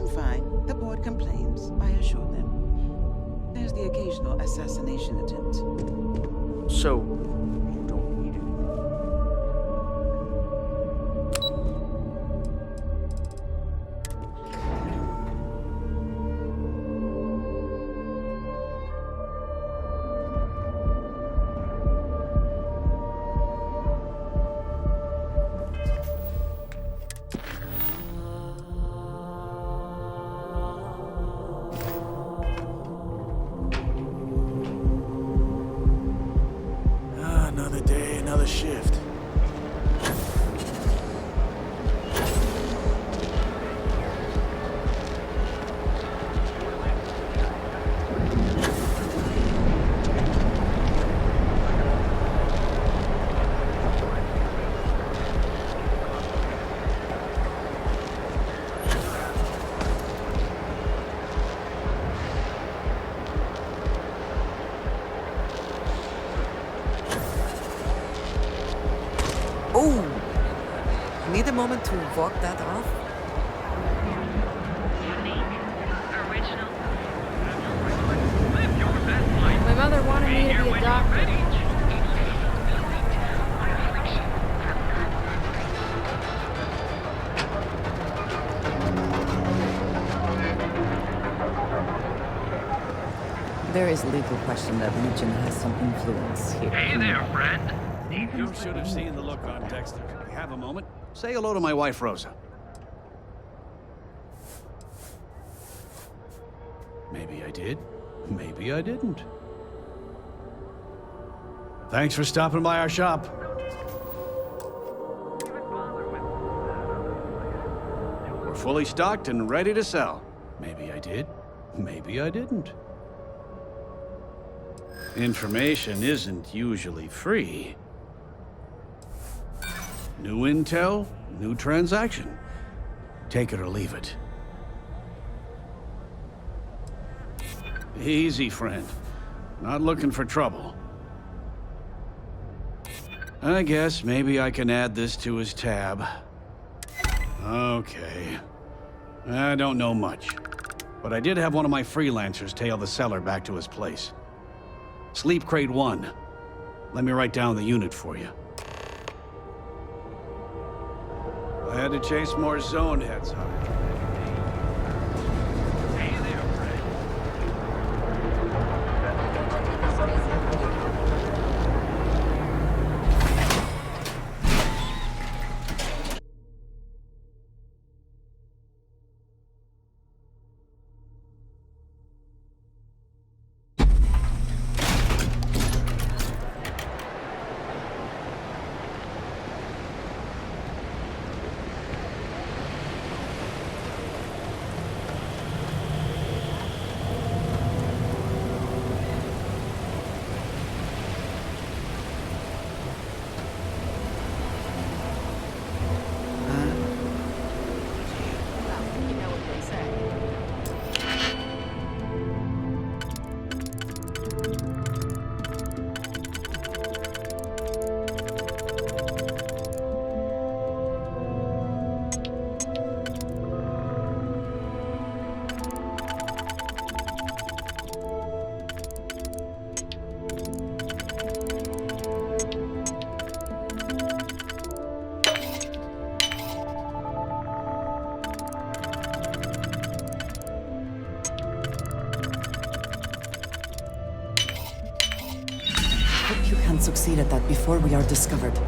I'm fine. The board complains, I assure them. There's the occasional assassination attempt. So, you don't need anything. Another day, another shift. Oh! Need a moment to walk that off? My mother wanted me to be a doctor. There is a legal question that Legion has some influence here. Hey there, friend. You should have seen the look on Dexter. Have a moment? Say hello to my wife, Rosa. Maybe I did. Maybe I didn't. Thanks for stopping by our shop. We're fully stocked and ready to sell. Maybe I did. Maybe I didn't. Information isn't usually free. New intel, new transaction. Take it or leave it. Easy, friend. Not looking for trouble. I guess maybe I can add this to his tab. Okay. I don't know much, but I did have one of my freelancers tail the seller back to his place. Sleep Crate 1. Let me write down the unit for you. I had to chase more zone heads, huh? Hey there, friend. Hope you can succeed at that before we are discovered.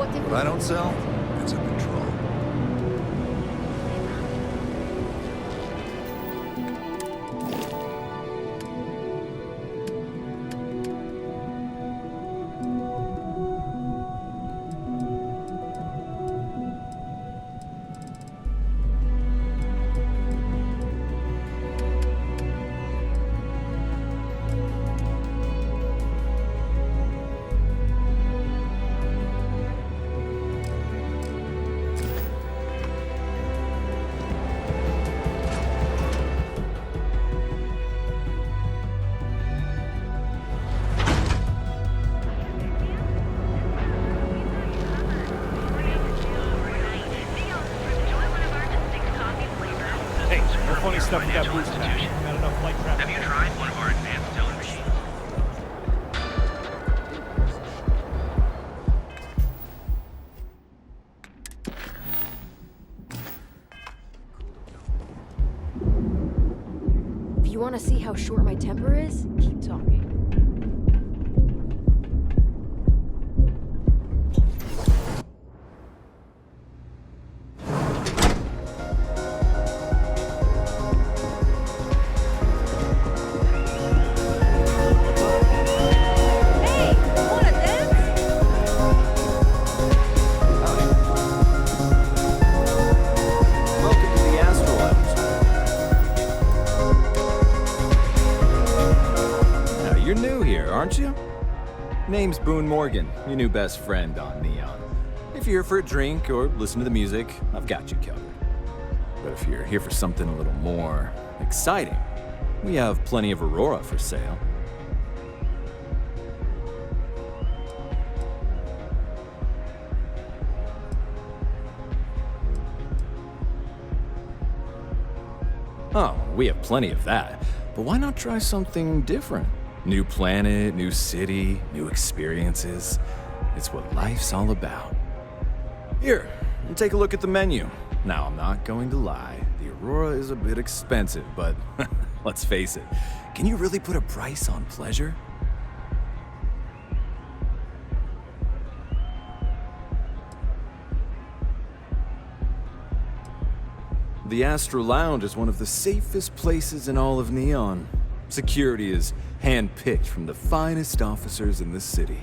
what did What I don't sell, ends up in trouble. Hey, no funny stuff with that boost pack. Got enough flight traffic. Have you tried one of our advanced selling machines? If you want to see how short my temper is, keep talking. Hey, wanna dance? Welcome to the Astro Lounge. Now, you're new here, aren't you? Name's Boone Morgan, your new best friend on Neon. If you're here for a drink or listen to the music, I've got you covered. But if you're here for something a little more exciting, we have plenty of Aurora for sale. Oh, we have plenty of that. But why not try something different? New planet, new city, new experiences. It's what life's all about. Here, take a look at the menu. Now, I'm not going to lie. The Aurora is a bit expensive, but let's face it. Can you really put a price on pleasure? The Astro Lounge is one of the safest places in all of Neon. Security is hand-picked from the finest officers in the city.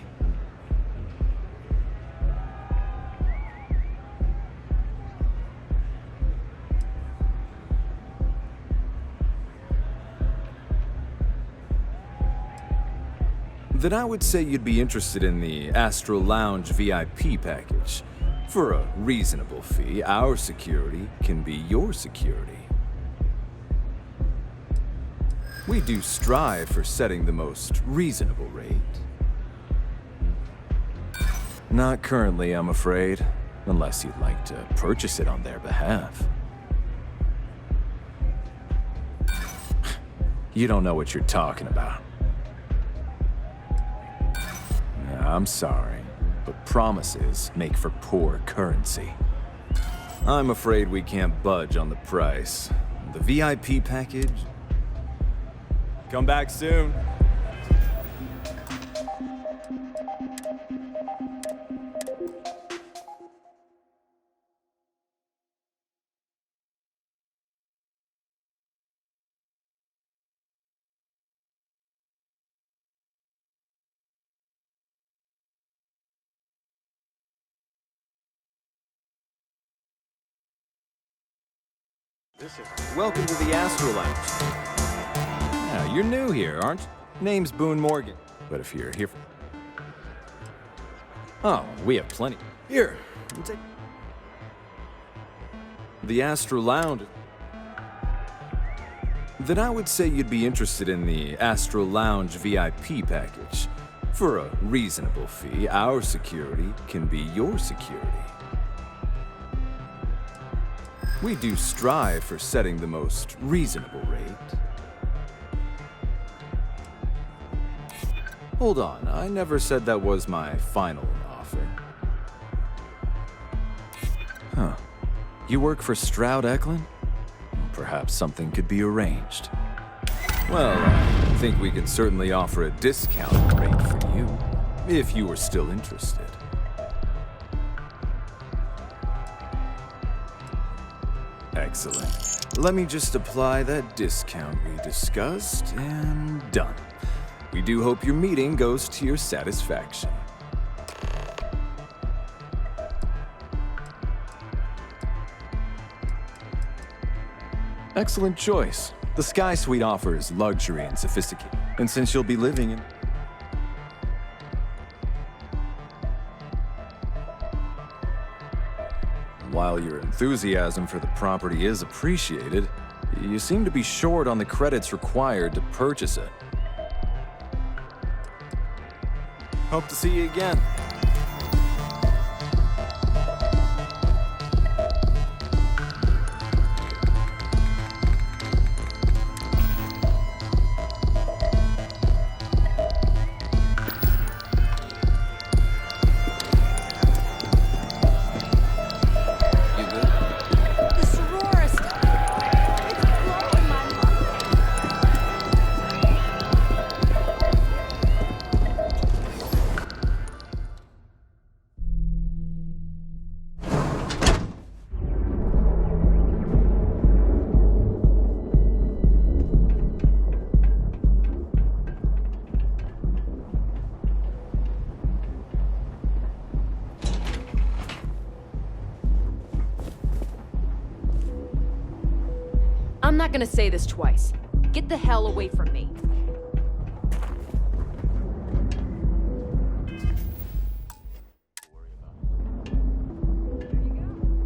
Then I would say you'd be interested in the Astro Lounge VIP package. For a reasonable fee, our security can be your security. We do strive for setting the most reasonable rate. Not currently, I'm afraid, unless you'd like to purchase it on their behalf. You don't know what you're talking about. I'm sorry, but promises make for poor currency. I'm afraid we can't budge on the price. The VIP package? Come back soon. Welcome to the Astro Lounge. Now, you're new here, aren't you? Name's Boone Morgan. But if you're here for... Oh, we have plenty. Here, take... The Astro Lounge... Then I would say you'd be interested in the Astro Lounge VIP package. For a reasonable fee, our security can be your security. We do strive for setting the most reasonable rate. Hold on, I never said that was my final offer. Huh. You work for Stroud Eklund? Perhaps something could be arranged. Well, I think we can certainly offer a discounted rate for you, if you were still interested. Excellent. Let me just apply that discount we discussed, and done. We do hope your meeting goes to your satisfaction. Excellent choice. The Sky Suite offers luxury and sophistication. And since you'll be living in... While your enthusiasm for the property is appreciated, you seem to be short on the credits required to purchase it. Hope to see you again. The sororist. It's blowing my mind. I'm not gonna say this twice. Get the hell away from me.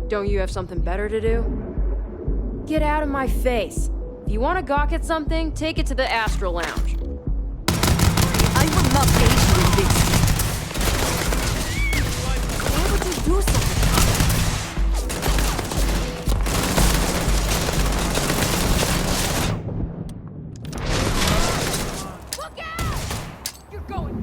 Don't you have something better to do? Get out of my face. If you want to gawk at something, take it to the Astral Lounge. I will not aid you in this. Why would you do something? Look out! You're going.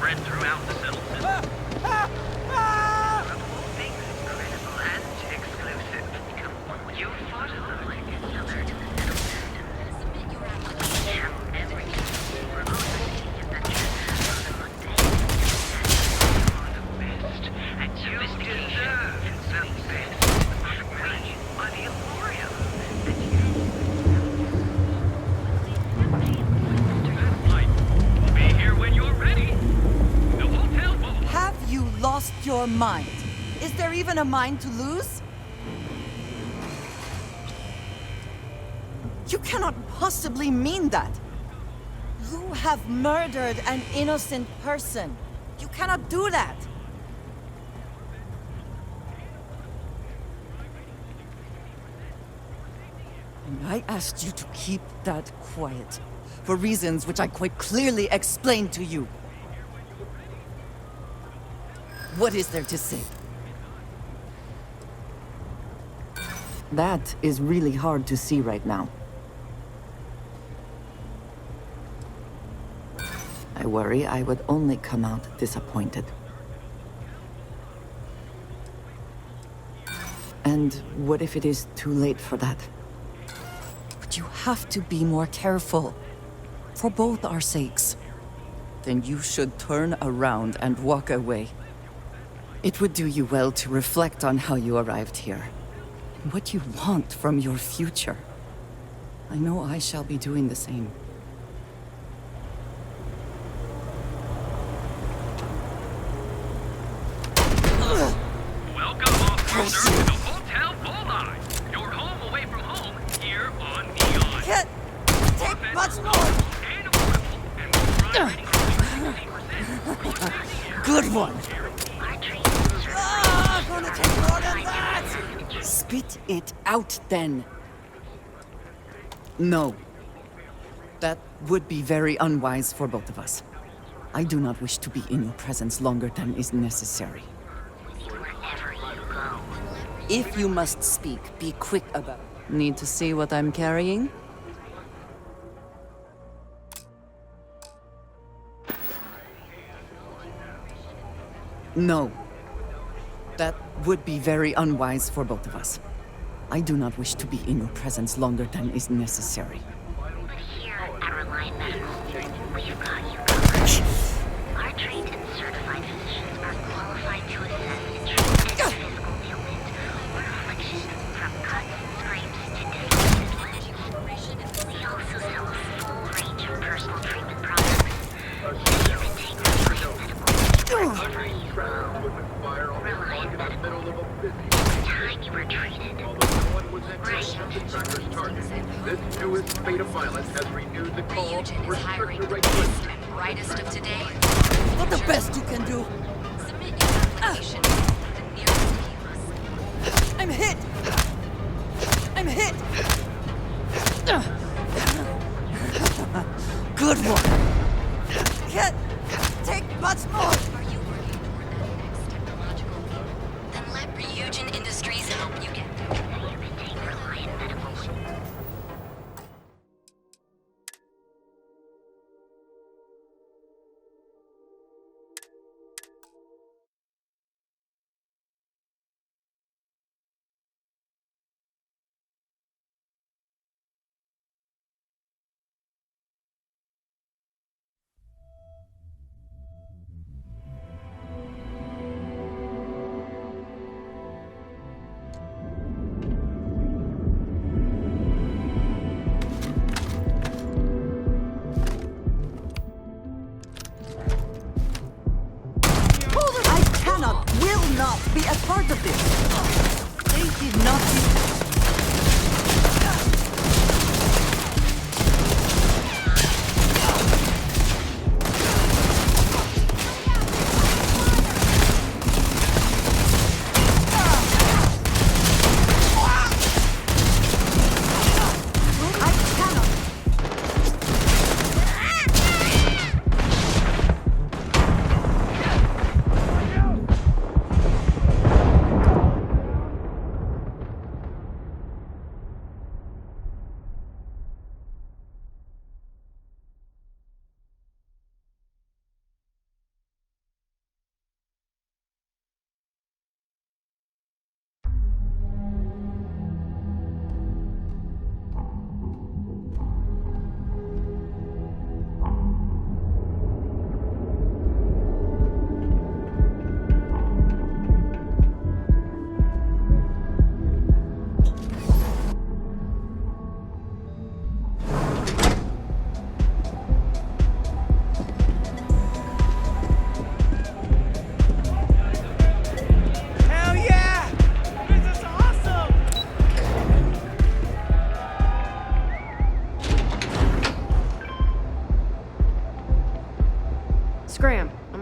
spread throughout the settled system. Things incredible and exclusive. You thought of them like a seller in the settled system. Submit your application. Everything. Remote identity adventures from the mundane to the best. And you deserve the best. We are the Emporium. Be here when you're ready. The hotel will. Have you lost your mind? Is there even a mind to lose? You cannot possibly mean that. You have murdered an innocent person. You cannot do that. And I asked you to keep that quiet, for reasons which I quite clearly explained to you. What is there to say? That is really hard to see right now. I worry I would only come out disappointed. And what if it is too late for that? But you have to be more careful. For both our sakes. Then you should turn around and walk away. It would do you well to reflect on how you arrived here. And what you want from your future. I know I shall be doing the same. Welcome, off-roader, to the Hotel Bullseye. Your home away from home, here on Neon. Can't take much more! Good one! Gonna take more than that! Spit it out, then. No. That would be very unwise for both of us. I do not wish to be in your presence longer than is necessary. If you must speak, be quick about it. Need to see what I'm carrying? No. That would be very unwise for both of us. I do not wish to be in your presence longer than is necessary. But here at Reliant Medical, we've got you covered. Our trained and certified physicians are qualified to assess and treat any physical ailment or affliction, from cuts, scrapes, to dislocated limbs. We also sell a full range of personal treatment products. You can take Reliant Medical wherever you go. Reliant Medical. It's time you were treated. This newest spate of violence has renewed the call for stricter and regulation. brightest of today. Not the best you can do! Submit your application to the nearest campus. I'm hit! I'm hit! Good one! Can't take much more! Are you working toward that next technological leap? Then let Ryujin Industries help you get there. You can take Reliant Medical.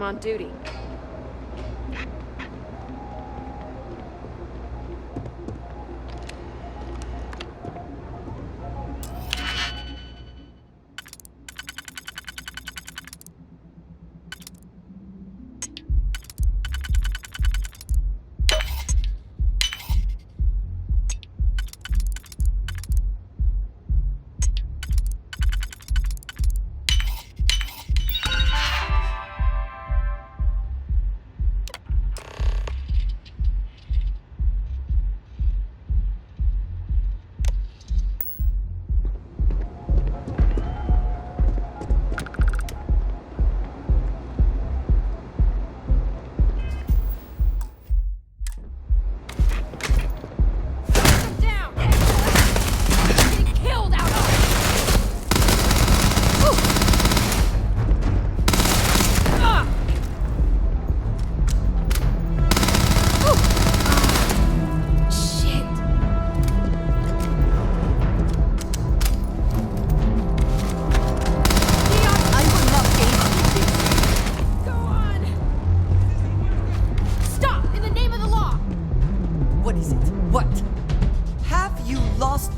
on duty.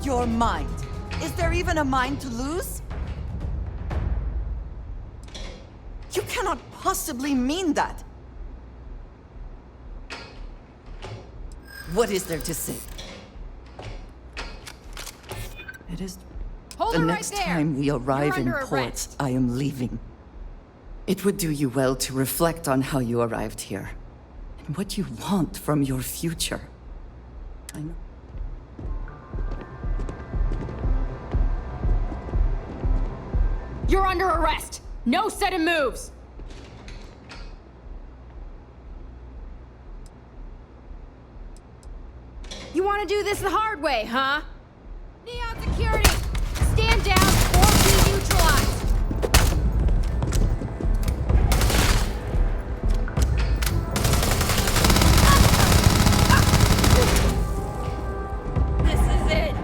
Your mind. Is there even a mind to lose? You cannot possibly mean that. What is there to say? It is Hold the her next right there. time we arrive in You're under port, arrest. I am leaving. It would do you well to reflect on how you arrived here and what you want from your future. I know. You're under arrest! No sudden moves! You want to do this the hard way, huh? Neon security! Stand down or be neutralized! This is it!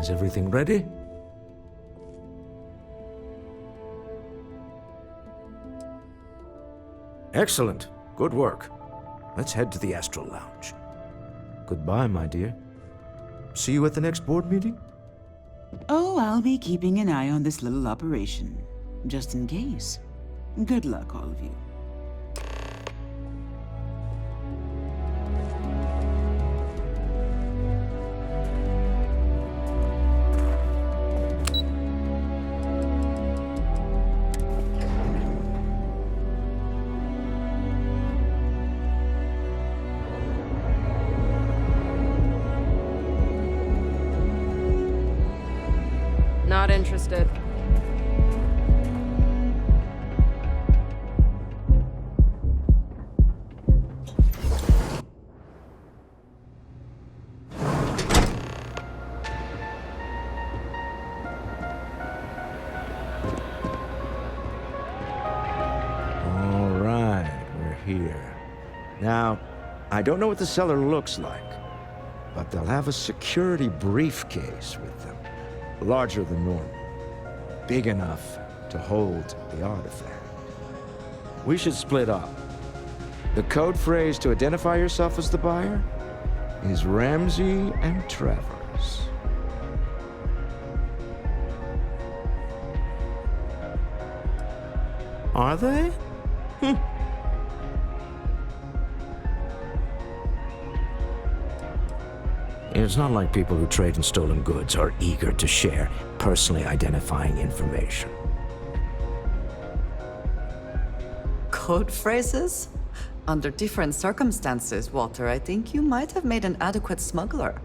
Is everything ready? Excellent. Good work. Let's head to the Astral Lounge. Goodbye, my dear. See you at the next board meeting? Oh, I'll be keeping an eye on this little operation, just in case. Good luck, all of you. interested. All right, we're here. Now, I don't know what the cellar looks like, but they'll have a security briefcase with them, larger than normal, big enough to hold the artifact. We should split up. The code phrase to identify yourself as the buyer is Ramsey and Travers. Are they? It's not like people who trade in stolen goods are eager to share personally identifying information. Code phrases? Under different circumstances, Walter, I think you might have made an adequate smuggler.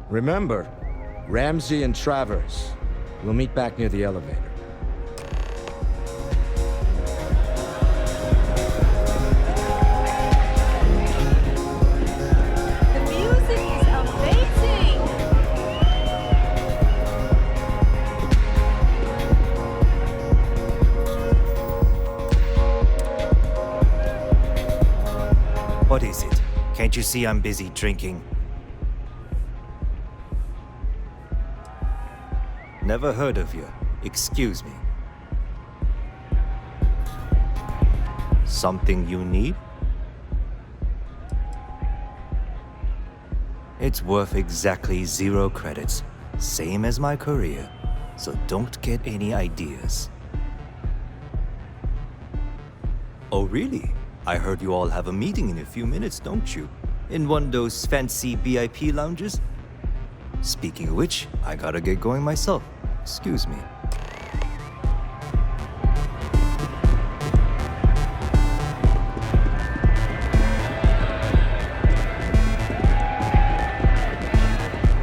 Remember, Ramsey and Travers. We'll meet back near the elevator. The music is amazing! What is it? Can't you see I'm busy drinking? Never heard of you. Excuse me. Something you need? It's worth exactly 0 credits, same as my career, so don't get any ideas. Oh really? I heard you all have a meeting in a few minutes, don't you? In one of those fancy VIP lounges? Speaking of which, I gotta get going myself. Excuse me.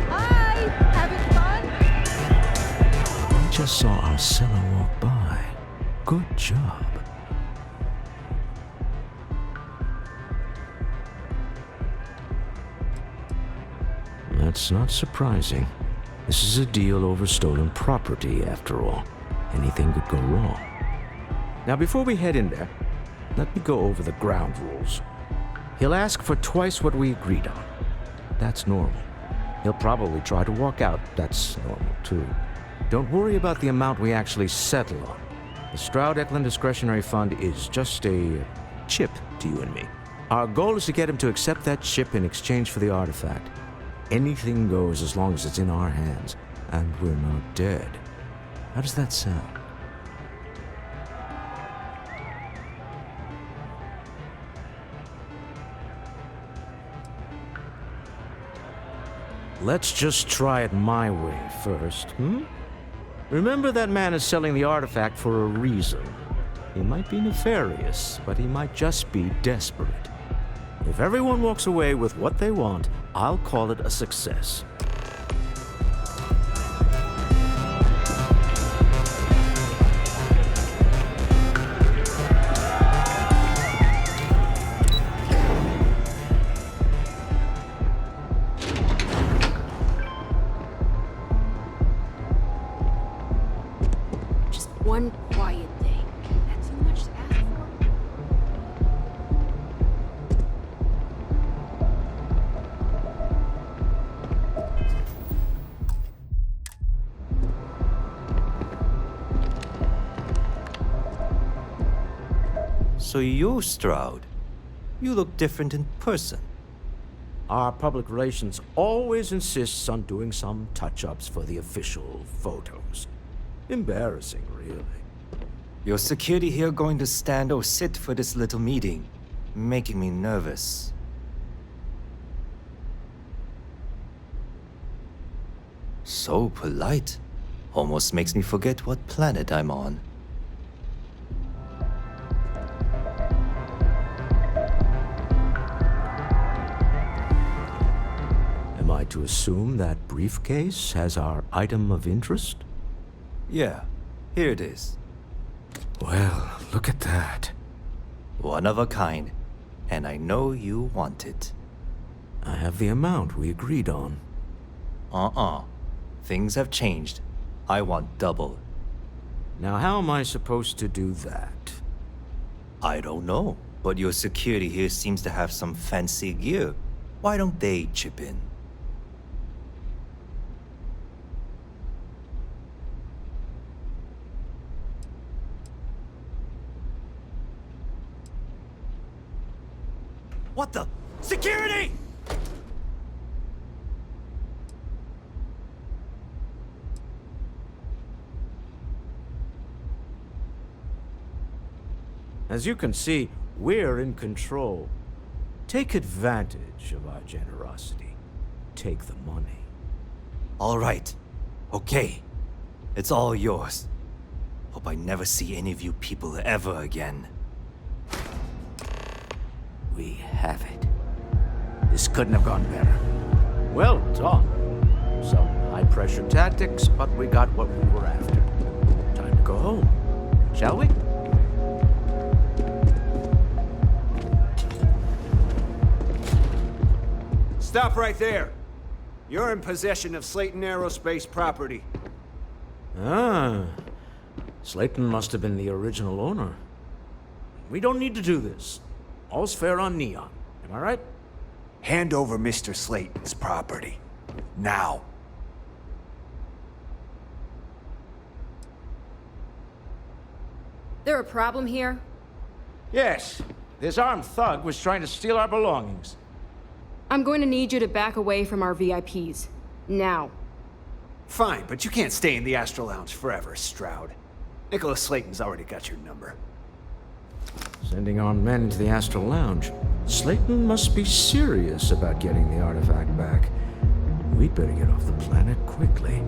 Hi! Having fun? I just saw our cellar walk by. Good job. That's not surprising. This is a deal over stolen property, after all. Anything could go wrong. Now, before we head in there, let me go over the ground rules. He'll ask for twice what we agreed on. That's normal. He'll probably try to walk out. That's normal, too. Don't worry about the amount we actually settle on. The Stroud-Eklund Discretionary Fund is just a chip to you and me. Our goal is to get him to accept that chip in exchange for the artifact. Anything goes as long as it's in our hands, and we're not dead. How does that sound? Let's just try it my way first, Remember, that man is selling the artifact for a reason. He might be nefarious, but he might just be desperate. If everyone walks away with what they want, I'll call it a success. Just one quiet day. That's too much to ask for. So you're Stroud. You look different in person. Our public relations always insists on doing some touch-ups for the official photos. Embarrassing, really. Your security here going to stand or sit for this little meeting, making me nervous. So polite. Almost makes me forget what planet I'm on. Am I to assume that briefcase has our item of interest? Yeah, here it is. Well, look at that. One of a kind. And I know you want it. I have the amount we agreed on. Things have changed. I want double. Now, how am I supposed to do that? I don't know, but your security here seems to have some fancy gear. Why don't they chip in? What the? Security! As you can see, we're in control. Take advantage of our generosity. Take the money. All right. Okay. It's all yours. Hope I never see any of you people ever again. We have it. This couldn't have gone better. Well done. Some high-pressure tactics, but we got what we were after. Time to go home. Shall we? Stop right there. You're in possession of Slayton Aerospace property. Ah. Slayton must have been the original owner. We don't need to do this. All's fair on Neon. Am I right? Hand over Mr. Slayton's property. Now. There a problem here? Yes. This armed thug was trying to steal our belongings. I'm going to need you to back away from our VIPs. Now. Fine, but you can't stay in the Astro Lounge forever, Stroud. Nicholas Slayton's already got your number. Sending armed men into the Astral Lounge. Slayton must be serious about getting the artifact back. We'd better get off the planet quickly.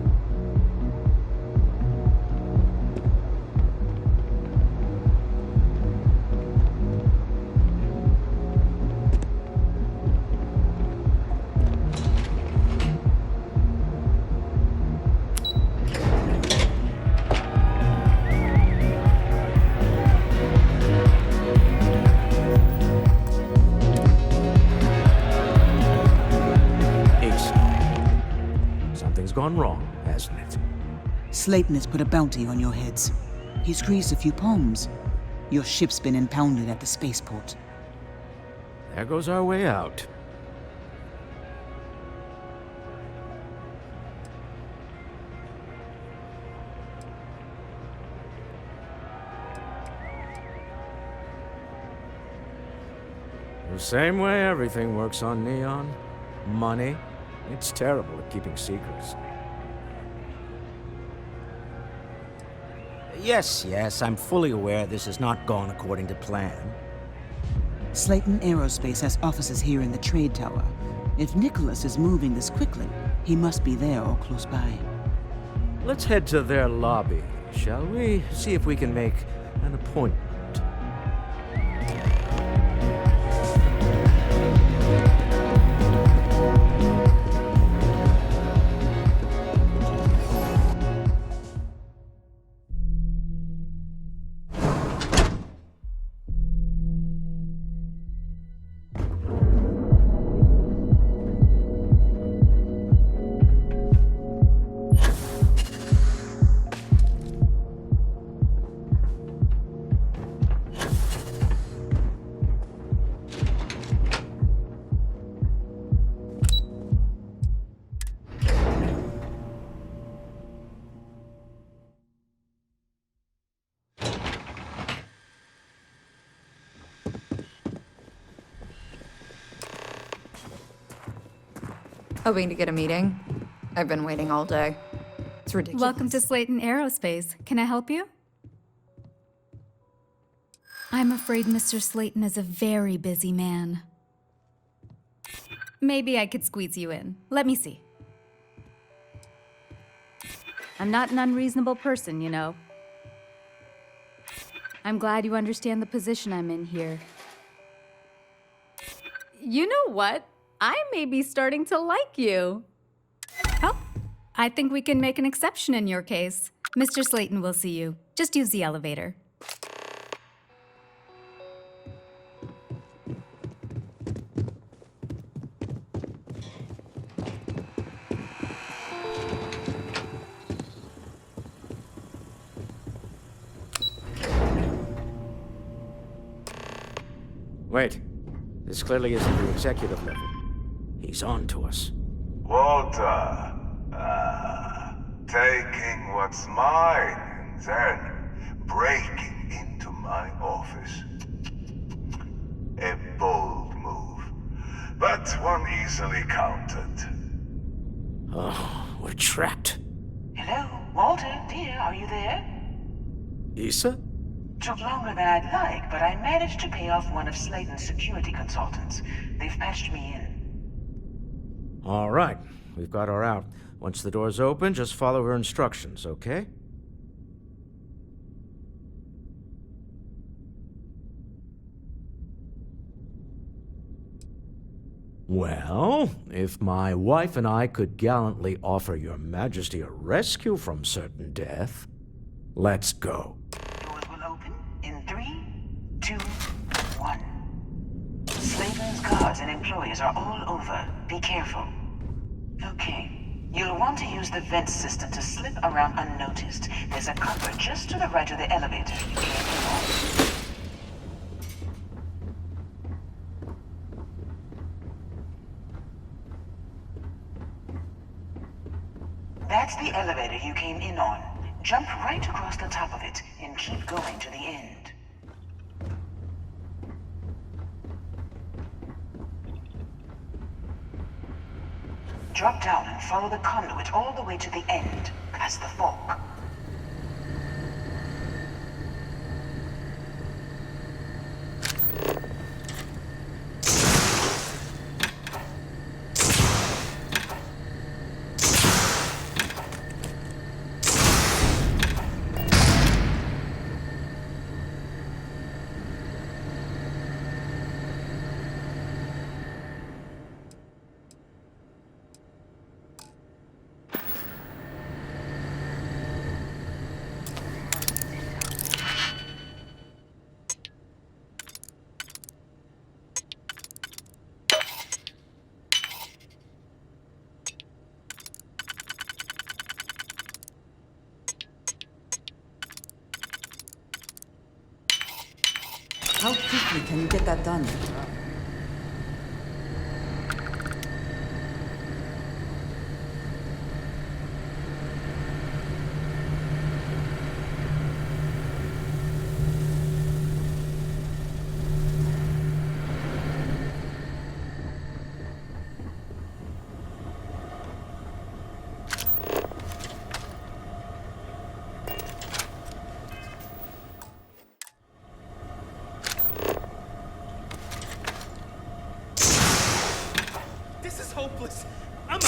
Gone wrong, hasn't it? Slayton has put a bounty on your heads. He's greased a few palms. Your ship's been impounded at the spaceport. There goes our way out. The same way everything works on Neon. Money. It's terrible at keeping secrets. Yes, I'm fully aware this has not gone according to plan. Slayton Aerospace has offices here in the trade tower. If Nicholas is moving this quickly, he must be there or close by. Let's head to their lobby, shall we? See if we can make an appointment. Hoping to get a meeting? I've been waiting all day. It's ridiculous. Welcome to Slayton Aerospace. Can I help you? I'm afraid Mr. Slayton is a very busy man. Maybe I could squeeze you in. Let me see. I'm not an unreasonable person, you know. I'm glad you understand the position I'm in here. You know what? I may be starting to like you. Oh, I think we can make an exception in your case. Mr. Slayton will see you. Just use the elevator. Wait. This clearly isn't the executive level. He's on to us. Walter, taking what's mine and then breaking into my office. A bold move, but one easily countered. Oh, we're trapped. Hello, Walter, dear, are you there? Issa? Took longer than I'd like, but I managed to pay off one of Slayton's security consultants. They've patched me in. All right. We've got her out. Once the door's open, just follow her instructions, okay? Well, if my wife and I could gallantly offer your majesty a rescue from certain death, let's go. Doors will open in 3, 2, 1. Slayton's guards and employees are all over. Be careful. Okay. You'll want to use the vent system to slip around unnoticed. There's a cover just to the right of the elevator you came in on. That's the elevator you came in on. Jump right across the top of it and keep going to the end. Drop down and follow the conduit all the way to the end, past the fork. How quickly can you get that done? Hopeless. I'm out.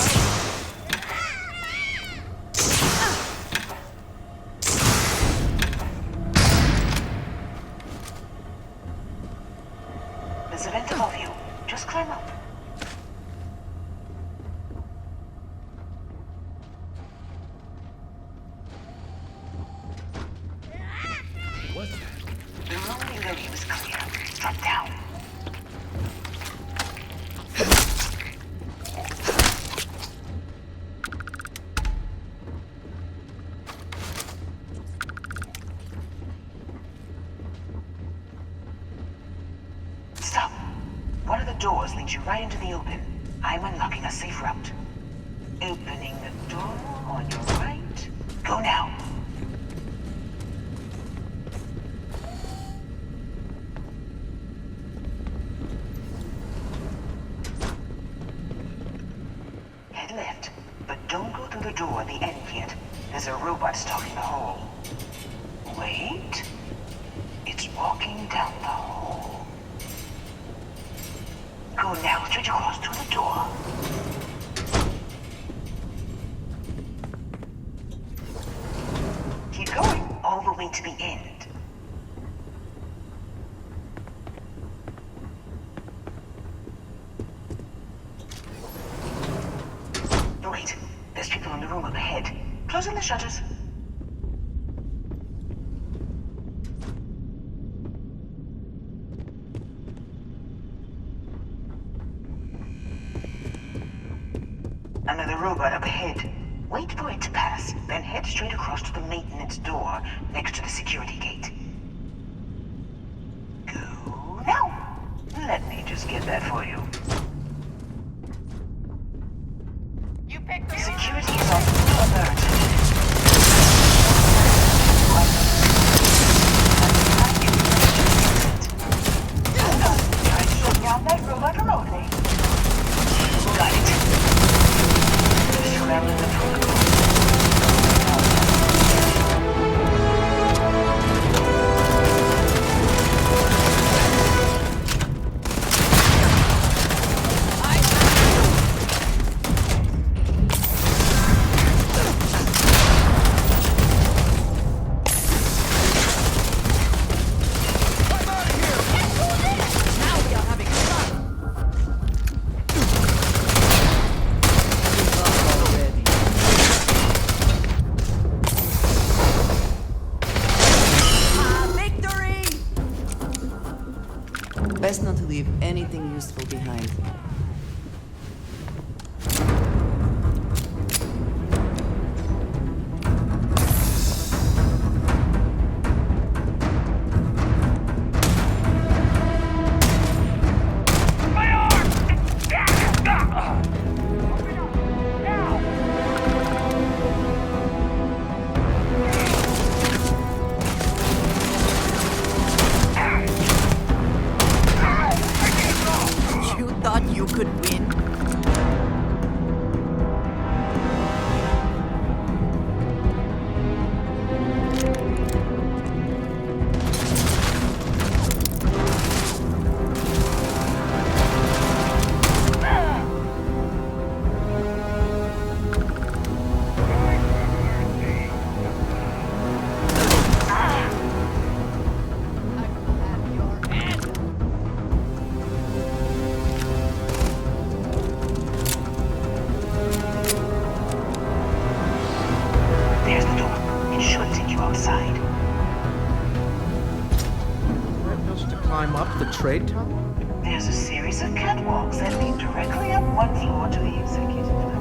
There's a vent above you. Just climb up. What's that? The room below you is clear. Drop down. Stop. One of the doors leads you right into the open. I'm unlocking a safe route. Opening the door on your right. Go now. Head left, but don't go through the door at the end yet. There's a robot stalking the hall. Wait. It's walking down the hall. Go now, straight across to the door. Keep going, all the way to the end. Wait, there's people in the room up ahead. Closing the shutters. another robot up ahead. Wait for it to pass, then head straight across to the maintenance door next to the security gate. Go now. Let me just get that for you. Security is on full alert. Try shutting down that robot remotely. Got it. Scrambling the protocol. Best not to leave anything useful behind. You thought you could win? There's the door. It should take you outside. Just to climb up the trade tower? There's a series of catwalks that lead directly up one floor to the executive level.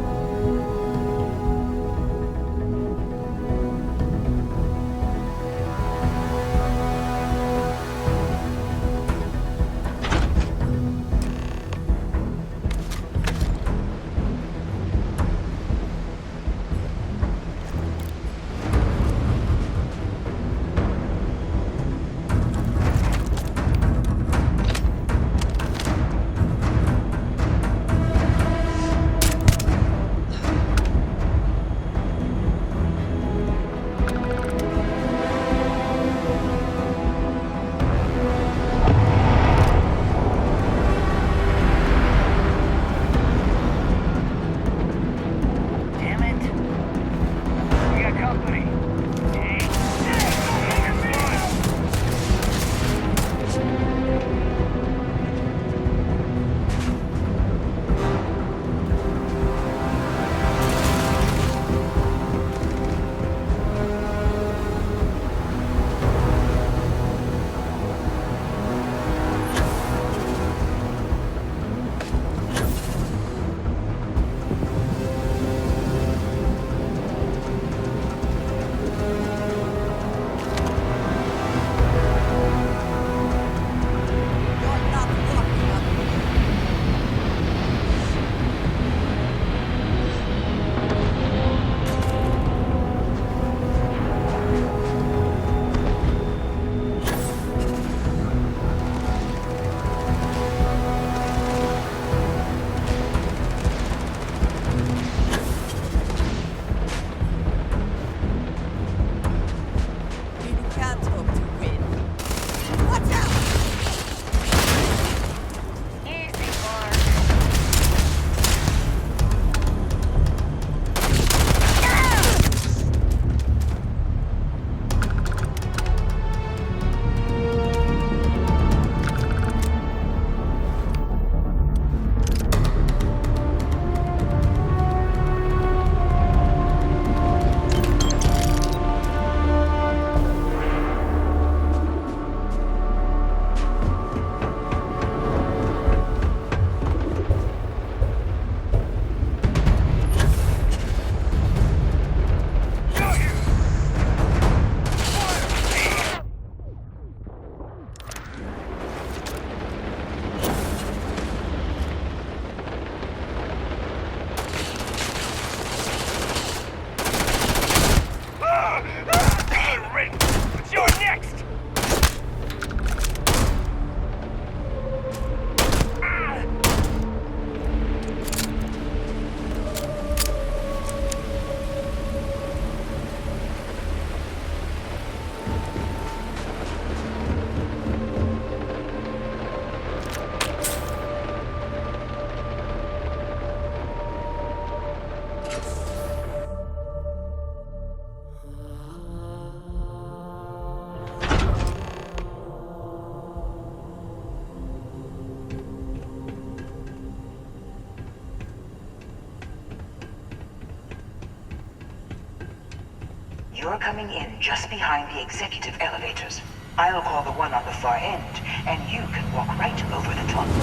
You're coming in just behind the executive elevators. I'll call the one on the far end, and you can walk right over the tunnel.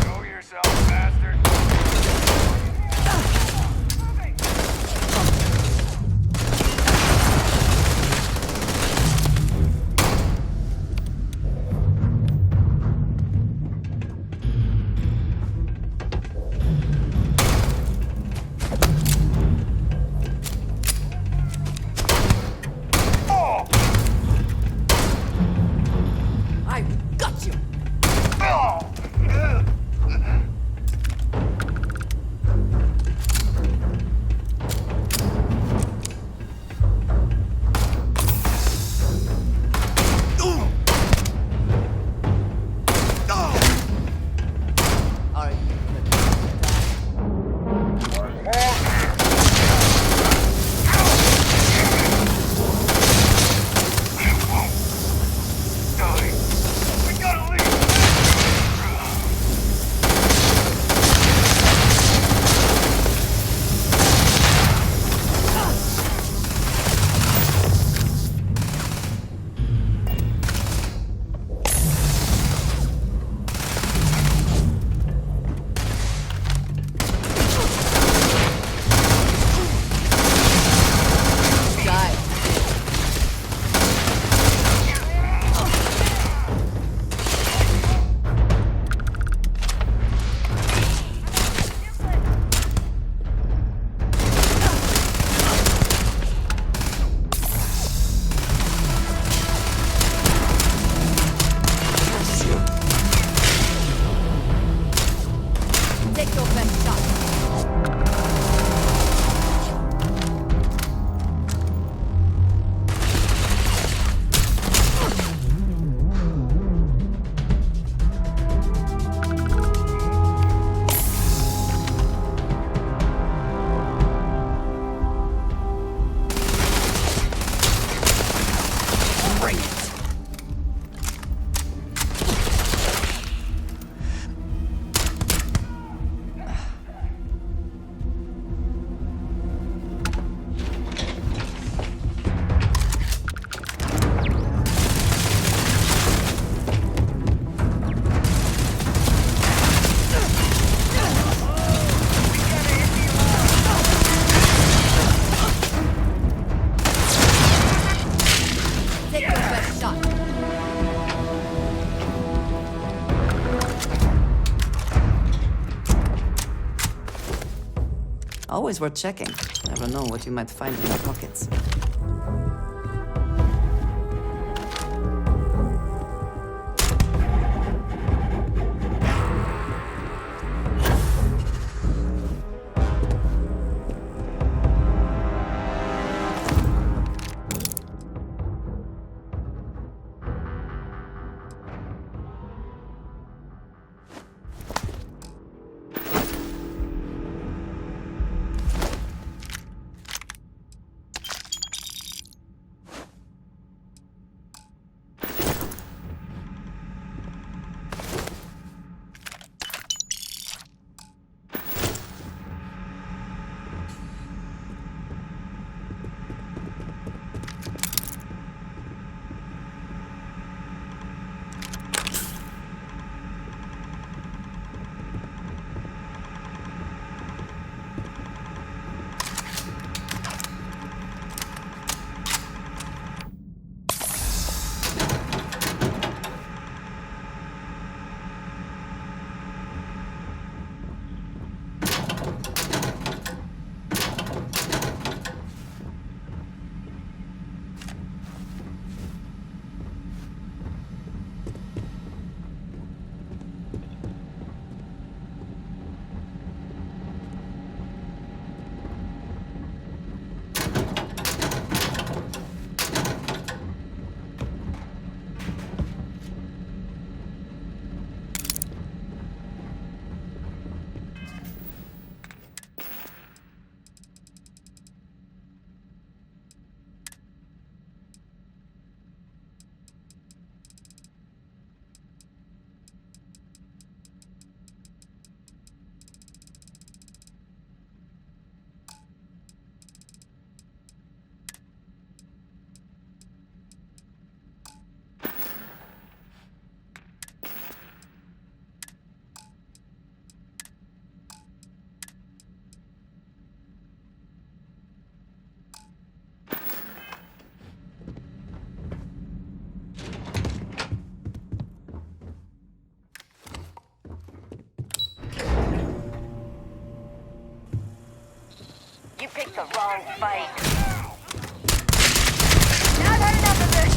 Show yourself, bastard. I got you! Are you take your best shot? Bring it. Take your best shot. Always worth checking. Never know what you might find in your pockets. You picked the wrong fight. Now I've had enough of this.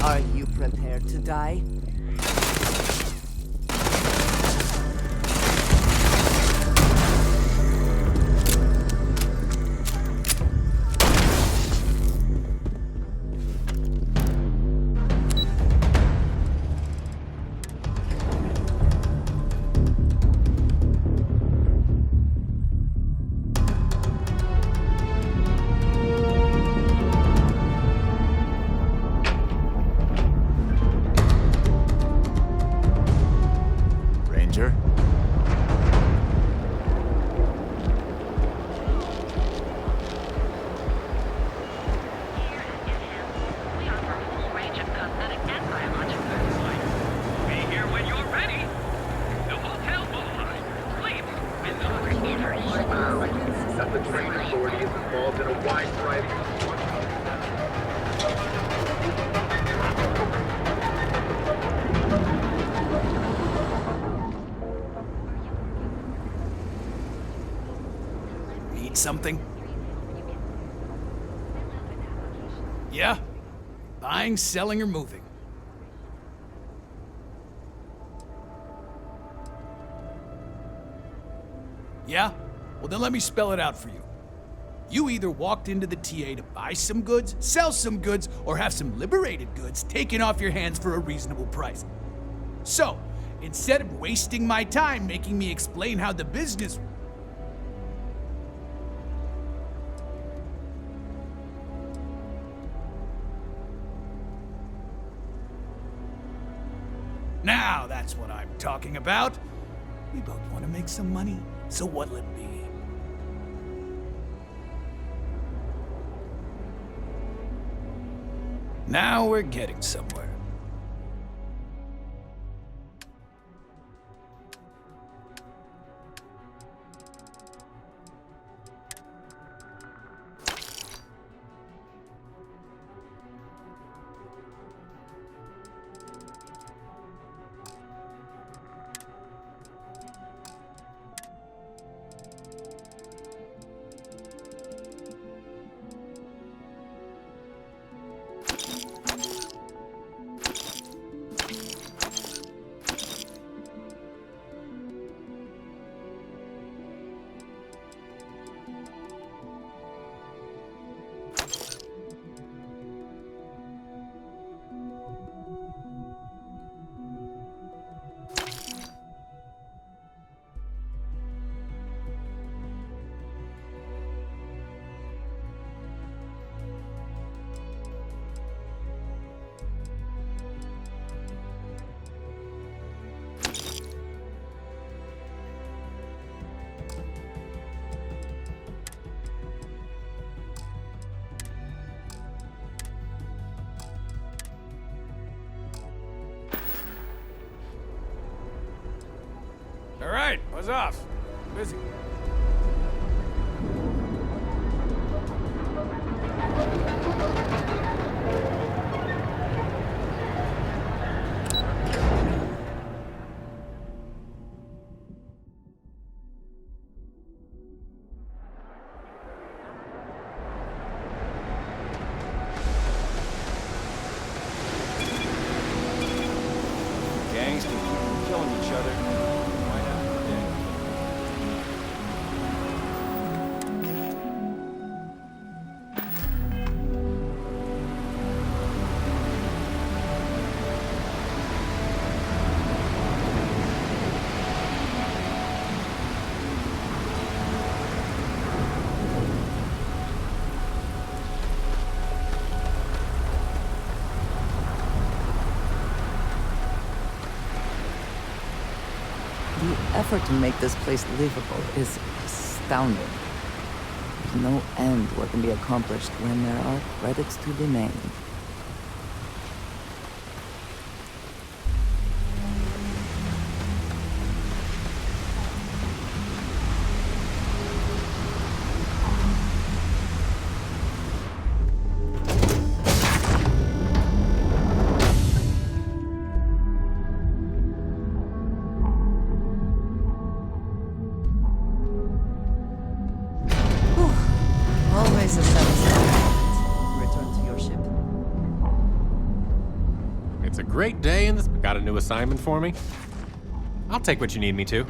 Are you prepared to die? Ranger? Be here when you're ready. The hotel bullseye. Sleep. That the train authority is involved in a wide variety of... Need something? Yeah? Buying, selling, or moving? Yeah? Well, then let me spell it out for you. You either walked into the TA to buy some goods, sell some goods, or have some liberated goods taken off your hands for a reasonable price. So, instead of wasting my time making me explain how the business... Now that's what I'm talking about. We both want to make some money, so what'll it be? Now we're getting somewhere. right, buzz off. Busy. Gangs can keep killing each other. Why not? Yeah. The effort to make this place livable is astounding. There's no end what can be accomplished when there are credits to be made. Always a satisfying return to your ship. It's a great day and got a new assignment for me. I'll take what you need me to.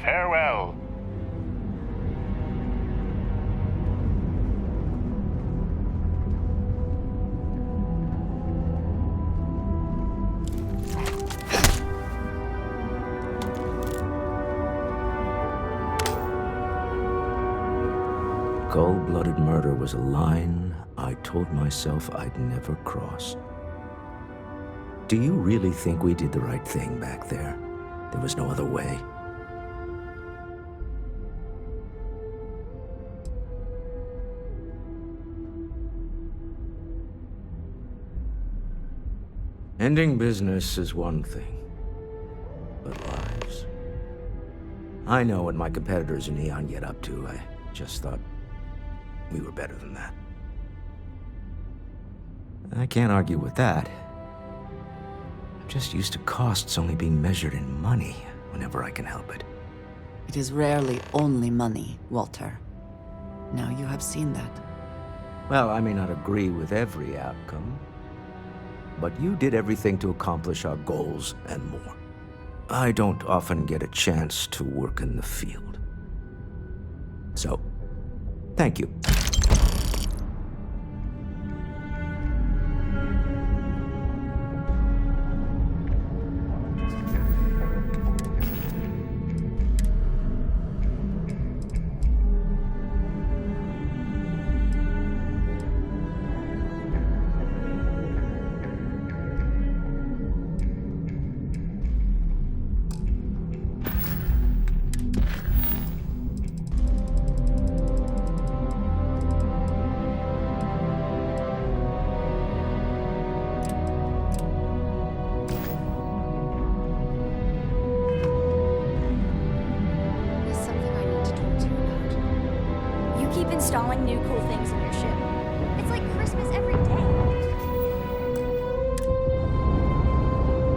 Farewell. Cold-blooded murder was a line I told myself I'd never cross. Do you really think we did the right thing back there? There was no other way. Ending business is one thing, but lives. I know what my competitors in Neon get up to. I just thought we were better than that. I can't argue with that. I'm just used to costs only being measured in money whenever I can help it. It is rarely only money, Walter. Now you have seen that. Well, I may not agree with every outcome, but you did everything to accomplish our goals and more. I don't often get a chance to work in the field. So, thank you. There's something I need to talk to you about. You keep installing new cool things in your ship. It's like Christmas every day.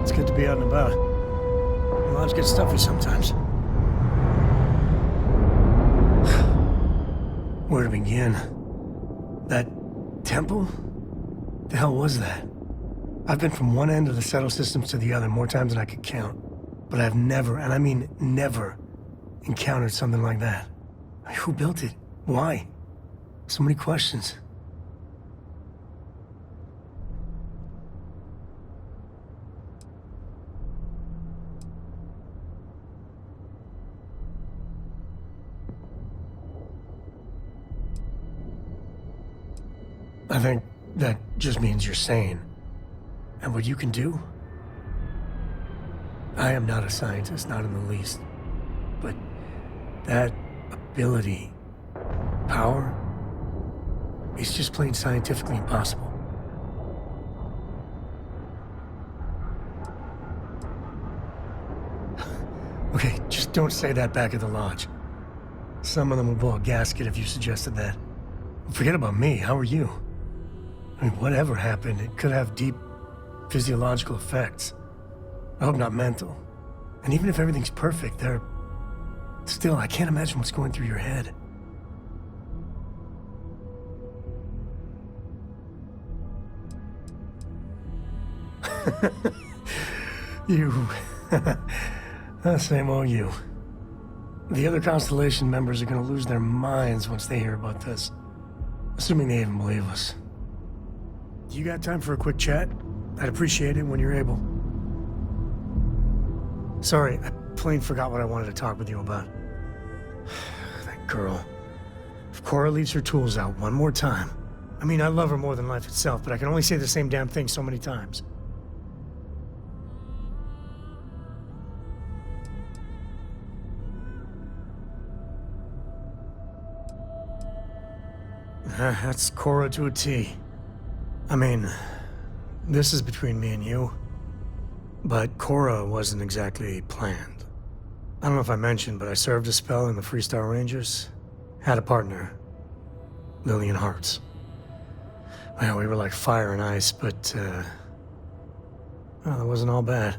It's good to be out and about. The lives get stuffy sometimes. Where to begin? That temple? The hell was that? I've been from one end of the settle systems to the other more times than I could count. But I've never, and I mean never, encountered something like that. Who built it? Why? So many questions. I think that just means you're sane. And what you can do? I am not a scientist, not in the least. But that ability, power, is just plain scientifically impossible. Okay, just don't say that back at the lodge. Some of them will blow a gasket if you suggested that. Forget about me, how are you? I mean, whatever happened, it could have deep physiological effects. I hope not mental. And even if everything's perfect, still, I can't imagine what's going through your head. You. Same old you. The other Constellation members are gonna lose their minds once they hear about this. Assuming they even believe us. You got time for a quick chat? I'd appreciate it when you're able. Sorry, I plain forgot what I wanted to talk with you about. That girl. If Cora leaves her tools out one more time... I mean, I love her more than life itself, but I can only say the same damn thing so many times. That's Cora to a T. I mean, this is between me and you, but Cora wasn't exactly planned. I don't know if I mentioned, but I served a spell in the Freestar Rangers. Had a partner, Lillian Hartz. Well, we were like fire and ice, but, well, it wasn't all bad.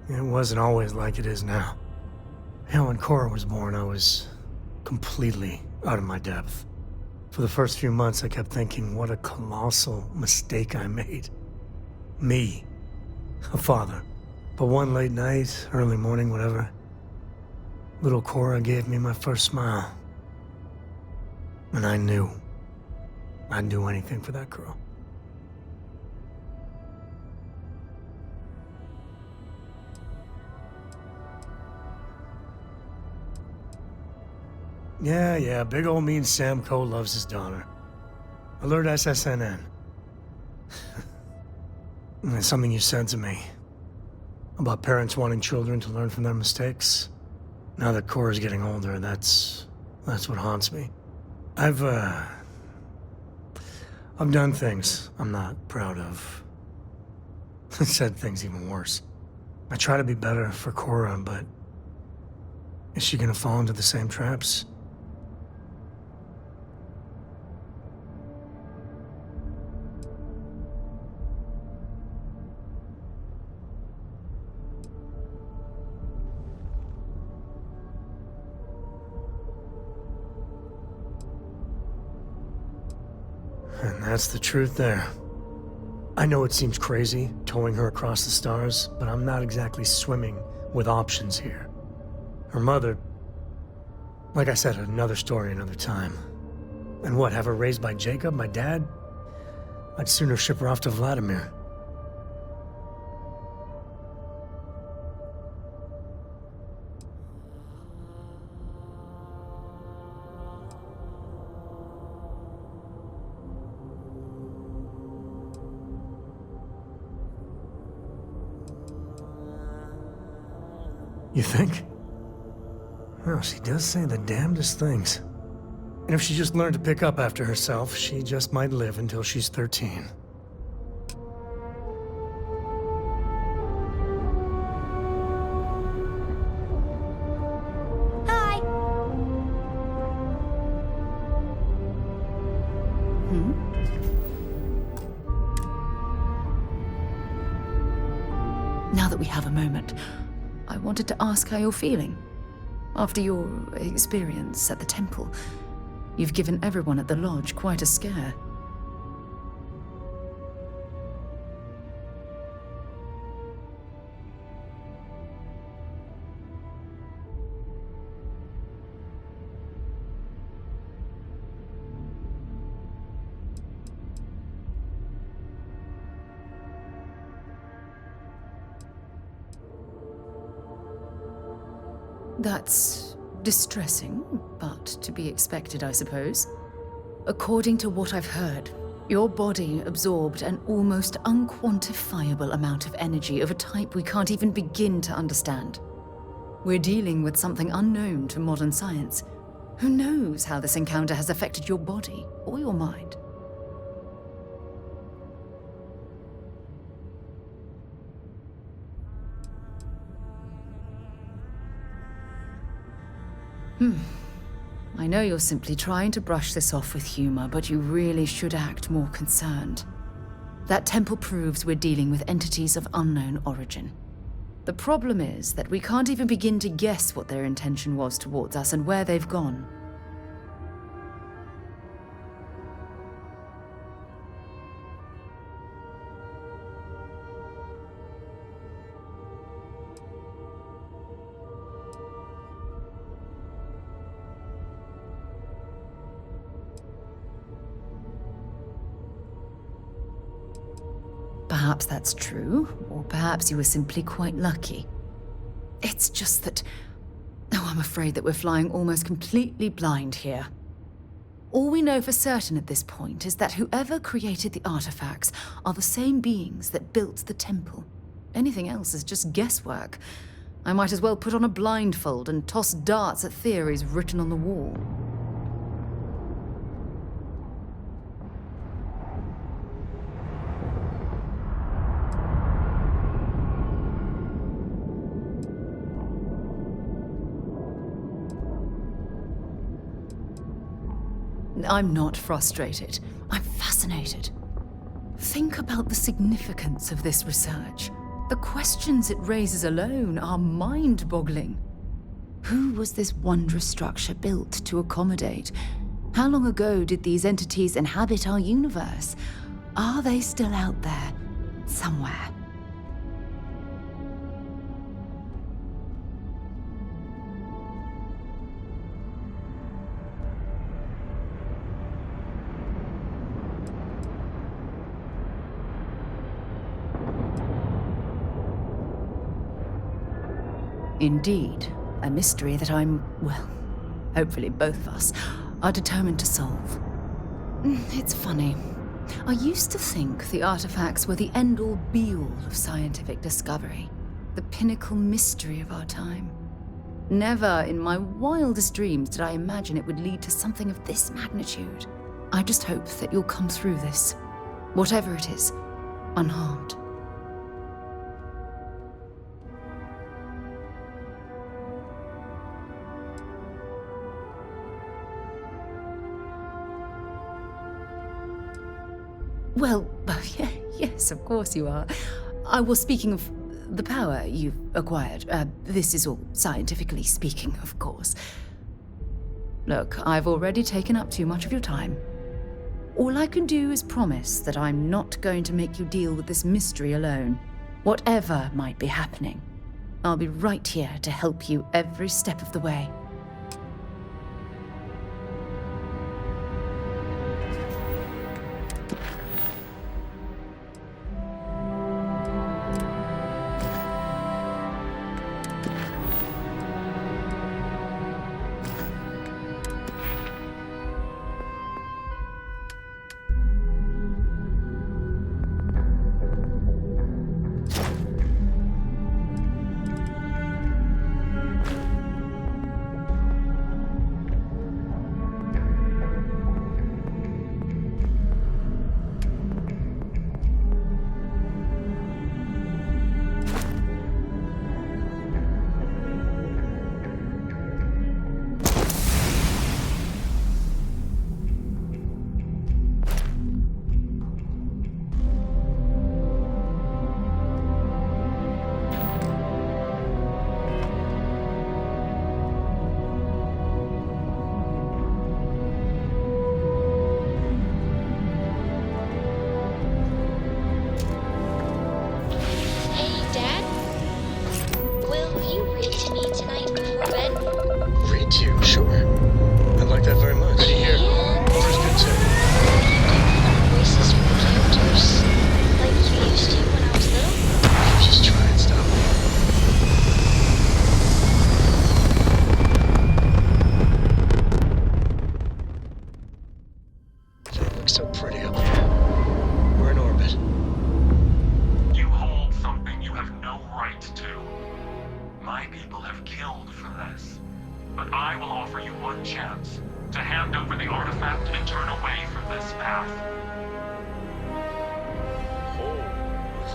It wasn't always like it is now. Hell, when Cora was born, I was completely out of my depth. For the first few months, I kept thinking what a colossal mistake I made. Me, a father. But one late night, early morning, whatever, little Cora gave me my first smile. And I knew I'd do anything for that girl. Yeah, big old mean Sam Coe loves his daughter. Alert SSNN. It's something you said to me. About parents wanting children to learn from their mistakes. Now that Cora's getting older, that's what haunts me. I've done things I'm not proud of. Said things even worse. I try to be better for Cora, but is she gonna fall into the same traps? And that's the truth there. I know it seems crazy, towing her across the stars, but I'm not exactly swimming with options here. Her mother... Like I said, another story, another time. And what, have her raised by Jacob, my dad? I'd sooner ship her off to Vladimir. You think? Well, she does say the damnedest things. And if she just learned to pick up after herself, she just might live until she's 13. Hi! Now that we have a moment, I wanted to ask how you're feeling. After your experience at the temple, you've given everyone at the lodge quite a scare. That's distressing, but to be expected, I suppose. According to what I've heard, your body absorbed an almost unquantifiable amount of energy of a type we can't even begin to understand. We're dealing with something unknown to modern science. Who knows how this encounter has affected your body or your mind? I know you're simply trying to brush this off with humor, but you really should act more concerned. That temple proves we're dealing with entities of unknown origin. The problem is that we can't even begin to guess what their intention was towards us and where they've gone. Perhaps that's true, or perhaps you were simply quite lucky. It's just that... Oh, I'm afraid that we're flying almost completely blind here. All we know for certain at this point is that whoever created the artifacts are the same beings that built the temple. Anything else is just guesswork. I might as well put on a blindfold and toss darts at theories written on the wall. I'm not frustrated. I'm fascinated. Think about the significance of this research. The questions it raises alone are mind-boggling. Who was this wondrous structure built to accommodate? How long ago did these entities inhabit our universe? Are they still out there, somewhere? Indeed, a mystery that I'm, well, hopefully both of us, are determined to solve. It's funny. I used to think the artifacts were the end-all be-all of scientific discovery, the pinnacle mystery of our time. Never in my wildest dreams did I imagine it would lead to something of this magnitude. I just hope that you'll come through this, whatever it is, unharmed. Well, yes, of course you are. I was speaking of the power you've acquired. This is all scientifically speaking, of course. Look, I've already taken up too much of your time. All I can do is promise that I'm not going to make you deal with this mystery alone. Whatever might be happening, I'll be right here to help you every step of the way.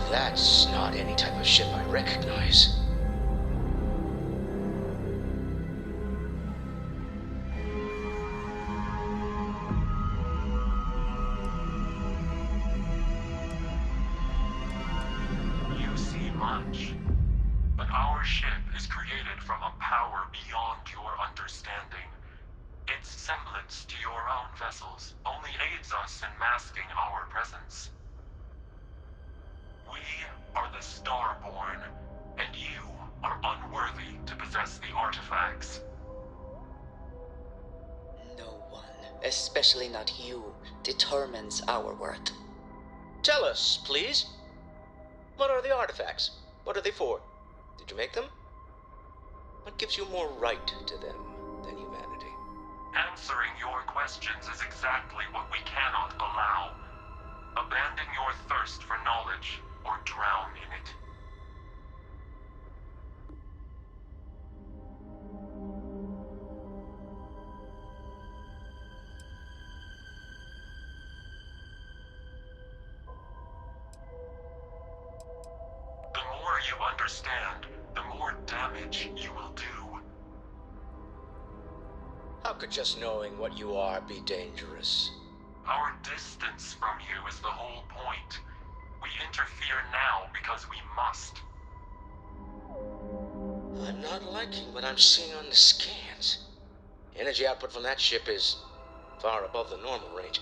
That's not any type of ship I recognize. You see much, but our ship is created from a power beyond your understanding. Its semblance to your own vessels only aids us in masking our presence. We are the Starborn, and you are unworthy to possess the artifacts. No one, especially not you, determines our worth. Tell us, please. What are the artifacts? What are they for? Did you make them? What gives you more right to them than humanity? Answering your questions is exactly what we cannot allow. Abandon your thirst for knowledge, or drown in it. The more you understand, the more damage you will do. How could just knowing what you are be dangerous? Our distance from you is the whole point. We interfere now because we must. I'm not liking what I'm seeing on the scans. Energy output from that ship is far above the normal range.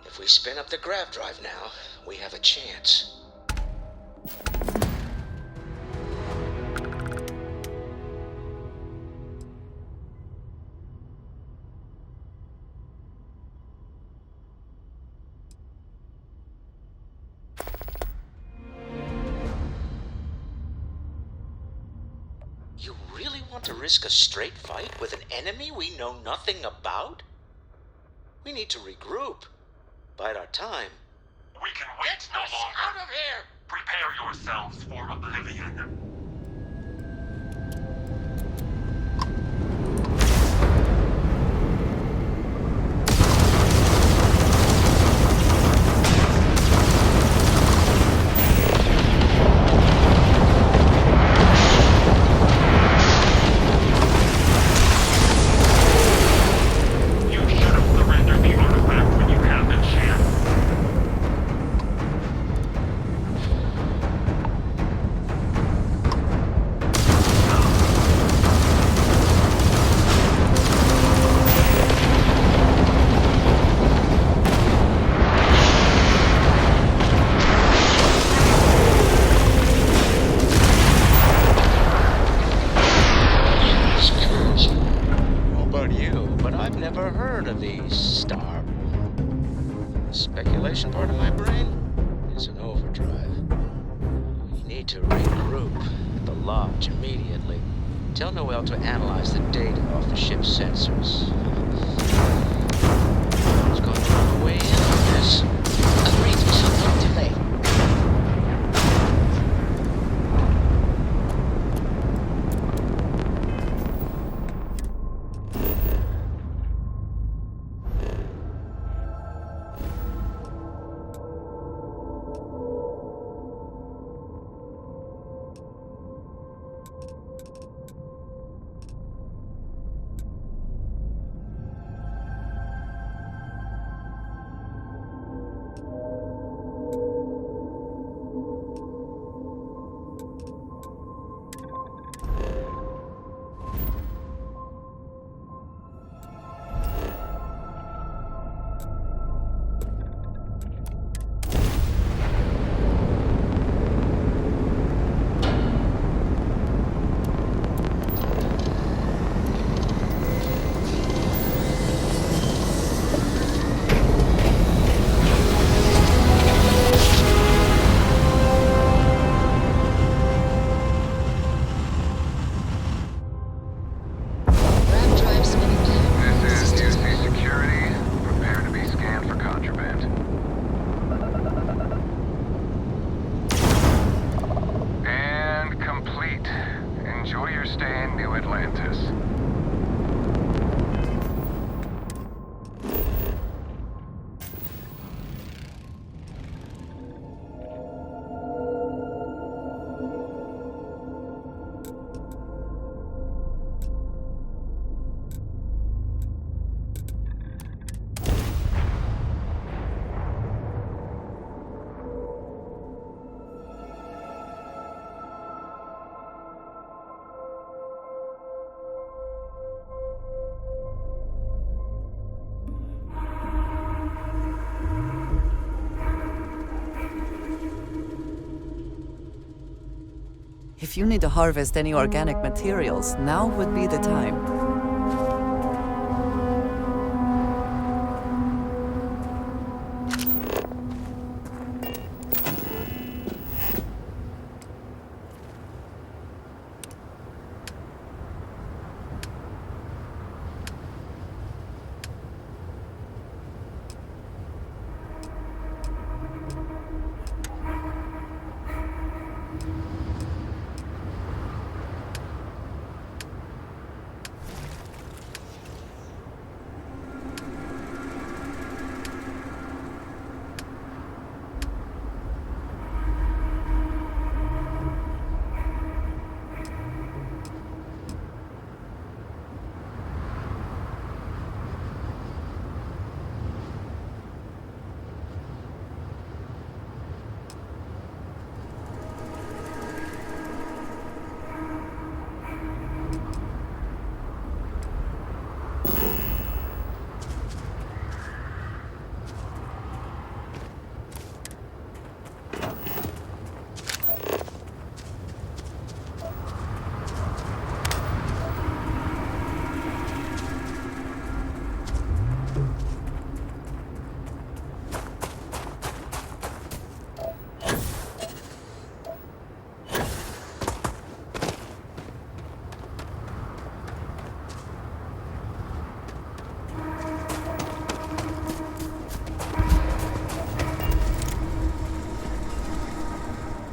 If we spin up the grav drive now, we have a chance. You really want to risk a straight fight with an enemy we know nothing about? We need to regroup. Bide our time. We can wait no longer. Out of here! Prepare yourselves for oblivion. Never heard of these Starborn. The speculation part of my brain is in overdrive. We need to regroup at the lodge immediately. Tell Noel to analyze the data off the ship's sensors. What's going on the way in on this? Agreed, so no delay. If you need to harvest any organic materials, now would be the time.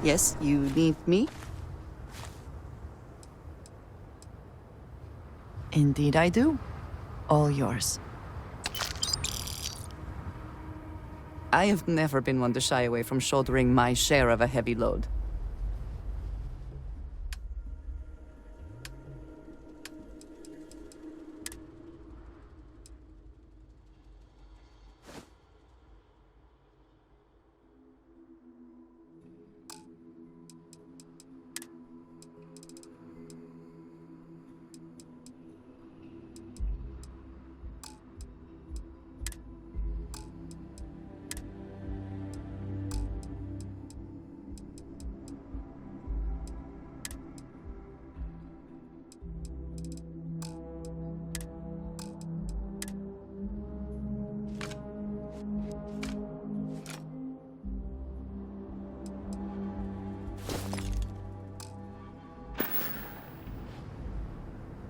Yes, you need me? Indeed I do. All yours. I have never been one to shy away from shouldering my share of a heavy load.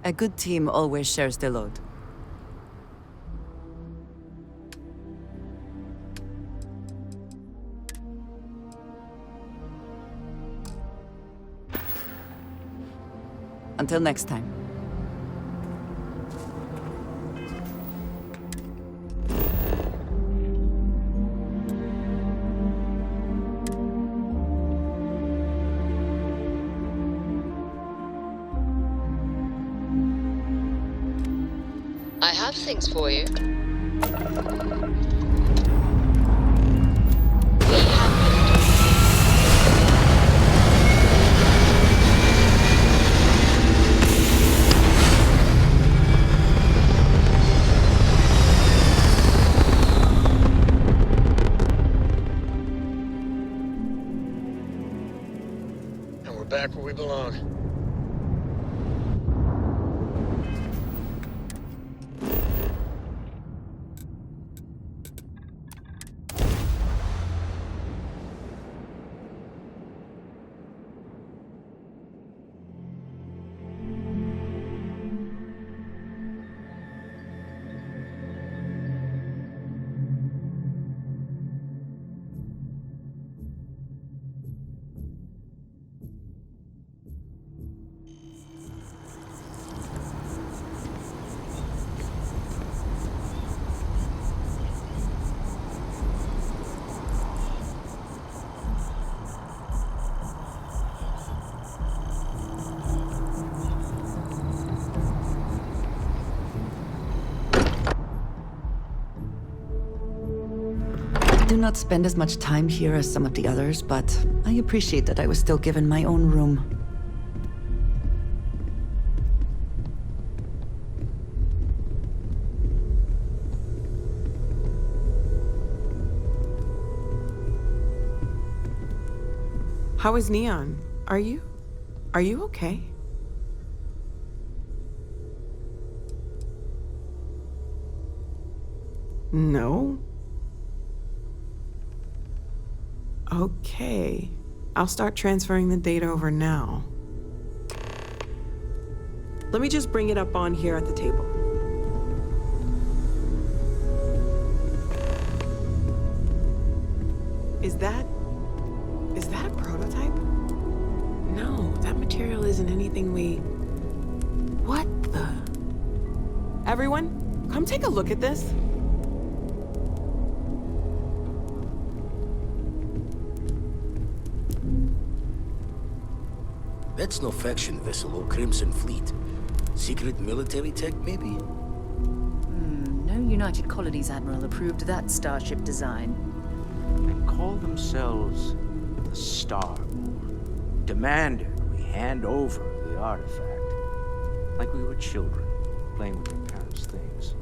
A good team always shares the load. Until next time. I have things for you. And we're back where we belong. I do not spend as much time here as some of the others, but I appreciate that I was still given my own room. How is Neon? Are you? Are you okay? No? Okay. I'll start transferring the data over now. Let me just bring it up on here at the table. Is that a prototype? No, that material isn't anything we... What the... Everyone, come take a look at this. That's no faction vessel or Crimson Fleet. Secret military tech, maybe? No United Colonies Admiral approved that starship design. They call themselves the Starborn. Demanded we hand over the artifact. Like we were children, playing with their parents' things.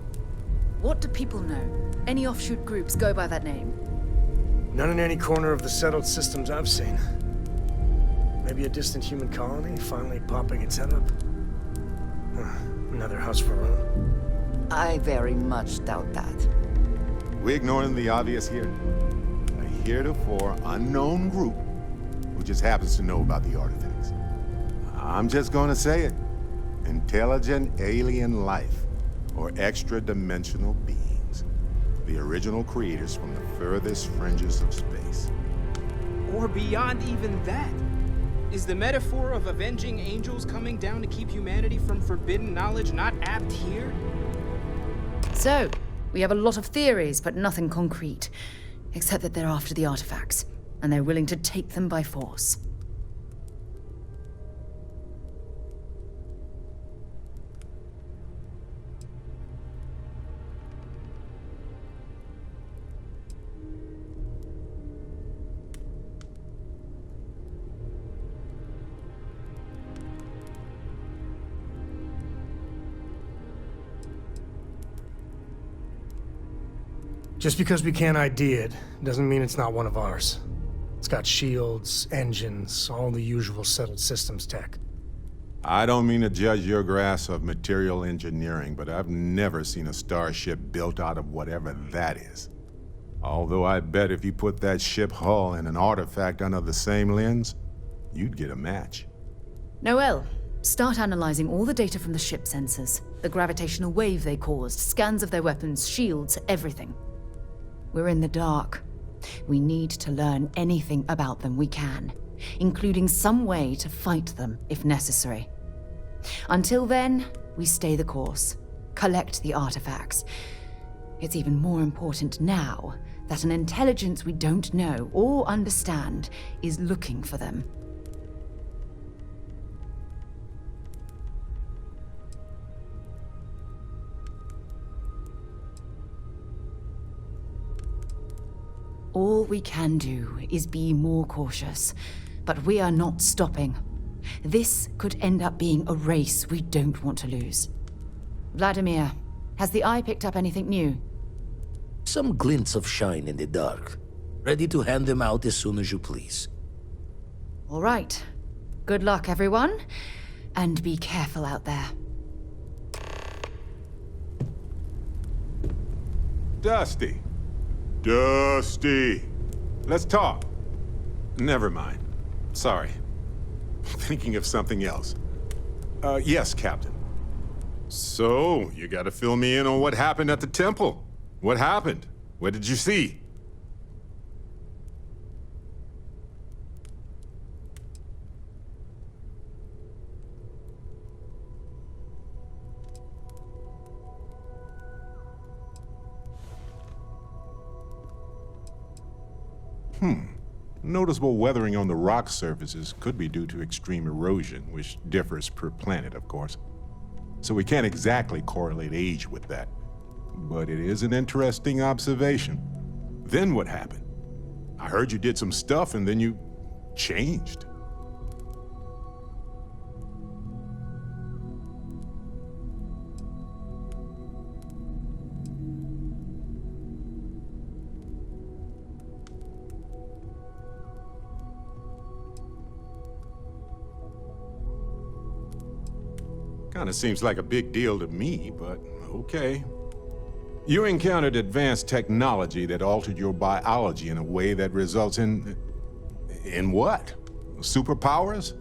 What do people know? Any offshoot groups go by that name? None in any corner of the settled systems I've seen. Maybe a distant human colony finally popping its head up? Another house for own? I very much doubt that. We ignoring the obvious here? A heretofore unknown group who just happens to know about the artifacts. I'm just gonna say it. Intelligent alien life, or extra-dimensional beings. The original creators from the furthest fringes of space. Or beyond even that. Is the metaphor of avenging angels coming down to keep humanity from forbidden knowledge not apt here? So, we have a lot of theories, but nothing concrete. Except that they're after the artifacts, and they're willing to take them by force. Just because we can't ID it, doesn't mean it's not one of ours. It's got shields, engines, all the usual settled systems tech. I don't mean to judge your grasp of material engineering, but I've never seen a starship built out of whatever that is. Although I bet if you put that ship hull and an artifact under the same lens, you'd get a match. Noel, start analyzing all the data from the ship sensors, the gravitational wave they caused, scans of their weapons, shields, everything. We're in the dark. We need to learn anything about them we can, including some way to fight them if necessary. Until then, we stay the course, collect the artifacts. It's even more important now that an intelligence we don't know or understand is looking for them. All we can do is be more cautious, but we are not stopping. This could end up being a race we don't want to lose. Vladimir, has the Eye picked up anything new? Some glints of shine in the dark. Ready to hand them out as soon as you please. All right. Good luck, everyone. And be careful out there. Dusty. Dusty. Let's talk. Never mind. Sorry. Thinking of something else. Yes, Captain. So, you gotta fill me in on what happened at the temple. What happened? What did you see? Noticeable weathering on the rock surfaces could be due to extreme erosion, which differs per planet, of course. So we can't exactly correlate age with that. But it is an interesting observation. Then what happened? I heard you did some stuff and then you changed. Kinda seems like a big deal to me, but okay. You encountered advanced technology that altered your biology in a way that results in... In what? Superpowers?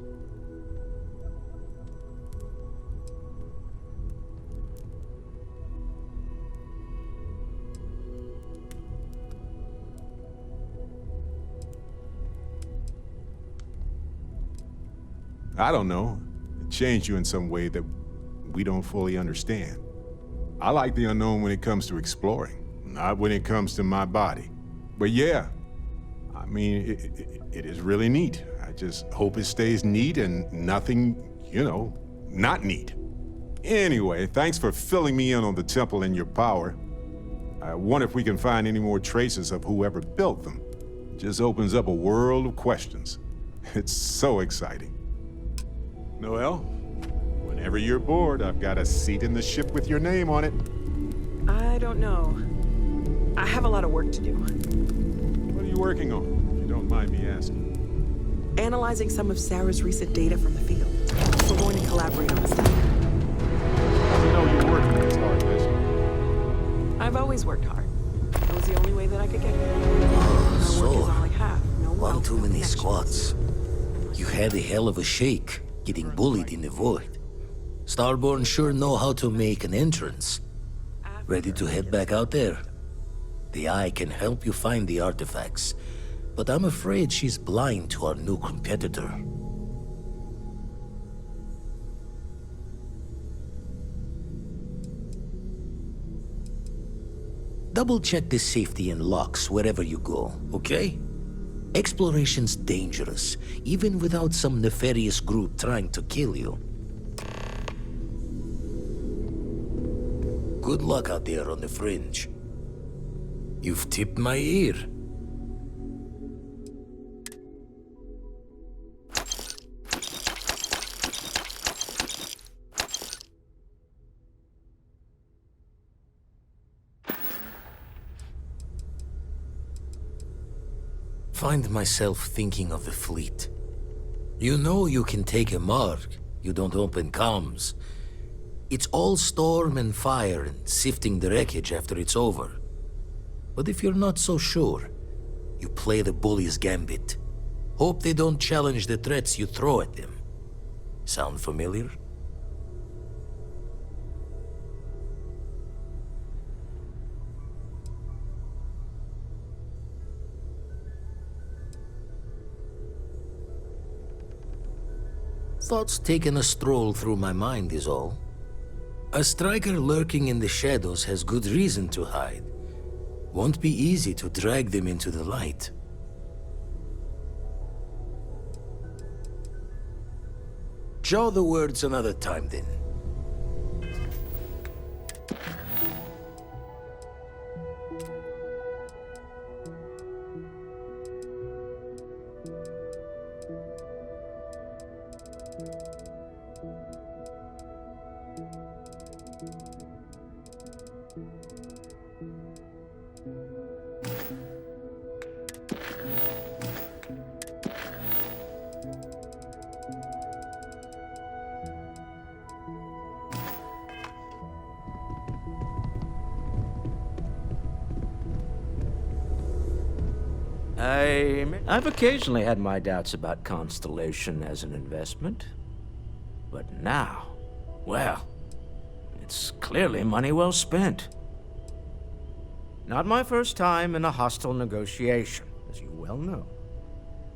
I don't know. It changed you in some way that we don't fully understand. I like the unknown when it comes to exploring, not when it comes to my body. But yeah, I mean, it is really neat. I just hope it stays neat and nothing, you know, not neat. Anyway, thanks for filling me in on the temple and your power. I wonder if we can find any more traces of whoever built them. It just opens up a world of questions. It's so exciting. Noel, whenever you're bored, I've got a seat in the ship with your name on it. I don't know. I have a lot of work to do. What are you working on, if you don't mind me asking? Analyzing some of Sarah's recent data from the field. We're going to collaborate on stuff. You know you're working this hard, Bishop. I've always worked hard. That was the only way that I could get here. My work is all I have. No One wealth, too no many connections. squats. You had a hell of a shake, getting bullied in the void. Starborn sure know how to make an entrance. Ready to head back out there? The Eye can help you find the artifacts, but I'm afraid she's blind to our new competitor. Double-check the safety and locks wherever you go, okay? Exploration's dangerous, even without some nefarious group trying to kill you. Good luck out there on the fringe. You've tipped my ear. Find myself thinking of the fleet. You know you can take a mark, you don't open comms. It's all storm and fire and sifting the wreckage after it's over. But if you're not so sure, you play the bully's gambit. Hope they don't challenge the threats you throw at them. Sound familiar? Thoughts taking a stroll through my mind is all. A striker lurking in the shadows has good reason to hide. Won't be easy to drag them into the light. Jaw the words another time then. I've occasionally had my doubts about Constellation as an investment. But now, well, it's clearly money well spent. Not my first time in a hostile negotiation, as you well know.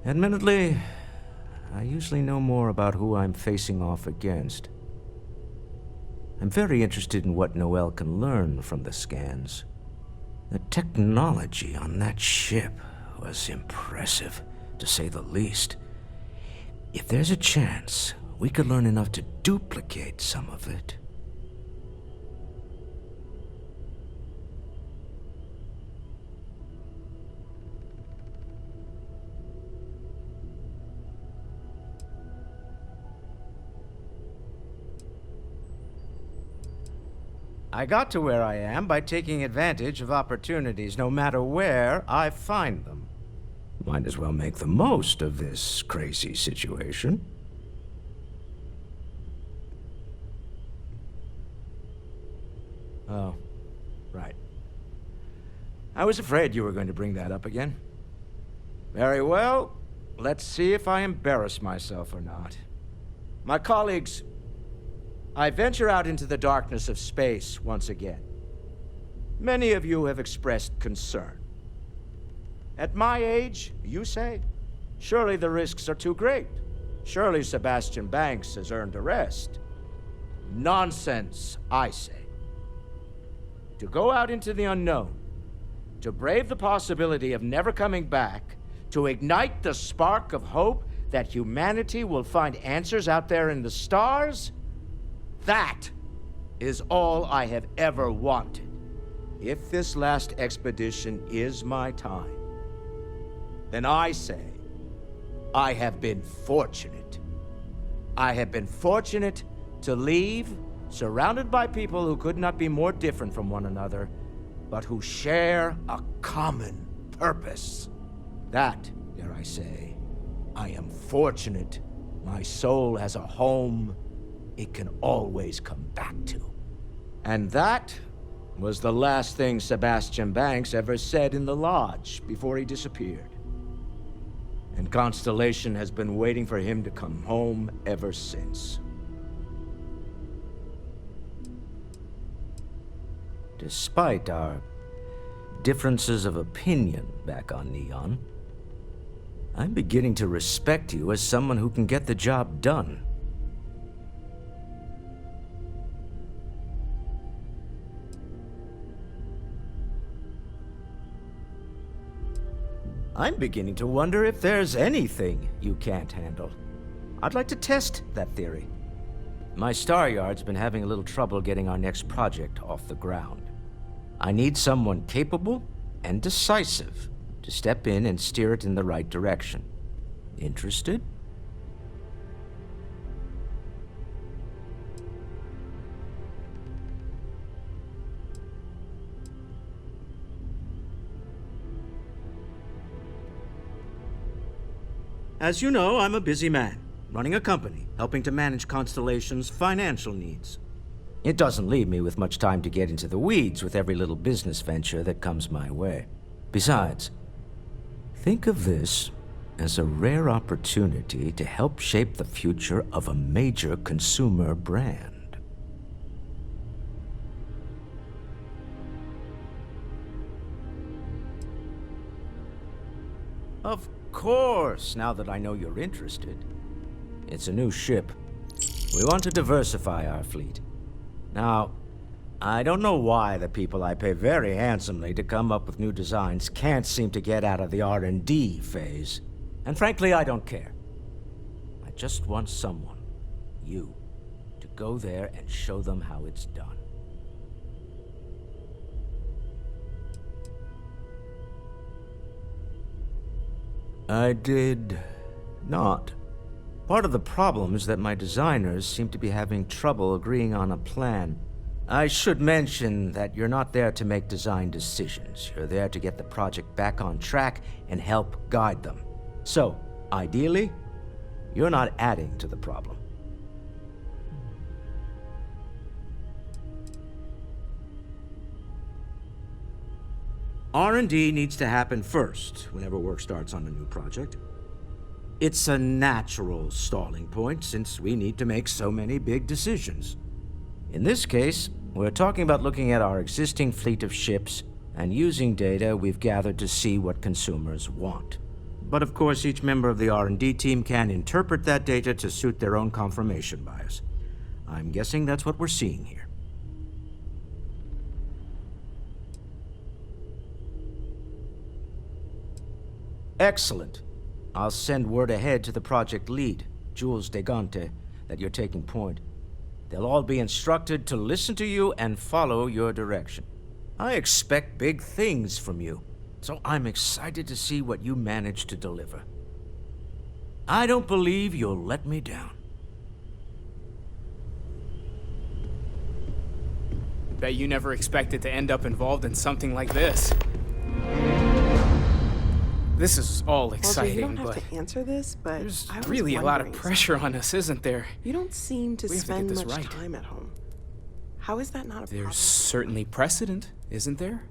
Admittedly, I usually know more about who I'm facing off against. I'm very interested in what Noel can learn from the scans. The technology on that ship was impressive, to say the least. If there's a chance, we could learn enough to duplicate some of it. I got to where I am by taking advantage of opportunities, no matter where I find them. Might as well make the most of this crazy situation. Oh, right. I was afraid you were going to bring that up again. Very well. Let's see if I embarrass myself or not. My colleagues, I venture out into the darkness of space once again. Many of you have expressed concern. At my age, you say, surely the risks are too great. Surely Sebastian Banks has earned a rest. Nonsense, I say. To go out into the unknown, to brave the possibility of never coming back, to ignite the spark of hope that humanity will find answers out there in the stars, that is all I have ever wanted. If this last expedition is my time, then I say, I have been fortunate. I have been fortunate to leave surrounded by people who could not be more different from one another, but who share a common purpose. That, dare I say, I am fortunate. My soul has a home it can always come back to. And that was the last thing Sebastian Banks ever said in the lodge before he disappeared. And Constellation has been waiting for him to come home ever since. Despite our differences of opinion back on Neon, I'm beginning to respect you as someone who can get the job done. I'm beginning to wonder if there's anything you can't handle. I'd like to test that theory. My Star Yard's been having a little trouble getting our next project off the ground. I need someone capable and decisive to step in and steer it in the right direction. Interested? As you know, I'm a busy man, running a company, helping to manage Constellation's financial needs. It doesn't leave me with much time to get into the weeds with every little business venture that comes my way. Besides, think of this as a rare opportunity to help shape the future of a major consumer brand. Of course, now that I know you're interested. It's a new ship. We want to diversify our fleet. Now, I don't know why the people I pay very handsomely to come up with new designs can't seem to get out of the R&D phase. And frankly, I don't care. I just want someone, you, to go there and show them how it's done. I did not. Part of the problem is that my designers seem to be having trouble agreeing on a plan. I should mention that you're not there to make design decisions. You're there to get the project back on track and help guide them. So, ideally, you're not adding to the problem. R&D needs to happen first whenever work starts on a new project. It's a natural stalling point since we need to make so many big decisions. In this case, we're talking about looking at our existing fleet of ships and using data we've gathered to see what consumers want. But of course, each member of the R&D team can interpret that data to suit their own confirmation bias. I'm guessing that's what we're seeing here. Excellent. I'll send word ahead to the project lead, Jules Degante, that you're taking point. They'll all be instructed to listen to you and follow your direction. I expect big things from you, so I'm excited to see what you manage to deliver. I don't believe you'll let me down. Bet you never expected to end up involved in something like this. This is all exciting, you don't have but to answer this, but there's I was really a lot of wondering pressure on us, isn't there? You don't seem to We have to spend get this much right. time at home. How is that not a problem? There's certainly precedent, isn't there?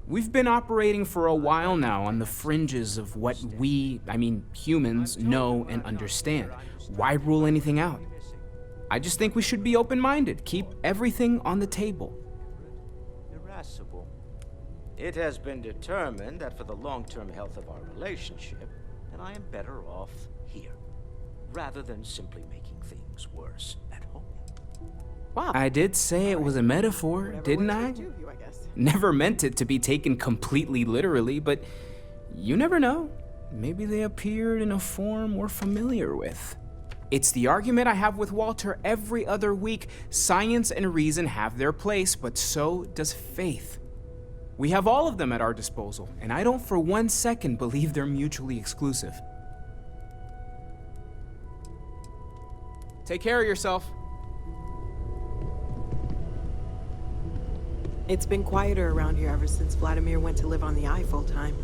We've been operating for a while now on the fringes of what we, humans, know and understand. Why rule anything out? I just think we should be open-minded, keep everything on the table. Irascible. It has been determined that for the long-term health of our relationship, that I am better off here, rather than simply making things worse at home. Wow. I did say it was a metaphor, didn't I? Never meant it to be taken completely literally, but you never know. Maybe they appeared in a form we're familiar with. It's the argument I have with Walter every other week. Science and reason have their place, but so does faith. We have all of them at our disposal, and I don't for 1 second believe they're mutually exclusive. Take care of yourself. It's been quieter around here ever since Vladimir went to live on the Eye full-time.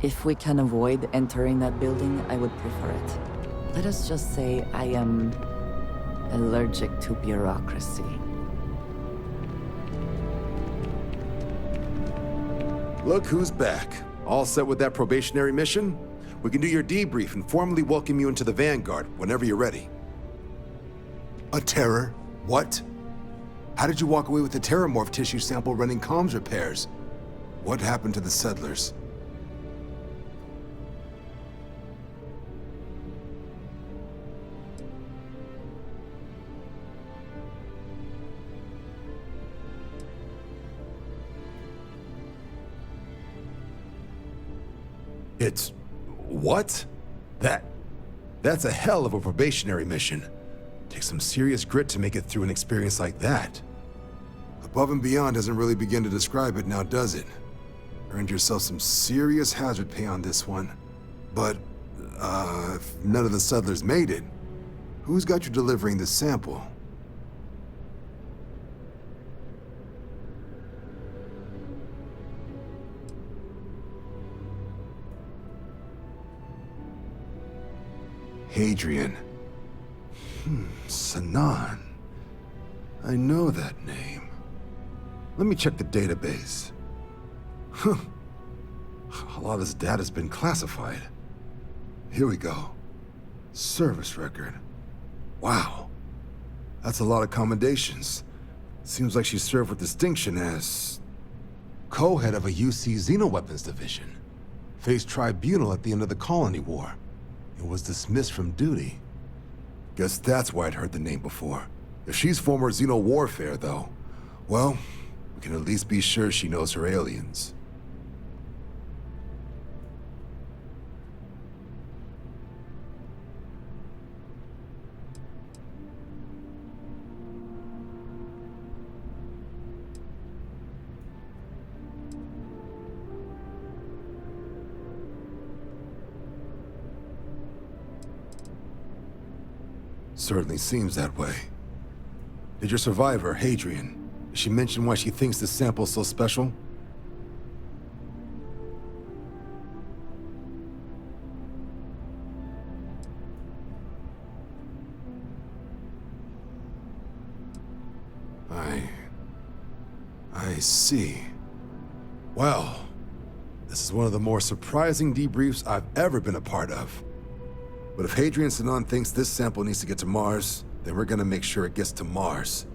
If we can avoid entering that building, I would prefer it. Let us just say I am allergic to bureaucracy. Look who's back. All set with that probationary mission? We can do your debrief and formally welcome you into the Vanguard whenever you're ready. A terror? What? How did you walk away with the terramorph tissue sample running comms repairs? What happened to the settlers? It's... what? That's a hell of a probationary mission. Takes some serious grit to make it through an experience like that. Above and beyond doesn't really begin to describe it now, does it? Earned yourself some serious hazard pay on this one. But, if none of the settlers made it, who's got you delivering the sample? Hadrian. Sanan. I know that name. Let me check the database. Huh. A lot of this data's been classified. Here we go. Service record. Wow. That's a lot of commendations. Seems like she served with distinction as co-head of a UC Xenoweapons division. Faced tribunal at the end of the Colony War. And was dismissed from duty. Guess that's why I'd heard the name before. If she's former Xeno warfare, though, well, we can at least be sure she knows her aliens. Certainly seems that way. Did your survivor, Hadrian, did she mention why she thinks this sample's so special? I see. Well, this is one of the more surprising debriefs I've ever been a part of. But if Hadrian Sanan thinks this sample needs to get to Mars, then we're gonna make sure it gets to Mars.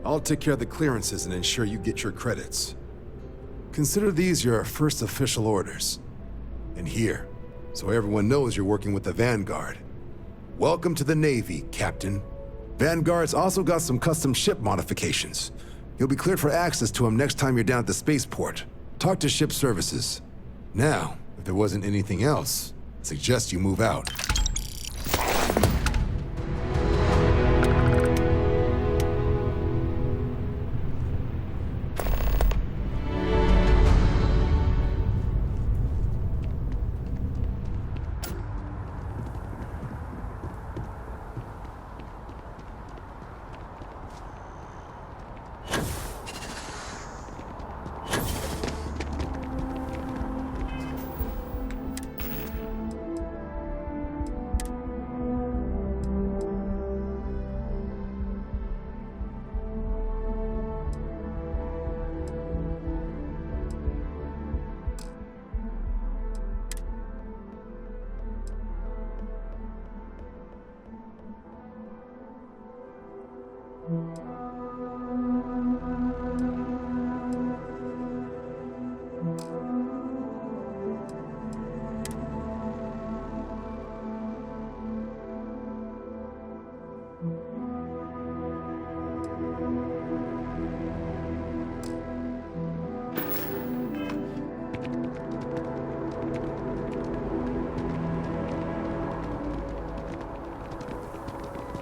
I'll take care of the clearances and ensure you get your credits. Consider these your first official orders. And here, so everyone knows you're working with the Vanguard. Welcome to the Navy, Captain. Vanguard's also got some custom ship modifications. You'll be cleared for access to them next time you're down at the spaceport. Talk to ship services. Now, if there wasn't anything else, I suggest you move out.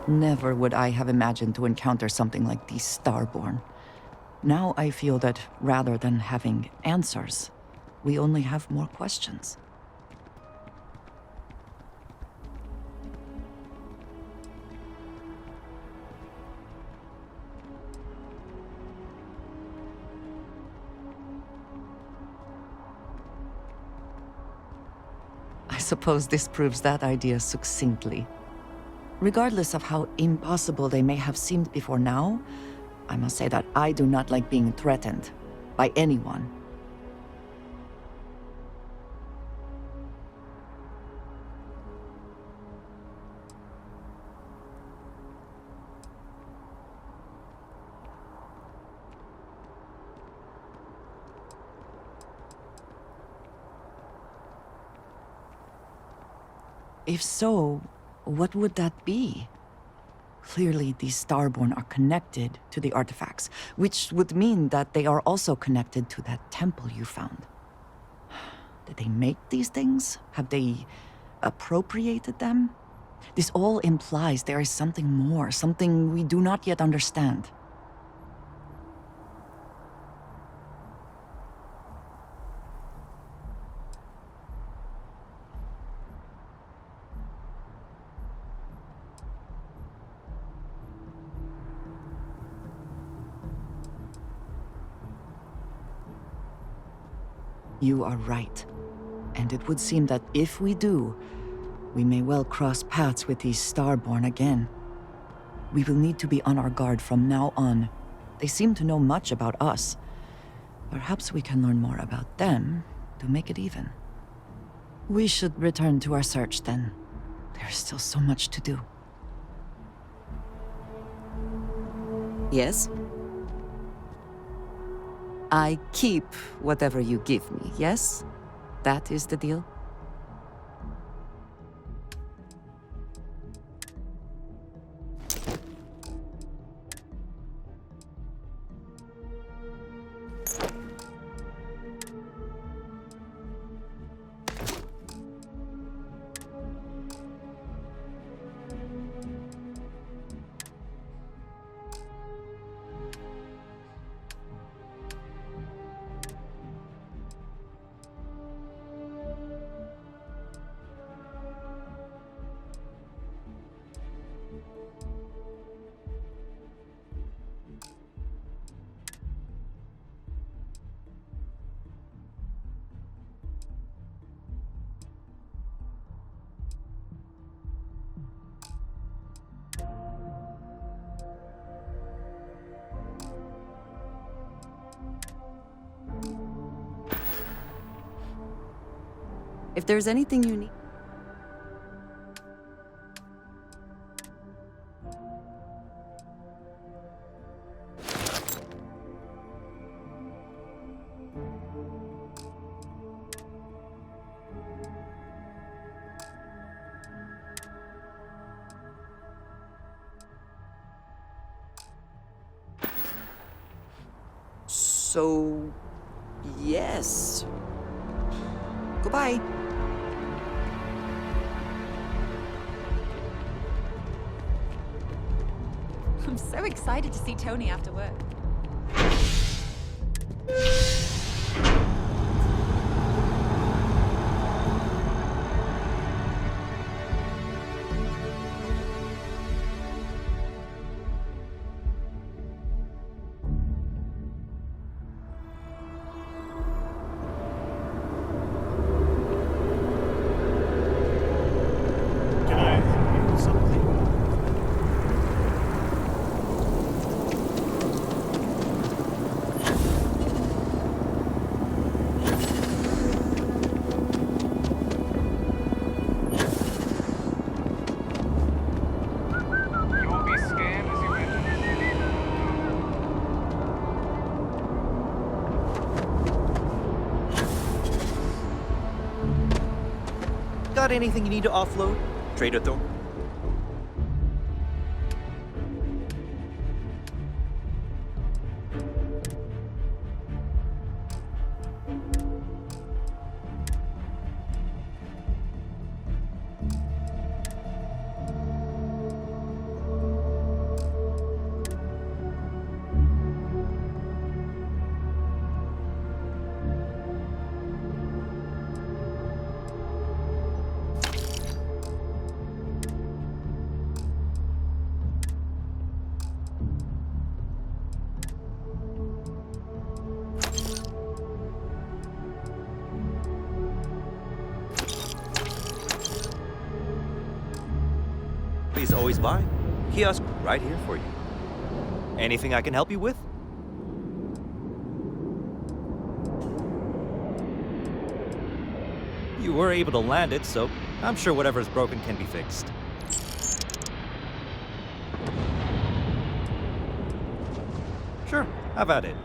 Never would I have imagined to encounter something like these Starborn. Now I feel that rather than having answers, we only have more questions. I suppose this proves that idea succinctly. Regardless of how impossible they may have seemed before now, I must say that I do not like being threatened by anyone. If so, what would that be? Clearly, these Starborn are connected to the artifacts, which would mean that they are also connected to that temple you found. Did they make these things? Have they appropriated them? This all implies there is something more, something we do not yet understand. You are right. And it would seem that if we do, we may well cross paths with these Starborn again. We will need to be on our guard from now on. They seem to know much about us. Perhaps we can learn more about them to make it even. We should return to our search then. There's still so much to do. Yes? I keep whatever you give me, yes? That is the deal? If there's anything you need... So... yes. Goodbye. I'm so excited to see Tony after work. Got anything you need to offload, Trader Thor? Coffee's always by. Kiosk right here for you. Anything I can help you with? You were able to land it, so I'm sure whatever's broken can be fixed. Sure, have at it.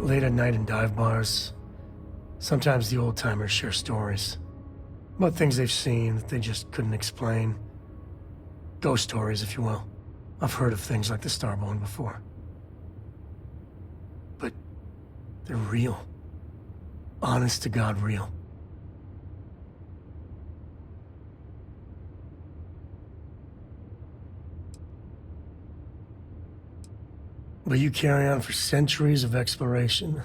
Late at night in dive bars, sometimes the old-timers share stories about things they've seen that they just couldn't explain. Ghost stories, if you will. I've heard of things like the Starborn before. But they're real. Honest to God real. But you carry on for centuries of exploration,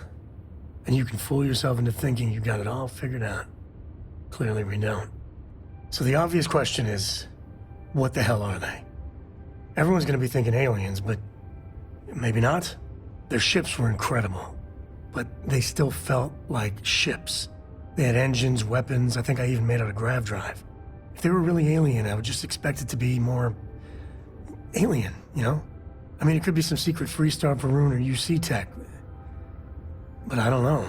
and you can fool yourself into thinking you got it all figured out. Clearly we don't. So the obvious question is, what the hell are they? Everyone's gonna be thinking aliens, but maybe not. Their ships were incredible, but they still felt like ships. They had engines, weapons, I think I even made out a grav drive. If they were really alien, I would just expect it to be more alien, you know? I mean, it could be some secret Freestar Varun or UC tech, but I don't know.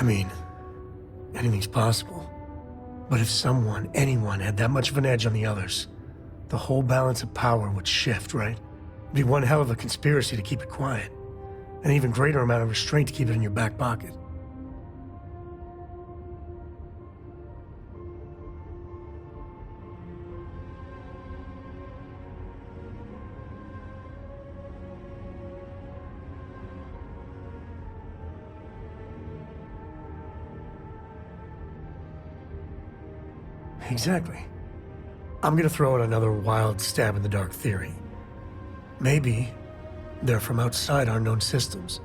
mean, anything's possible. But if someone, anyone, had that much of an edge on the others, the whole balance of power would shift, right? It'd be one hell of a conspiracy to keep it quiet. An even greater amount of restraint to keep it in your back pocket. Exactly. I'm gonna throw out another wild stab in the dark theory. Maybe they're from outside our known systems.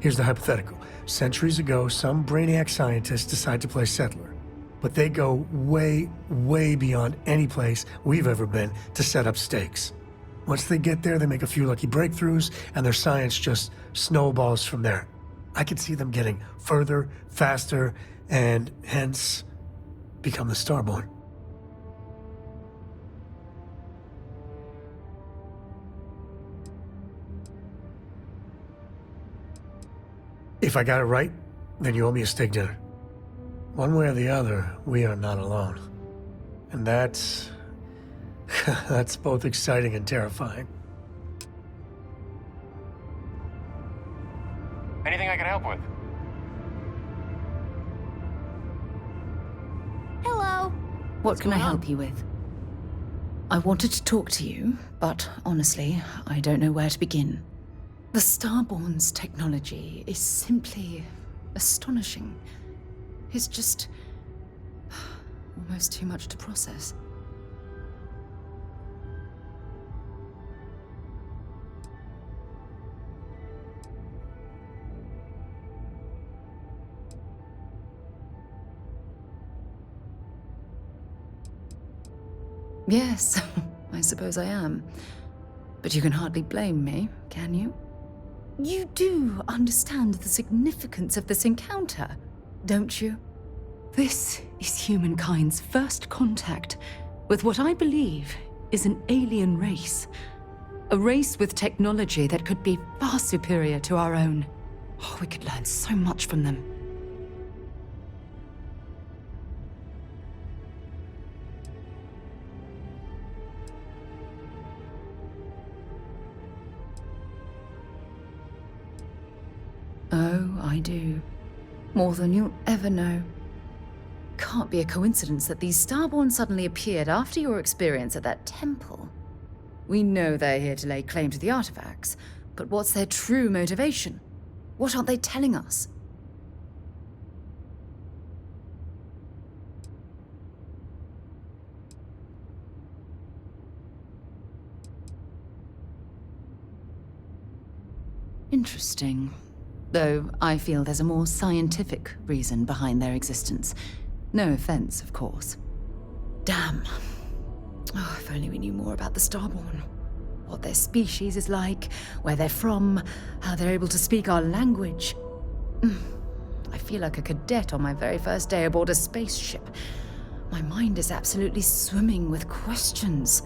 Here's the hypothetical. Centuries ago, some brainiac scientists decide to play settler. But they go way, way beyond any place we've ever been to set up stakes. Once they get there, they make a few lucky breakthroughs, and their science just snowballs from there. I could see them getting further, faster, and hence become the Starborn. If I got it right, then you owe me a steak dinner. One way or the other, we are not alone. And that's... that's both exciting and terrifying. Anything I can help with? Hello. What can I help you with? I wanted to talk to you, but honestly, I don't know where to begin. The Starborn's technology is simply astonishing. It's just almost too much to process. Yes, I suppose I am. But you can hardly blame me, can you? You do understand the significance of this encounter, don't you? This is humankind's first contact with what I believe is an alien race. A race with technology that could be far superior to our own. Oh, we could learn so much from them. Oh, I do. More than you'll ever know. Can't be a coincidence that these Starborn suddenly appeared after your experience at that temple. We know they're here to lay claim to the artifacts, but what's their true motivation? What aren't they telling us? Interesting. Though I feel there's a more scientific reason behind their existence. No offense, of course. Damn. Oh, if only we knew more about the Starborn. What their species is like, where they're from, how they're able to speak our language. I feel like a cadet on my very first day aboard a spaceship. My mind is absolutely swimming with questions.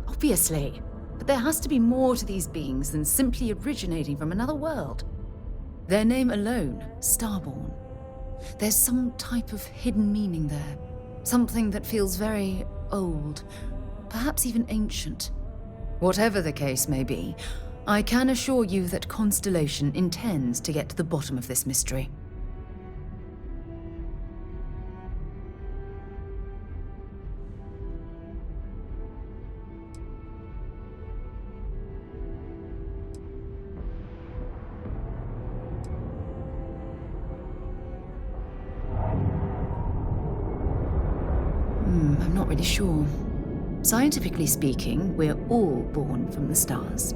Obviously, but there has to be more to these beings than simply originating from another world. Their name alone, Starborn. There's some type of hidden meaning there. Something that feels very old, perhaps even ancient. Whatever the case may be, I can assure you that Constellation intends to get to the bottom of this mystery. I'm not really sure. Scientifically speaking, we're all born from the stars.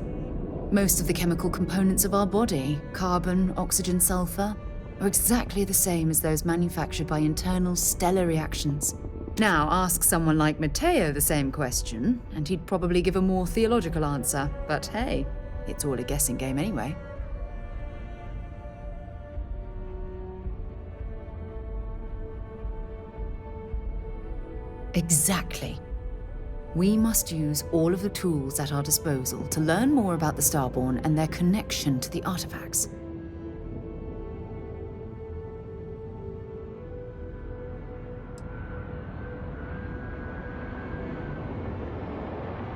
Most of the chemical components of our body, carbon, oxygen, sulfur, are exactly the same as those manufactured by internal stellar reactions. Now, ask someone like Matteo the same question, and he'd probably give a more theological answer. But hey, it's all a guessing game anyway. Exactly. We must use all of the tools at our disposal to learn more about the Starborn and their connection to the artifacts.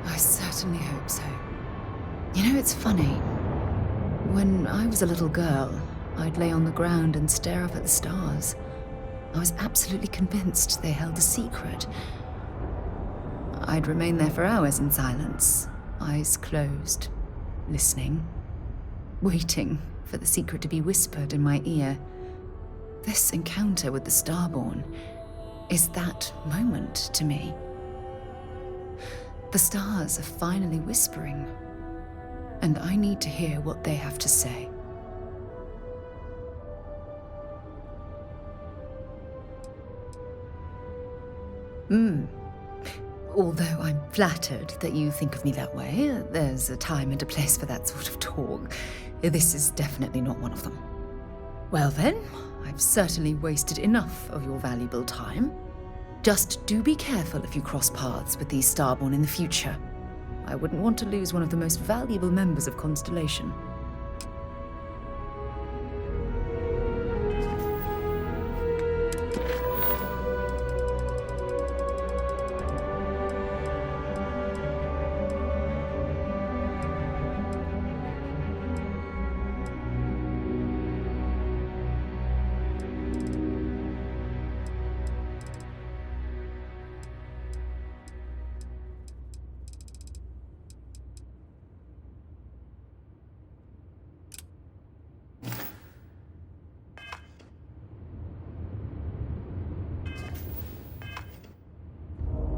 I certainly hope so. You know, it's funny. When I was a little girl, I'd lay on the ground and stare up at the stars. I was absolutely convinced they held a secret. I'd remain there for hours in silence, eyes closed, listening, waiting for the secret to be whispered in my ear. This encounter with the Starborn is that moment to me. The stars are finally whispering, and I need to hear what they have to say. Although I'm flattered that you think of me that way, there's a time and a place for that sort of talk. This is definitely not one of them. Well then, I've certainly wasted enough of your valuable time. Just do be careful if you cross paths with these Starborn in the future. I wouldn't want to lose one of the most valuable members of Constellation.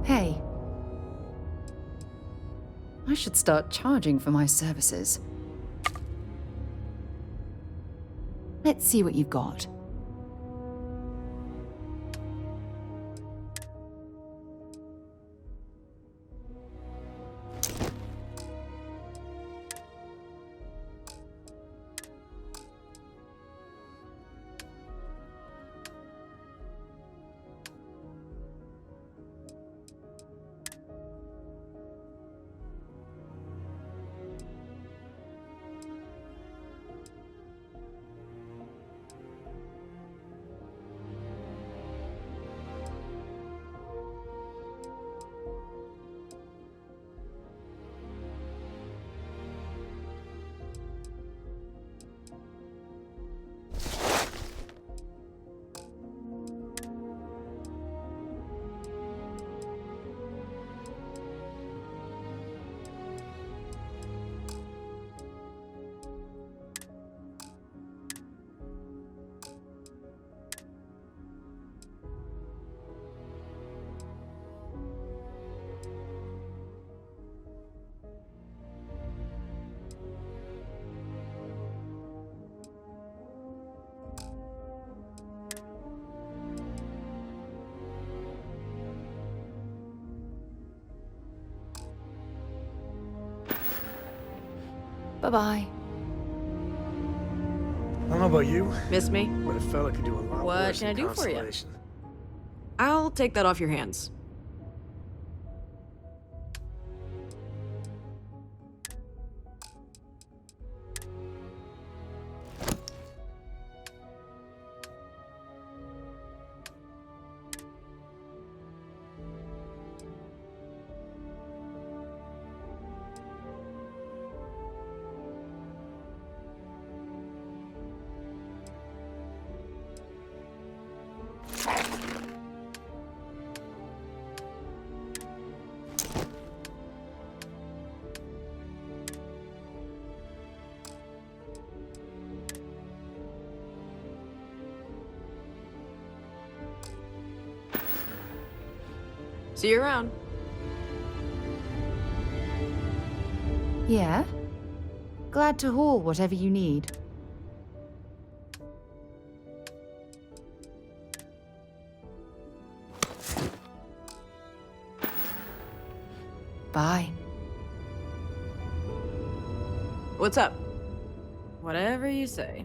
Hey. I should start charging for my services. Let's see what you've got. Bye-bye. I don't know about you, Miss me? but a fella could do a lot What worse can I than do for you? Constellation. I'll take that off your hands. See you around. Yeah? Glad to haul whatever you need. Bye. What's up? Whatever you say.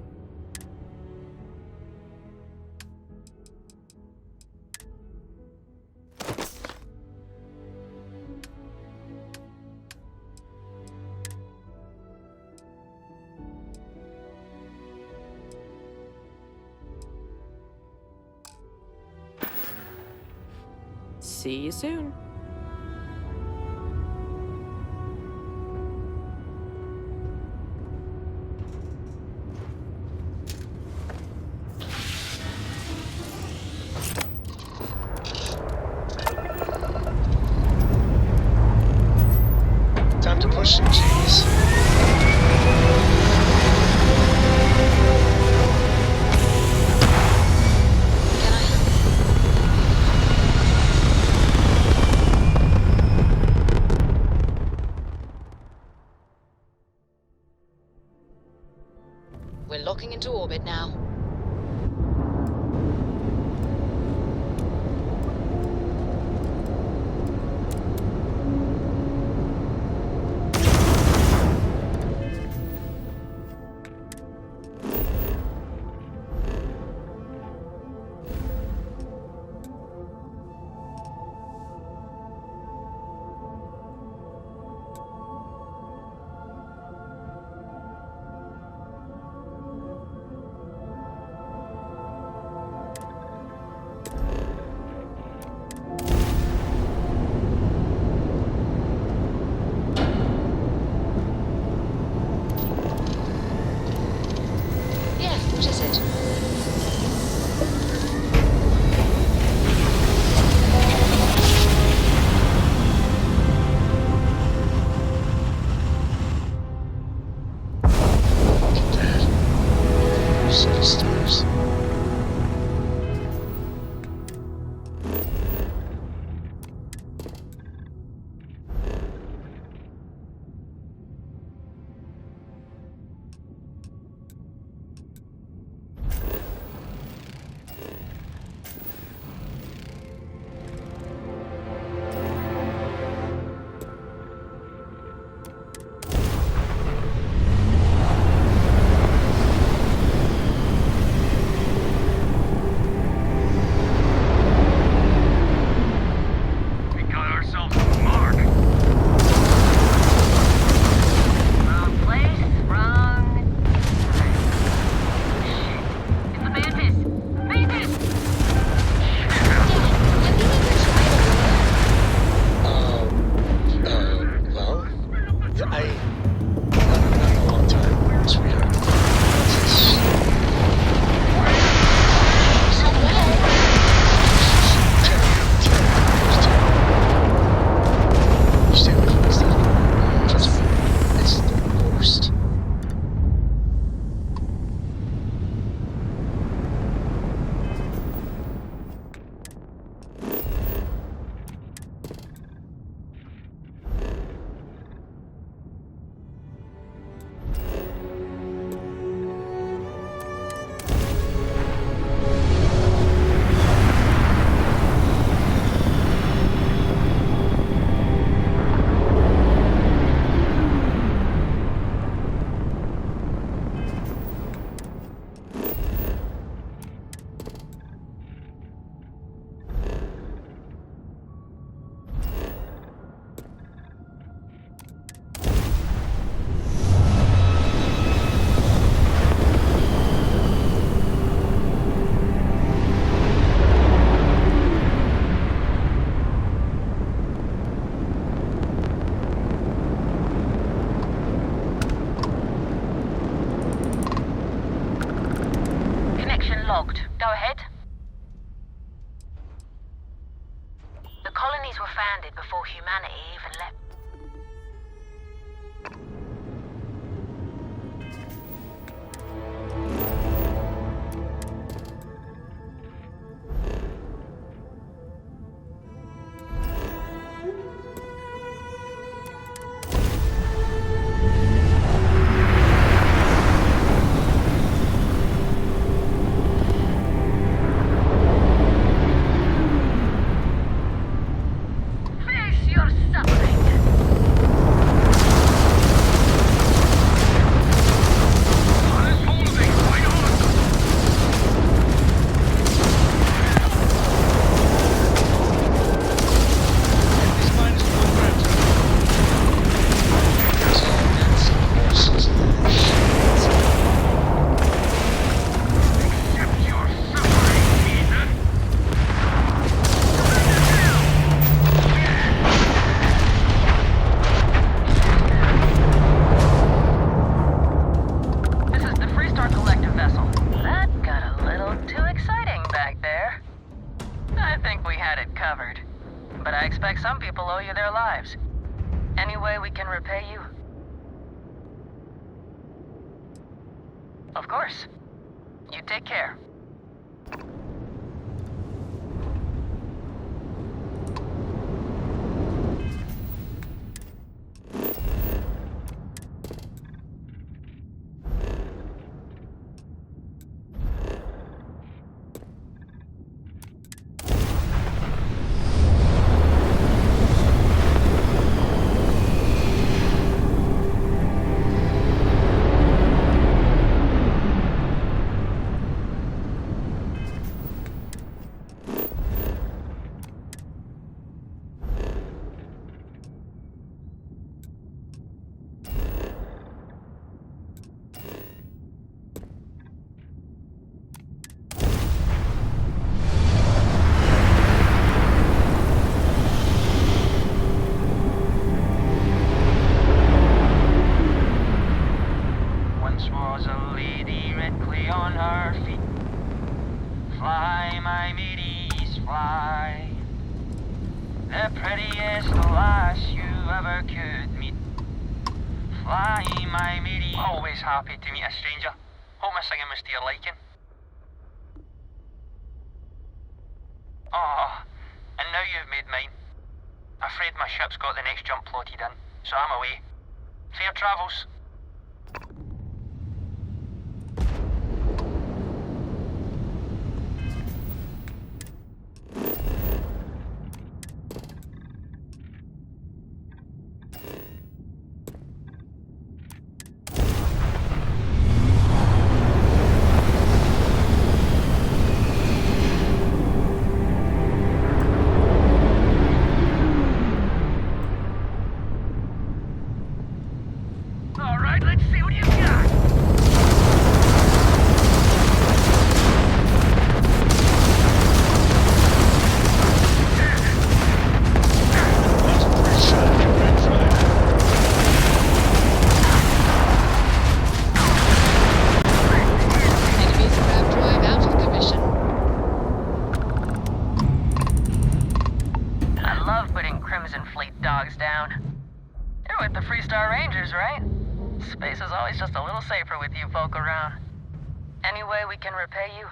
See you soon. Time to push some cheese. We're locking into orbit now. Yeah, what is it? Superstars. Of course. You take care. Happy to meet a stranger. Hope my singing was to your liking. Oh, and now you've made mine. Afraid my ship's got the next jump plotted in, so I'm away. Fair travels. Space is always just a little safer with you folk around. Any way we can repay you?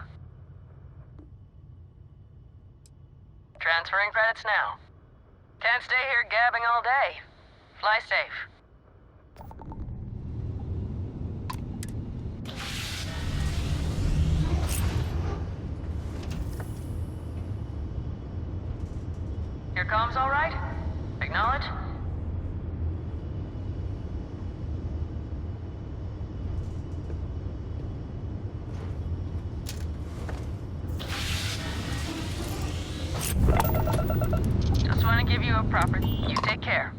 Transferring credits now. Can't stay here gabbing all day. Fly safe. Your comms all right? Acknowledge? Just want to give you a proper... You take care.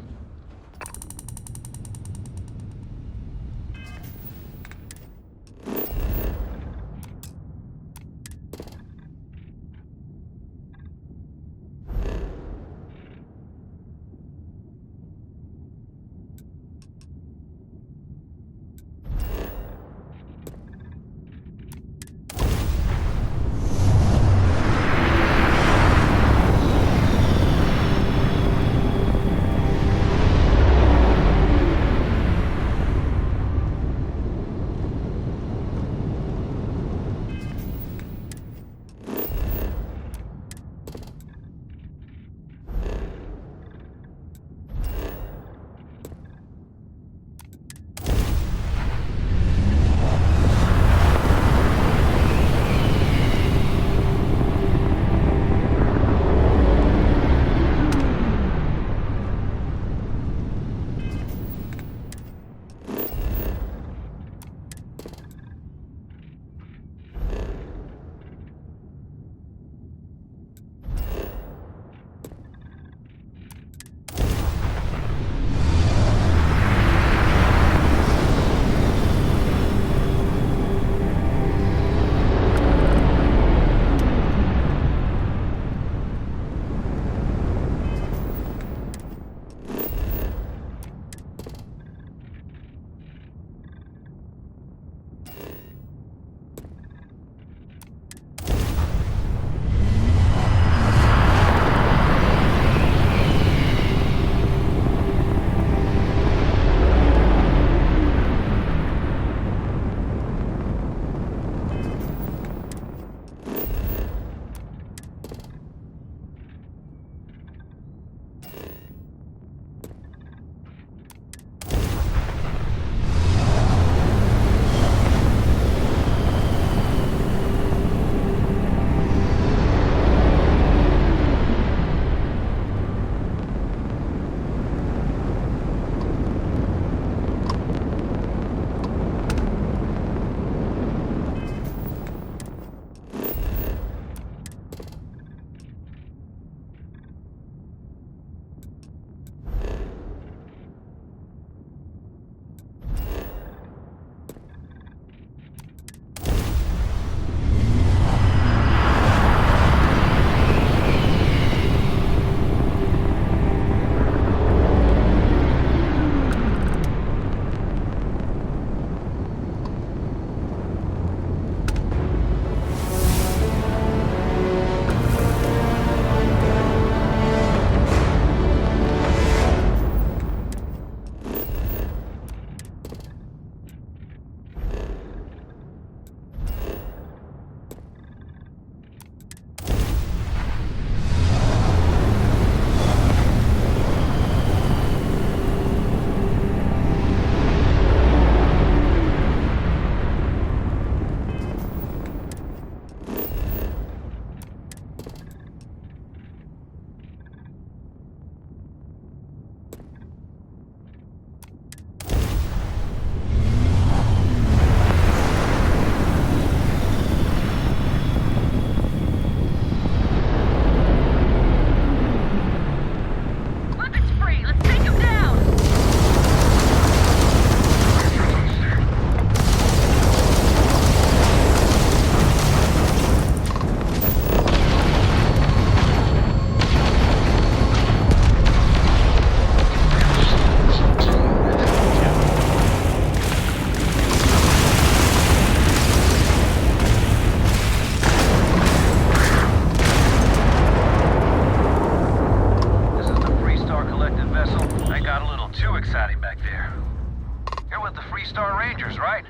is, right?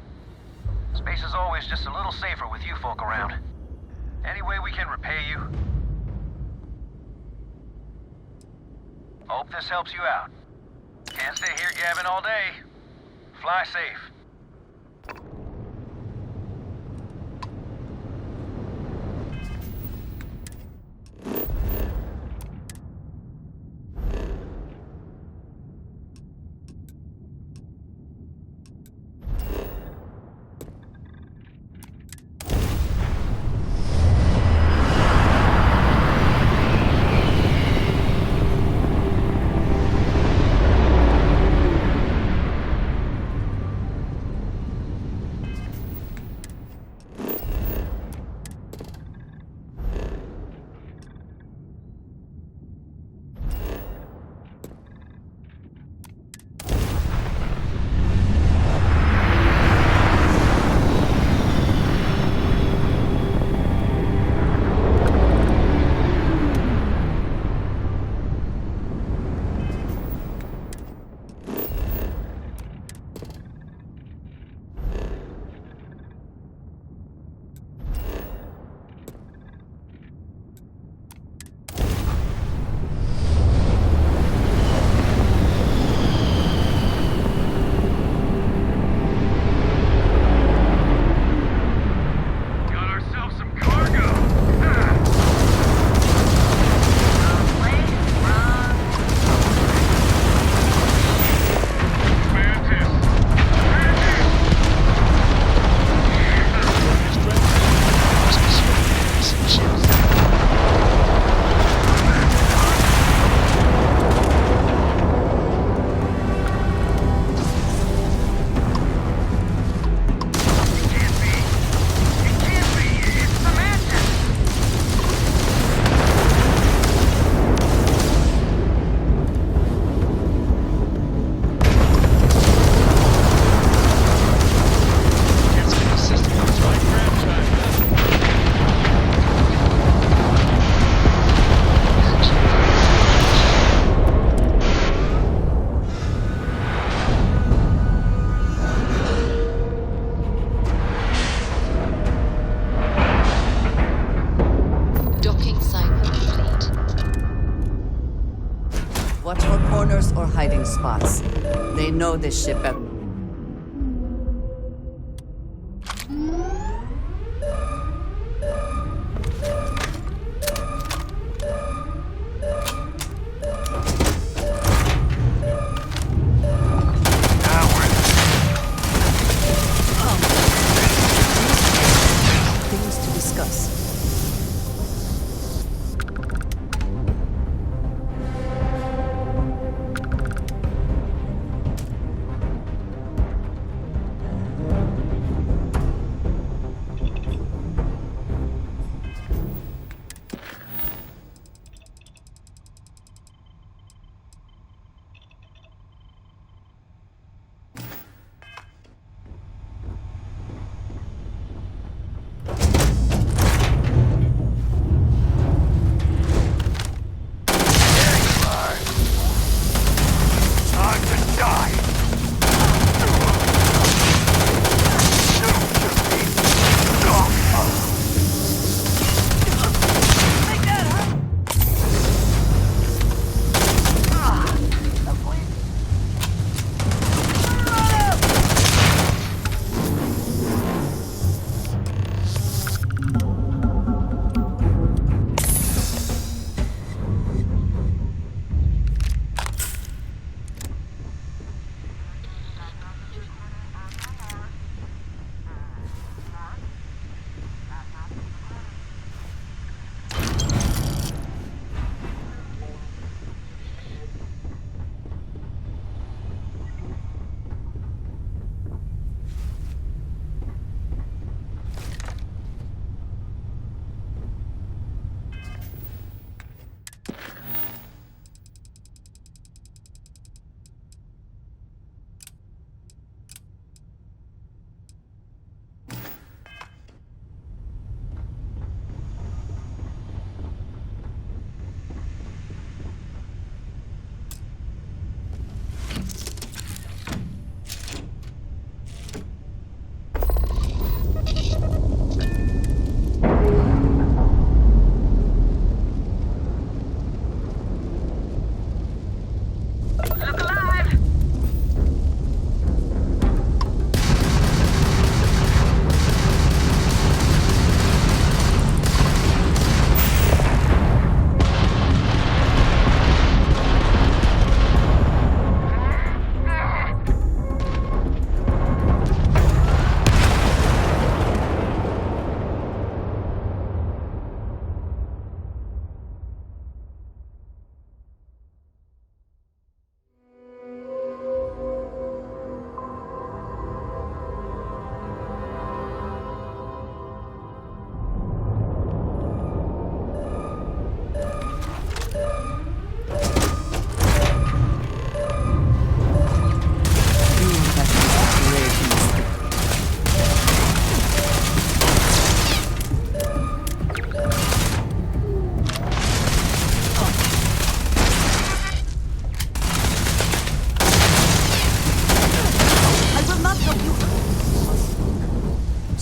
Space is always just a little safer with you folk around. Any way we can repay you? Hope this helps you out. Can't stay here gabbing all day. Fly safe. Watch for corners or hiding spots. They know this ship better. Things to discuss.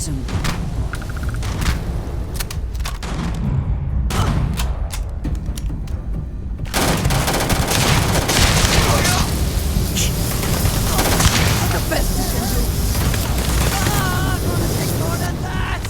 soon. The best you can do. Gonna take more than that.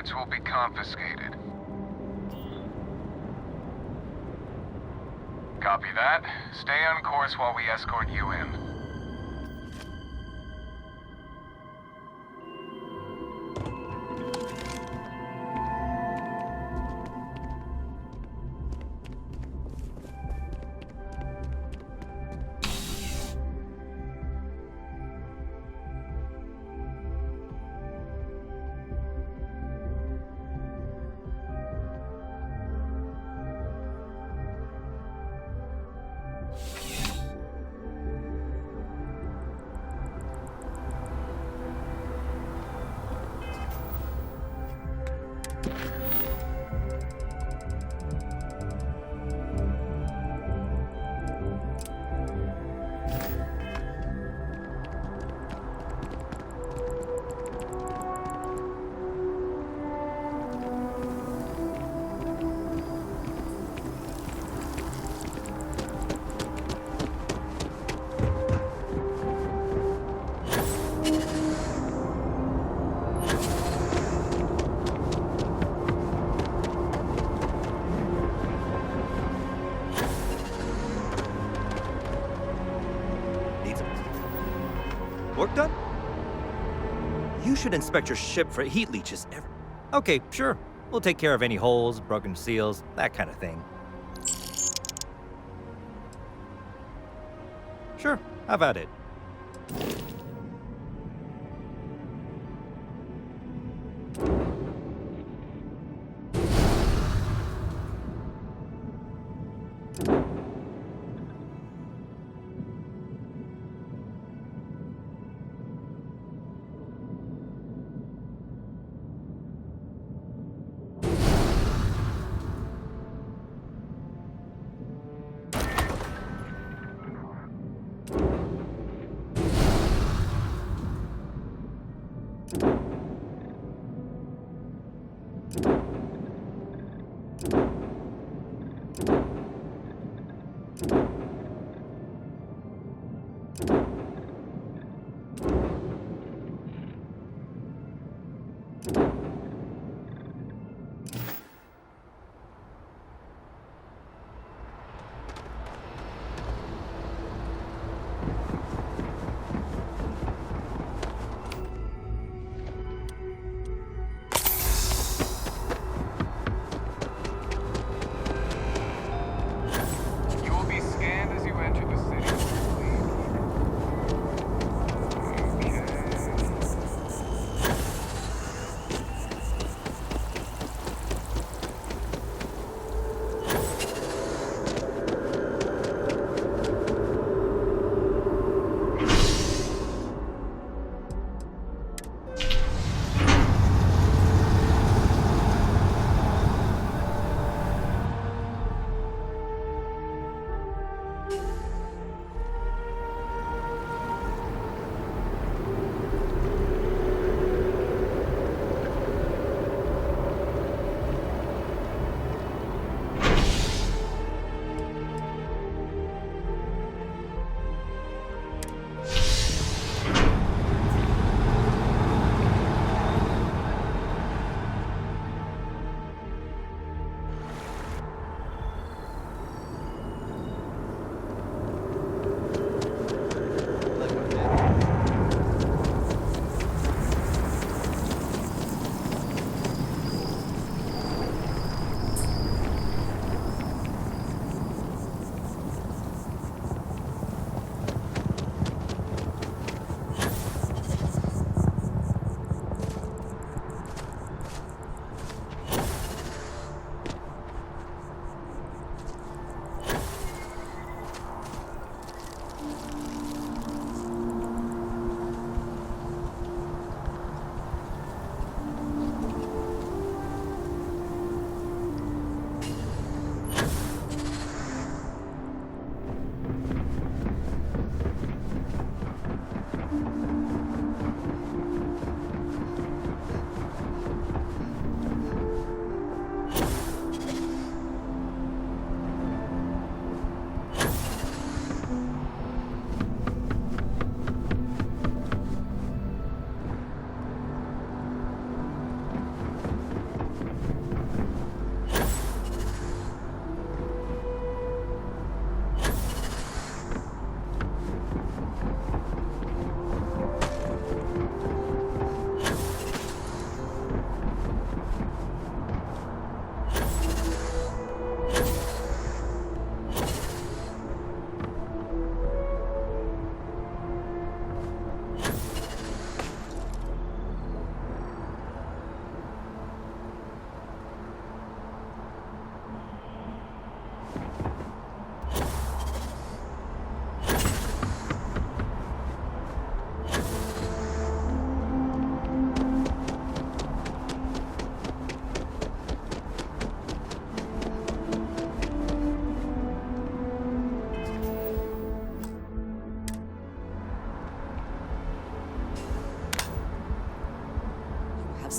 goods will be confiscated. Copy that. Stay on course while we escort you in. Work done? You should inspect your ship for heat leeches every... Okay, sure. We'll take care of any holes, broken seals, that kind of thing. Sure, how about it? You will be scanned as you enter the city.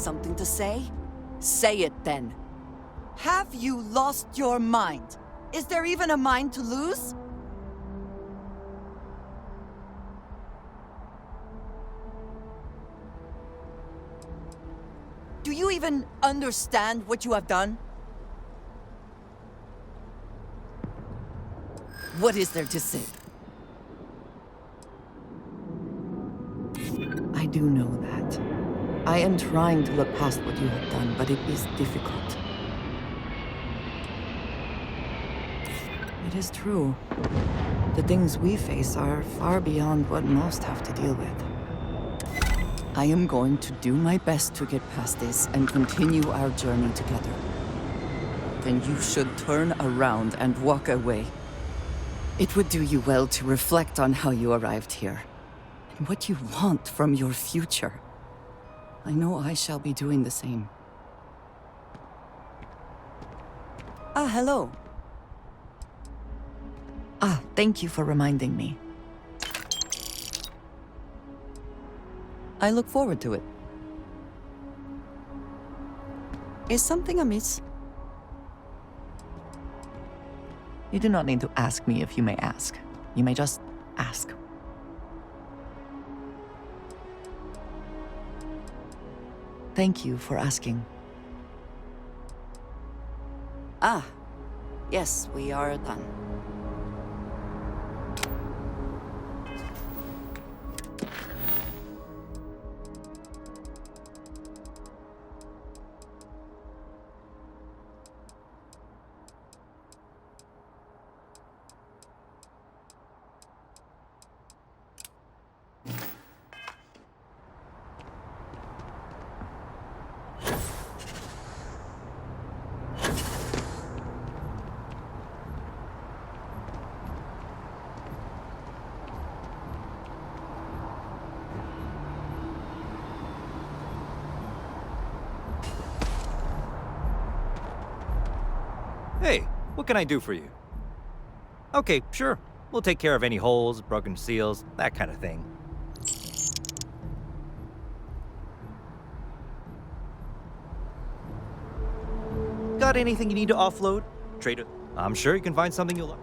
something to say? Say it then. Have you lost your mind? Is there even a mind to lose? Do you even understand what you have done? What is there to say? I do know that. I am trying to look past what you have done, but it is difficult. It is true. The things we face are far beyond what most have to deal with. I am going to do my best to get past this and continue our journey together. Then you should turn around and walk away. It would do you well to reflect on how you arrived here, and what you want from your future. I know I shall be doing the same. Ah, hello. Ah, thank you for reminding me. I look forward to it. Is something amiss? You do not need to ask me if you may ask. You may just ask. Thank you for asking. Ah, yes, we are done. Hey, what can I do for you? Okay, sure. We'll take care of any holes, broken seals, that kind of thing. Got anything you need to offload? Trade it. I'm sure you can find something you'll like.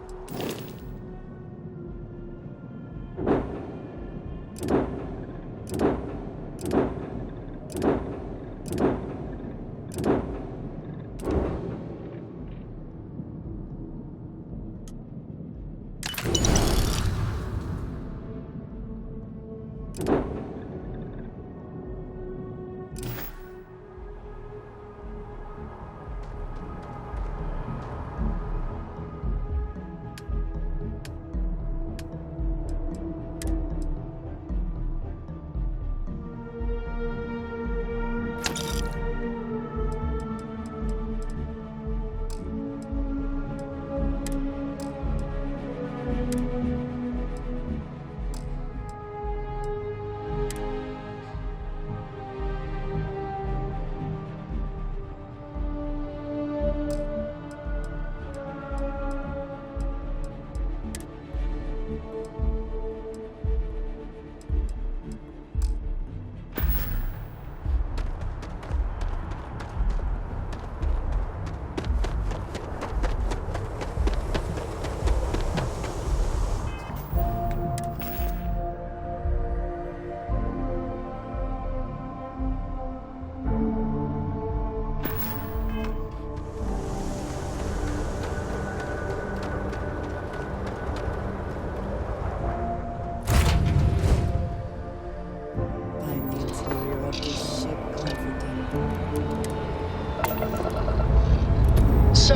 So,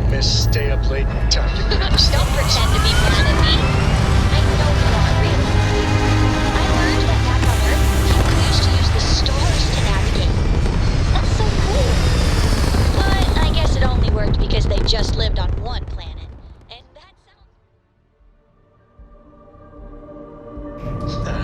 Miss Stay Up Late Time to Cruise. Don't pretend to be mad at me. I know you aren't really. I learned that back on Earth, people used to use the stars to navigate. That's so cool. But I guess it only worked because they just lived on one planet. And that sounds...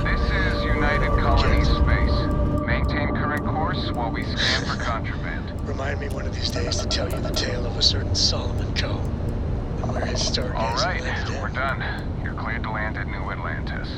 This is United Colonies Space. Maintain current course while we scan for contraband. Remind me one of these days to tell you the tale of a certain Solomon Co. and where his stargazing All right, landed him. we're done. You're cleared to land at New Atlantis.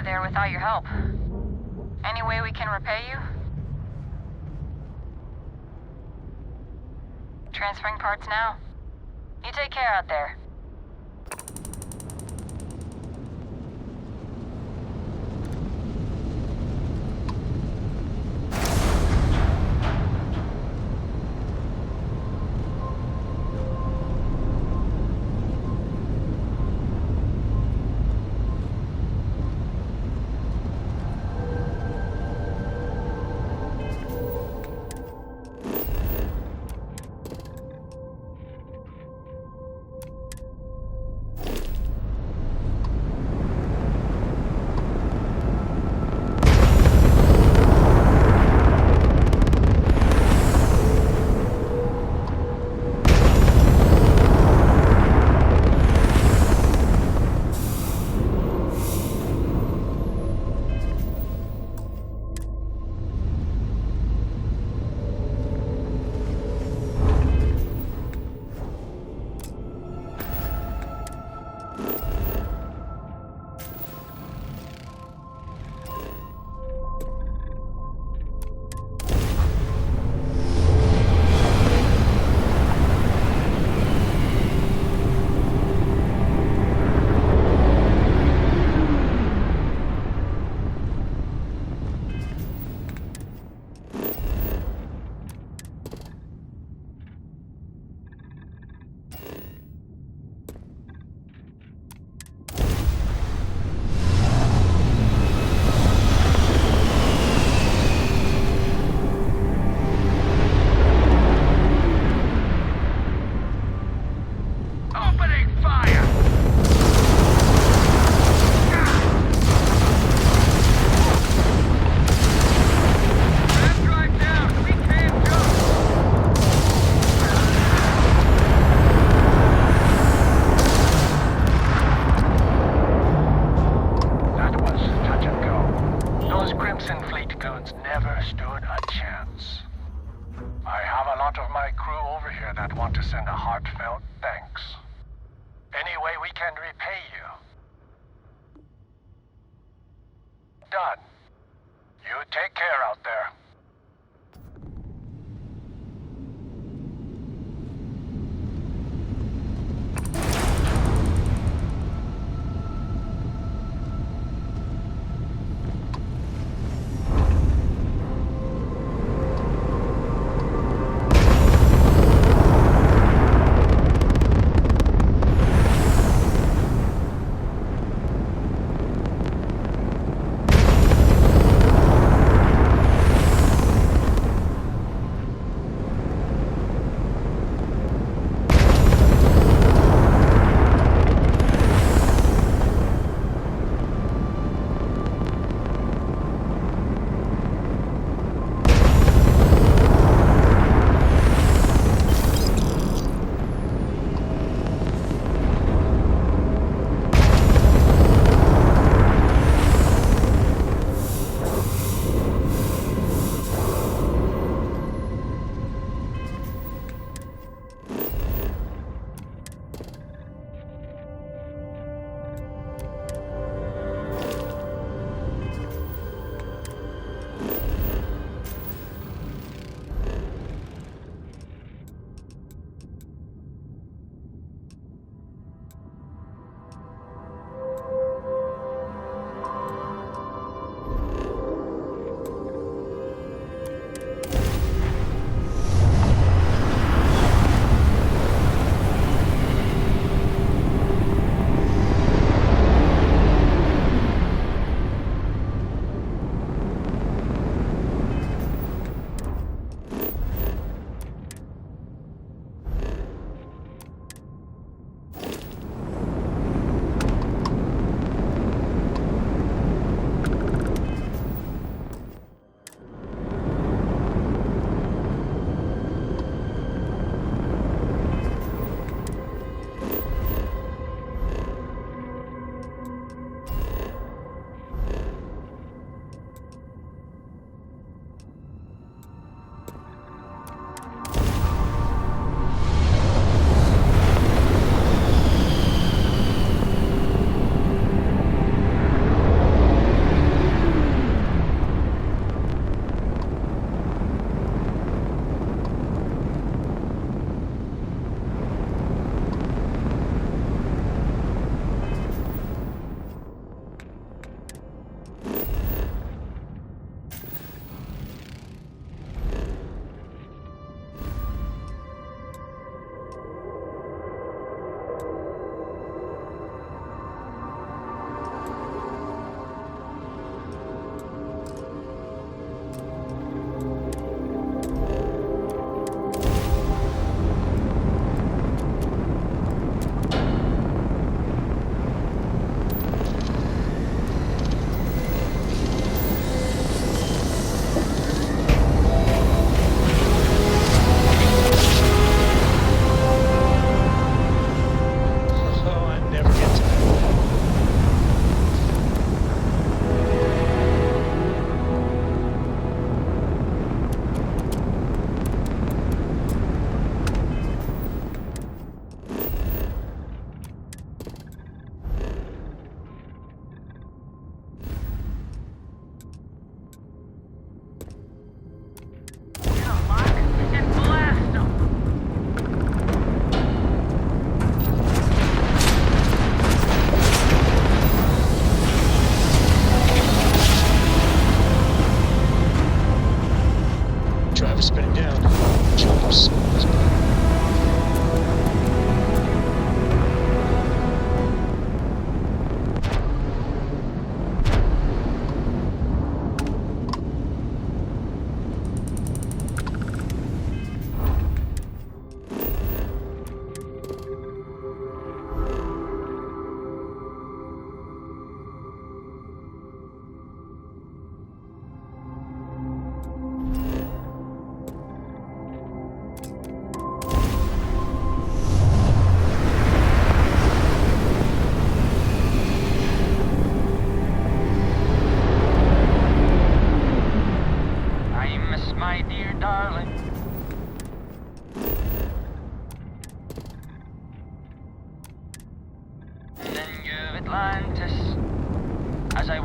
there without your help. Any way we can repay you? Transferring parts now. You take care out there.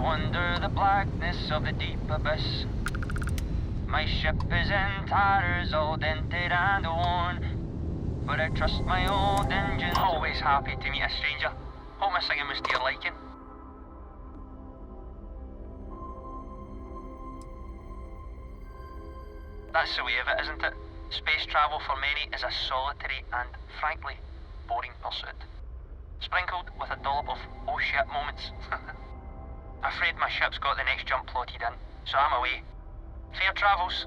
under the blackness of the deep abyss. My ship is in tatters, all dented and worn, but I trust my old engine. Always happy to meet a stranger. Hope my singing was to your liking. That's the way of it, isn't it? Space travel for many is a solitary and, frankly, boring pursuit. Sprinkled with a dollop of oh shit moments. Afraid my ship's got the next jump plotted in, so I'm away. Fair travels.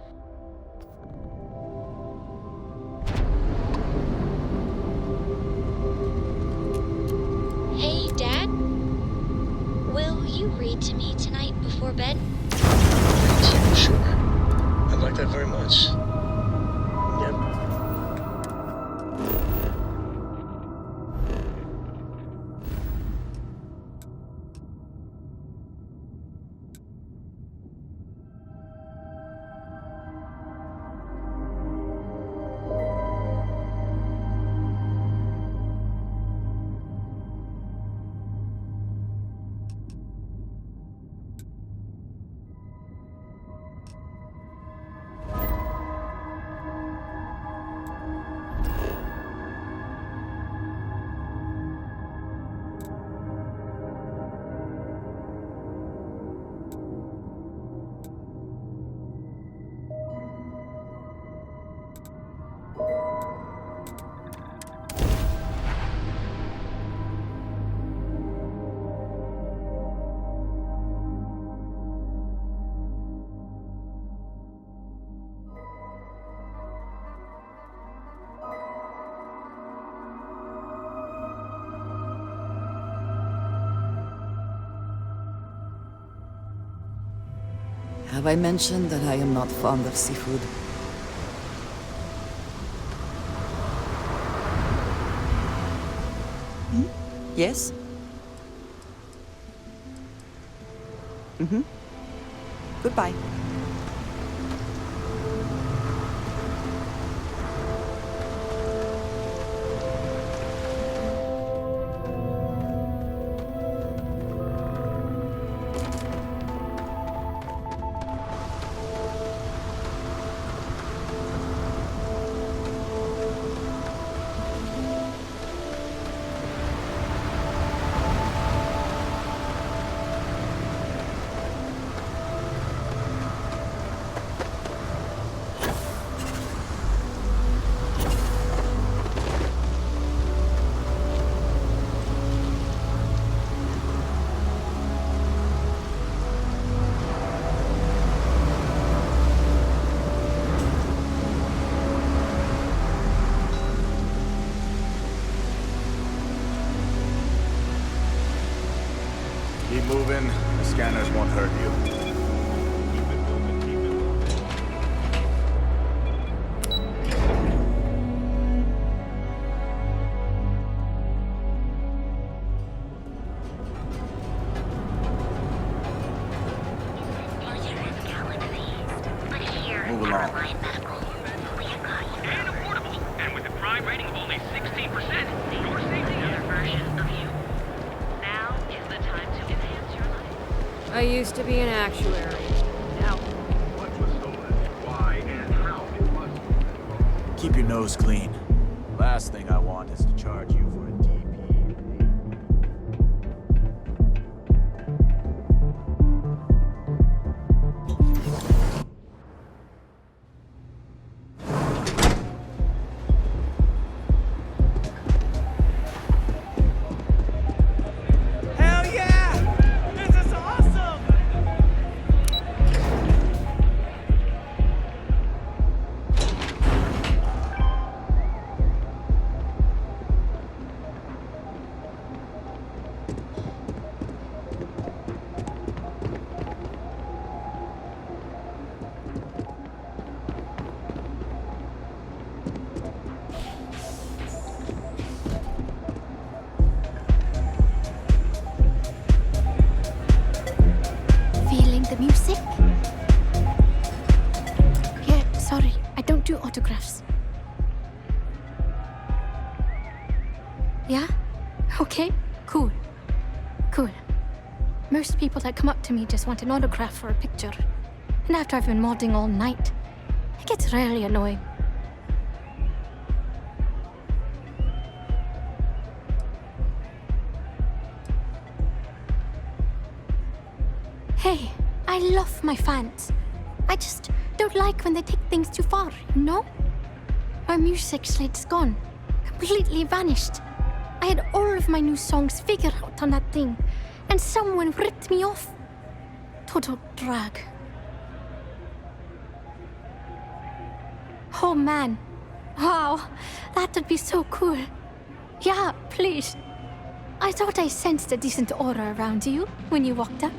Hey, Dad? Will you read to me tonight before bed? Yeah, sure. I'd like that very much. Yep. Have I mentioned that I am not fond of seafood? Yes? Goodbye. Keep moving. The scanners won't hurt you. Move along. And affordable. And with a crime rating of only 16%, your safety another version of you. Now is the time to enhance your life. I used to be an actuary. Now, What was stolen, why, and how it was. Keep your nose clean. Last thing I want is to charge you for a DP. Hell yeah! This is awesome! Feeling the music? Yeah, sorry, I don't do autographs. Yeah? Okay, cool. Cool. Merci. Most people that come up to me just want an autograph or a picture. And after I've been modding all night, it gets really annoying. Hey, I love my fans. I just don't like when they take things too far, you know? My music slate's gone. Completely vanished. I had all of my new songs figured out on that thing, and someone ripped me off. Total drag. Oh man. Wow, that would be so cool. Yeah, please. I thought I sensed a decent aura around you when you walked up.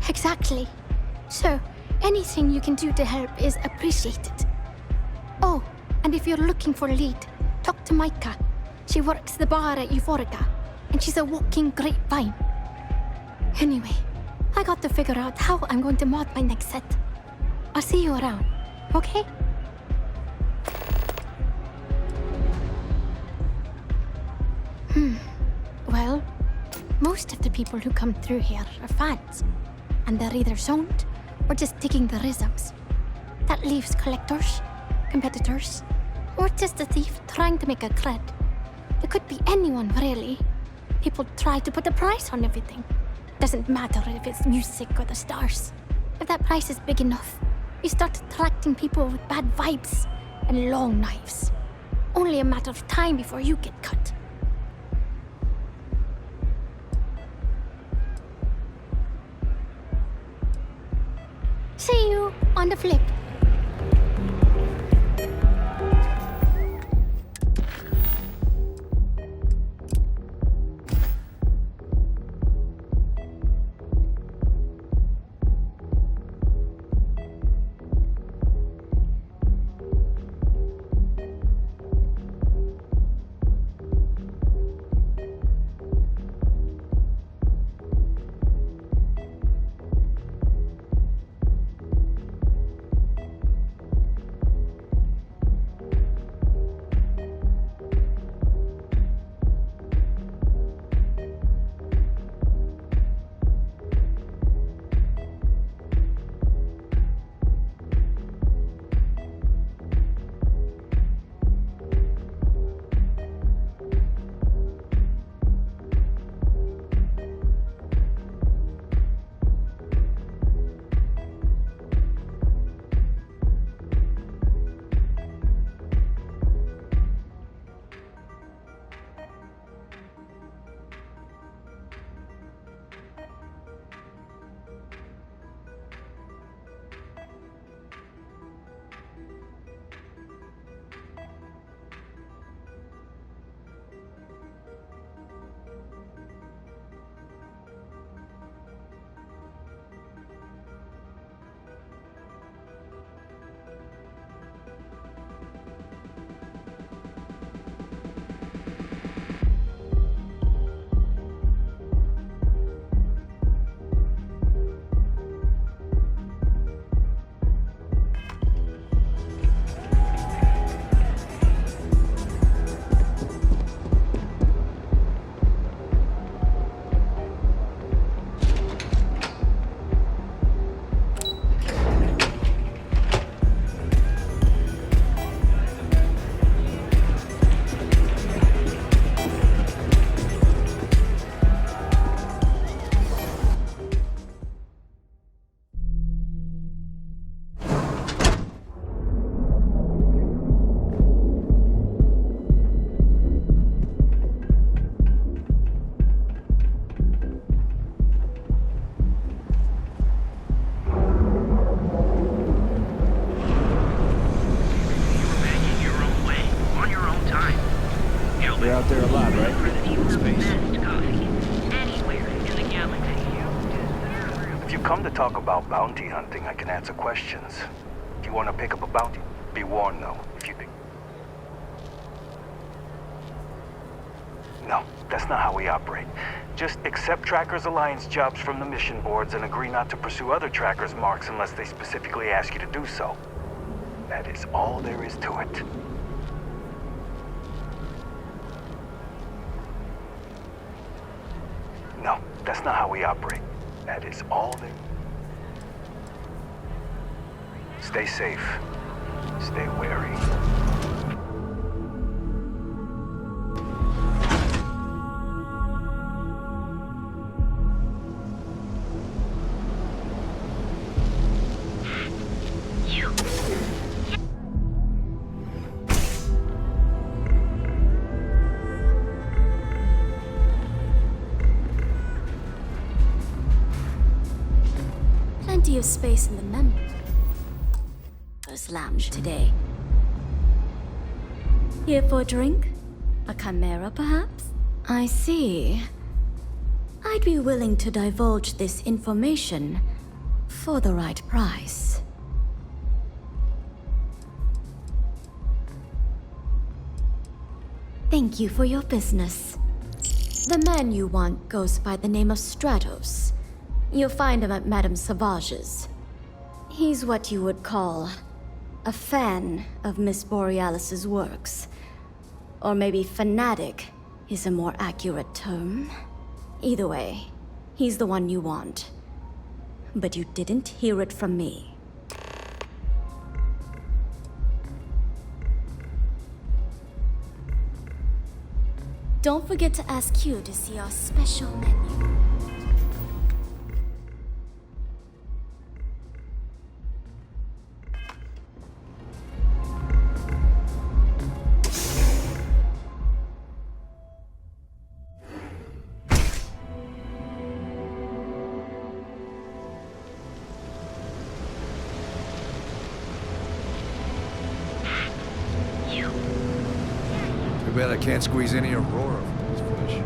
Exactly. So, anything you can do to help is appreciated. Oh, and if you're looking for a lead, talk to Micah. She works the bar at Euphorica, and she's a walking grapevine. Anyway, I got to figure out how I'm going to mod my next set. I'll see you around, okay? Well, most of the people who come through here are fans. And they're either zoned or just digging the rhythms. That leaves collectors, competitors, or just a thief trying to make a cred. It could be anyone, really. People try to put a price on everything. Doesn't matter if it's music or the stars. If that price is big enough, you start attracting people with bad vibes and long knives. Only a matter of time before you get cut. See you on the flip. You're out there a lot, right? Space. If you come to talk about bounty hunting, I can answer questions. If you want to pick up a bounty, be warned though, if you think... No, that's not how we operate. Just accept Trackers Alliance jobs from the mission boards and agree not to pursue other Trackers marks unless they specifically ask you to do so. That is all there is to it. No, that's not how we operate. That is all there. Stay safe. Stay wary. Plenty of space in the members' lounge today. Here for a drink? A chimera, perhaps? I see. I'd be willing to divulge this information for the right price. Thank you for your business. The man you want goes by the name of Stratos. You'll find him at Madame Sauvage's. He's what you would call a fan of Miss Borealis's works. Or maybe fanatic is a more accurate term. Either way, he's the one you want. But you didn't hear it from me. Don't forget to ask Q to see our special menu. Too bad I can't squeeze any Aurora from this fish.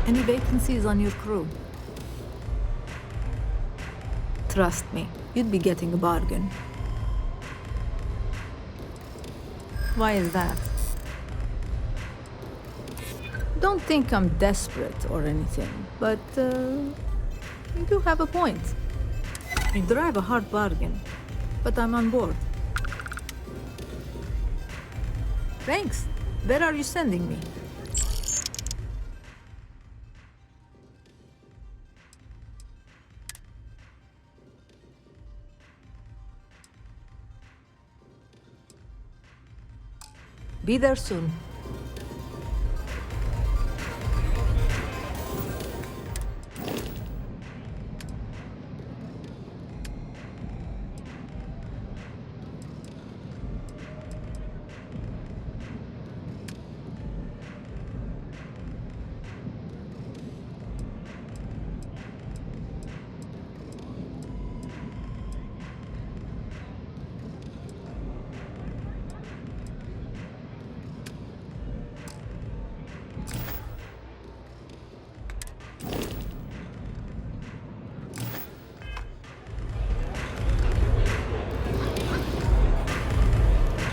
Any vacancies on your crew? Trust me, you'd be getting a bargain. Why is that? Don't think I'm desperate or anything, but you do have a point. You drive a hard bargain, but I'm on board. Thanks. Where are you sending me? Be there soon.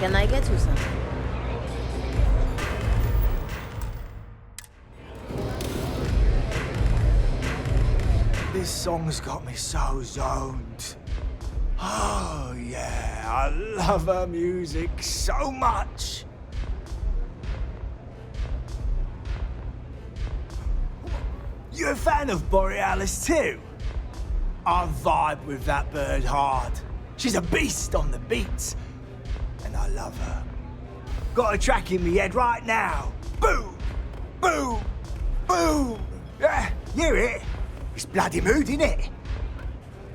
Can I get you something? This song's got me so zoned. Oh yeah, I love her music so much. You a fan of Borealis too? I vibe with that bird hard. She's a beast on the beats, and I love her. Got a track in me head right now. Boom, boom, boom. Yeah, hear it? It's bloody mood, innit?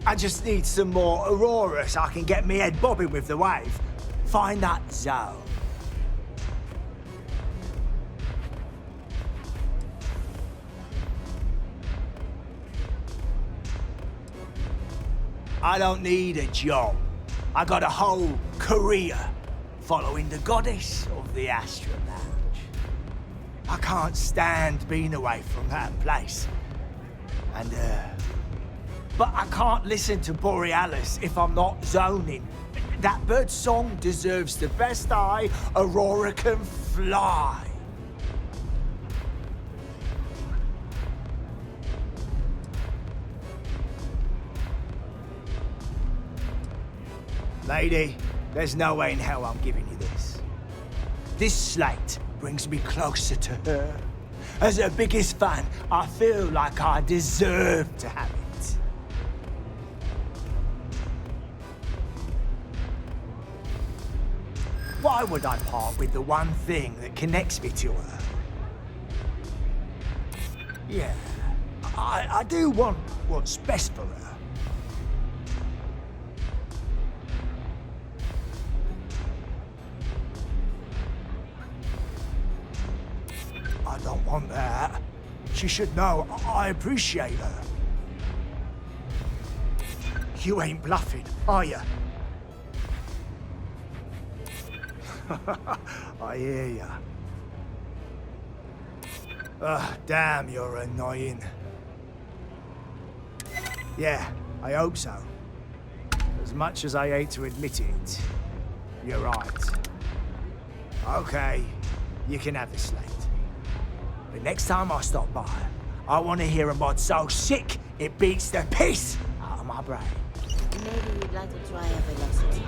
I just need some more Aurora so I can get me head bobbing with the wave. Find that zone. I don't need a job. I got a whole career following the goddess of the Astro Lounge. I can't stand being away from that place. And, but I can't listen to Borealis if I'm not zoning. That bird song deserves the best eye Aurora can fly. Lady, there's no way in hell I'm giving you this. This slate brings me closer to her. As her biggest fan, I feel like I deserve to have it. Why would I part with the one thing that connects me to her? Yeah, I do want what's best for her. I don't want that. She should know I appreciate her. You ain't bluffing, are you? I hear ya. Ugh, damn, you're annoying. Yeah, I hope so. As much as I hate to admit it, you're right. Okay, you can have the slate. But next time I stop by, I want to hear a mod so sick it beats the piss out of my brain. Maybe you'd like to try a velocity.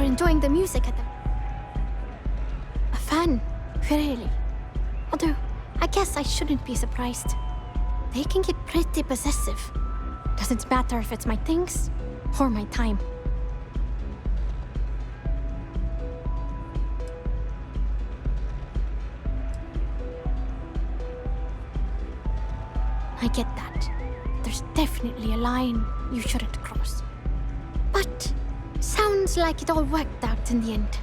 Enjoying the music at them. A fan, really. Although, I guess I shouldn't be surprised. They can get pretty possessive. Doesn't matter if it's my things or my time. I get that. There's definitely a line you shouldn't cross. But sounds like it all worked out in the end.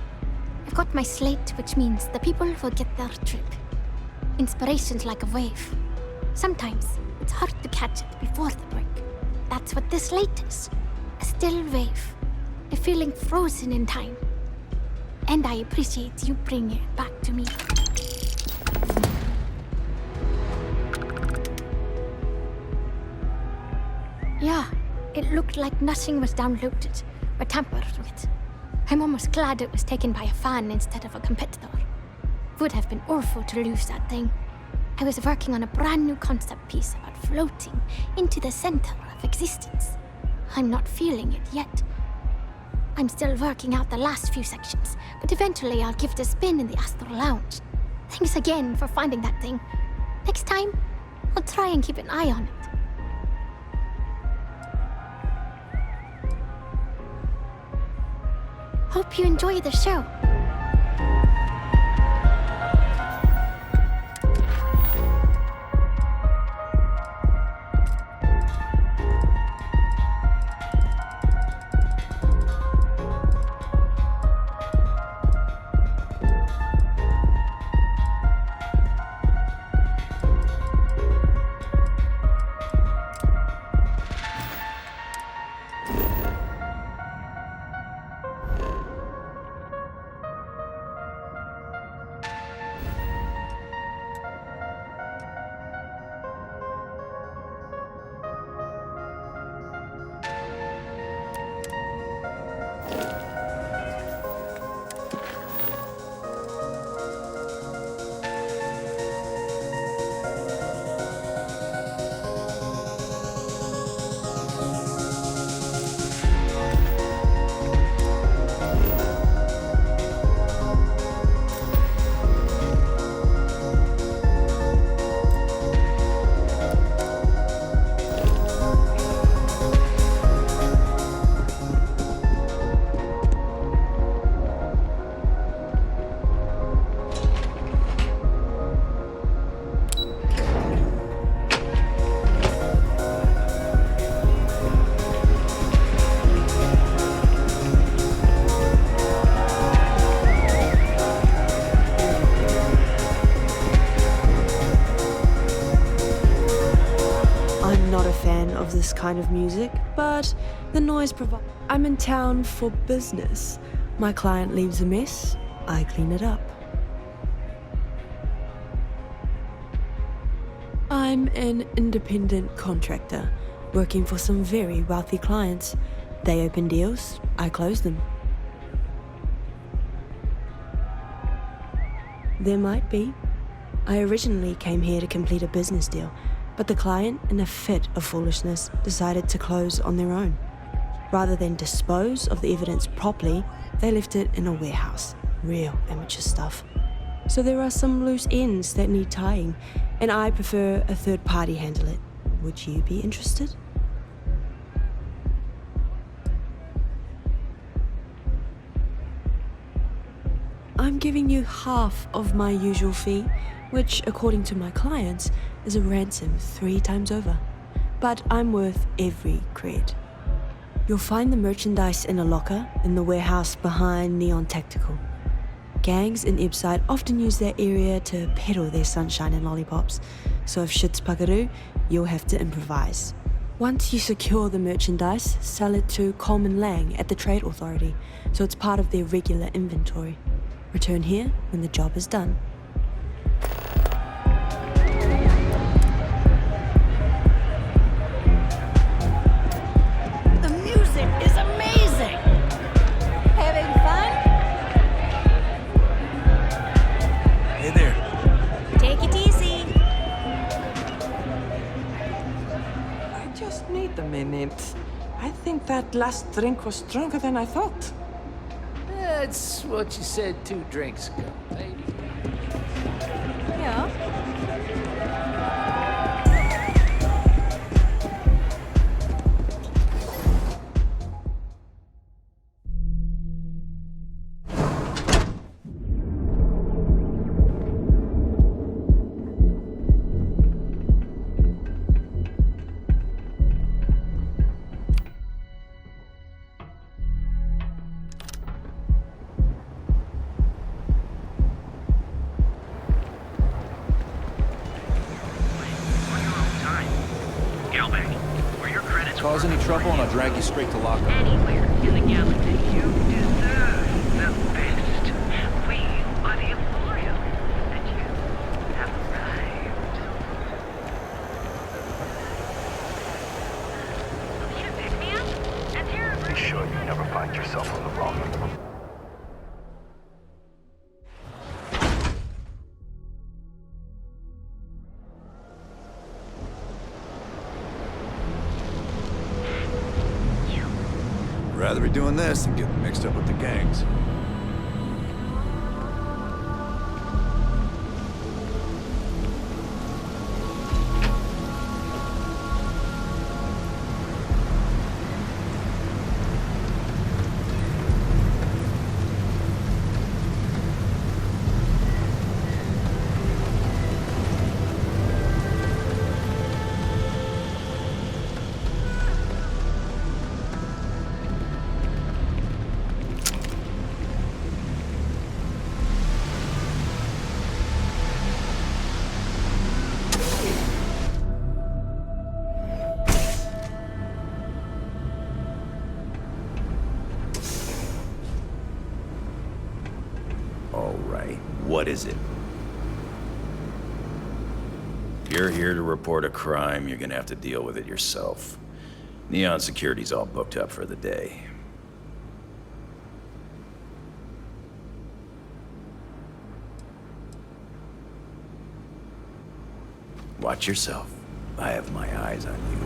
I've got my slate, which means the people will get their trip. Inspiration's like a wave. Sometimes it's hard to catch it before the break. That's what this slate is. A still wave. A feeling frozen in time. And I appreciate you bringing it back to me. Yeah, it looked like nothing was downloaded or tampered with. I'm almost glad it was taken by a fan instead of a competitor. Would have been awful to lose that thing. I was working on a brand new concept piece about floating into the center of existence. I'm not feeling it yet. I'm still working out the last few sections, but eventually I'll give it a spin in the Astral Lounge. Thanks again for finding that thing. Next time, I'll try and keep an eye on it. Hope you enjoy the show. This kind of music, but the noise provides. I'm in town for business. My client leaves a mess, I clean it up. I'm an independent contractor, working for some very wealthy clients. They open deals, I close them. There might be. I originally came here to complete a business deal, but the client, in a fit of foolishness, decided to close on their own. Rather than dispose of the evidence properly, they left it in a warehouse. Real amateur stuff. So there are some loose ends that need tying, and I prefer a third party handle it. Would you be interested? I'm giving you half of my usual fee, which, according to my clients, is a ransom 3 times over. But I'm worth every cred. You'll find the merchandise in a locker in the warehouse behind Neon Tactical. Gangs in Ibside often use that area to peddle their sunshine and lollipops, so if shit's puckaroo, you'll have to improvise. Once you secure the merchandise, sell it to Coleman Lang at the Trade Authority, so it's part of their regular inventory. Return here when the job is done. The music is amazing! Having fun? Hey there. Take it easy. I just need a minute. I think that last drink was stronger than I thought. That's what you said 2 drinks ago, baby. Yeah. Cause any trouble and I'll drag you straight to lockup. Anywhere in the galaxy, you deserve the best. We are the Emporium, and you have arrived. Will you pick me up? As your Be sure you never find yourself on the wrong end. Rather be doing this than getting mixed up with the gangs. All right, what is it? If you're here to report a crime, you're gonna have to deal with it yourself. Neon Security's all booked up for the day. Watch yourself. I have my eyes on you.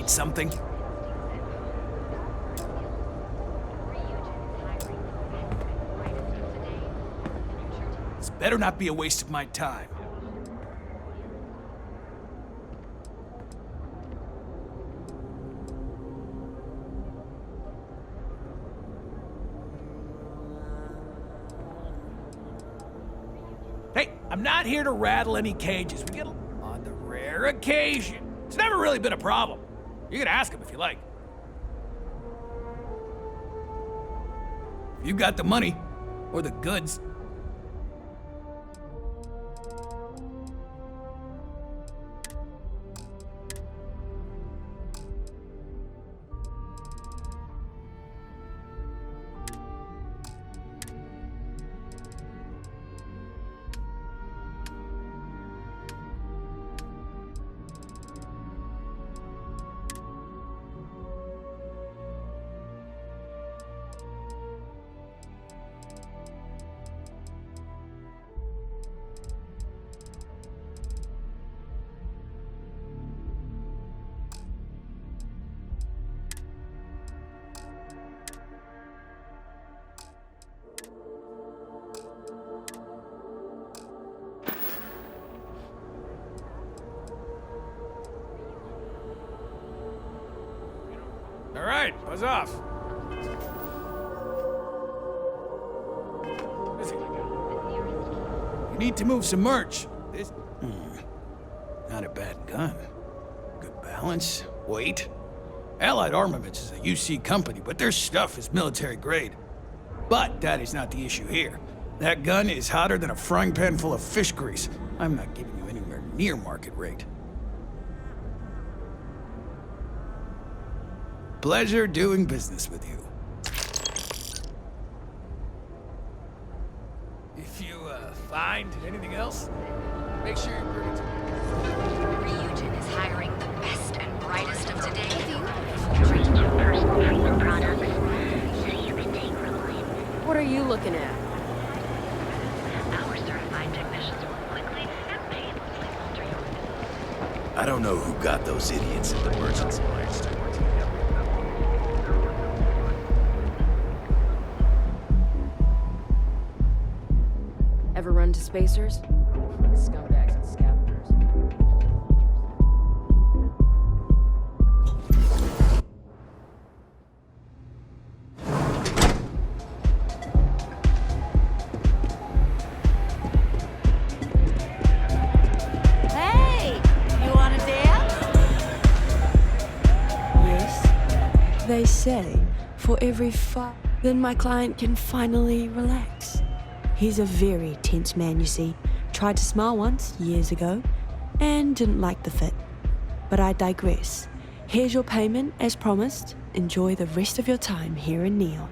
Something? This better not be a waste of my time. Hey, I'm not here to rattle any cages. We get on the rare occasion. It's never really been a problem. You can ask him if you like. If you got the money, or the goods. All right, buzz off. everything. You need to move some merch. This... Not a bad gun. Good balance, weight. Allied Armaments is a UC company, but their stuff is military grade. But that is not the issue here. That gun is hotter than a frying pan full of fish grease. I'm not giving you anywhere near market rate. Pleasure doing business with you. If you, find anything else, make sure you bring it to me. Ryujin is hiring the best and brightest of today. Personal treatment products, so you can take relief. What are you looking at? Our certified technicians will quickly and painlessly alter your... I don't know who got those idiots at the Merchants Alliance to work together. Ever run to spacers? Scumbags and scavengers. Hey! You wanna dance? Yes. They say for every fight, then my client can finally relax. He's a very tense man, you see. Tried to smile once, years ago, and didn't like the fit. But I digress. Here's your payment, as promised. Enjoy the rest of your time here in Neon.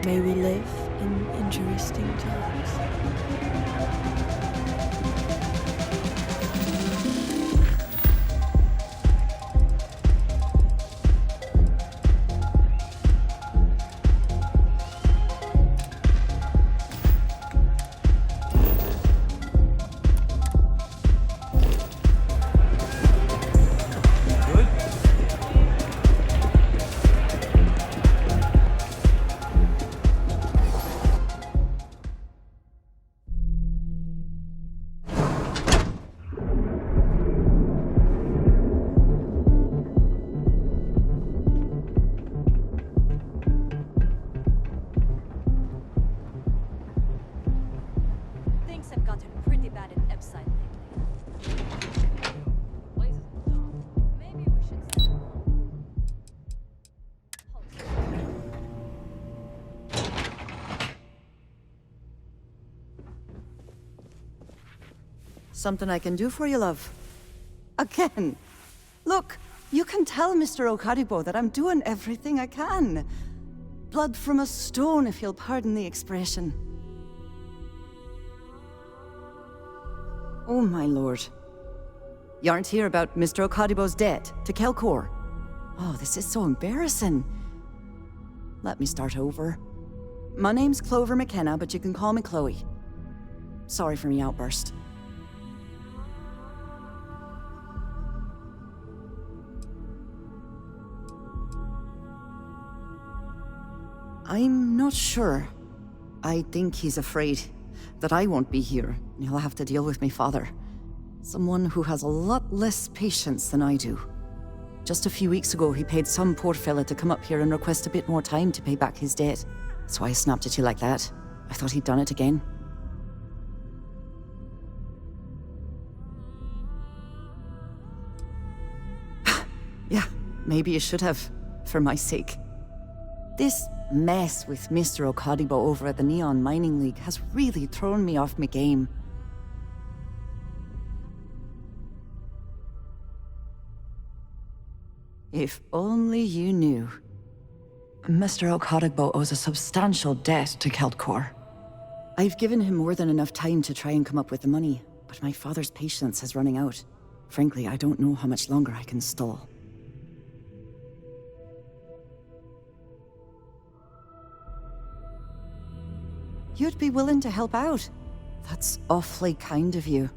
May we live in interesting times. Things have gotten pretty bad in Epside lately. Maybe we should... Something I can do for you, love. Again. Look, you can tell Mr. Okadibo that I'm doing everything I can. Blood from a stone, if you'll pardon the expression. Oh, my lord. You aren't here about Mr. Okadibo's debt to Kelkor. Oh, this is so embarrassing. Let me start over. My name's Clover McKenna, but you can call me Chloe. Sorry for my outburst. I'm not sure. I think he's afraid that I won't be here, and he'll have to deal with my father. Someone who has a lot less patience than I do. Just a few weeks ago, he paid some poor fella to come up here and request a bit more time to pay back his debt. That's why I snapped at you like that. I thought he'd done it again. Yeah, maybe you should have, for my sake. This mess with Mr. Okadibo over at the Neon Mining League has really thrown me off my game. If only you knew. Mr. Okadibo owes a substantial debt to Keldcor. I've given him more than enough time to try and come up with the money, but my father's patience is running out. Frankly, I don't know how much longer I can stall. You'd be willing to help out. That's awfully kind of you.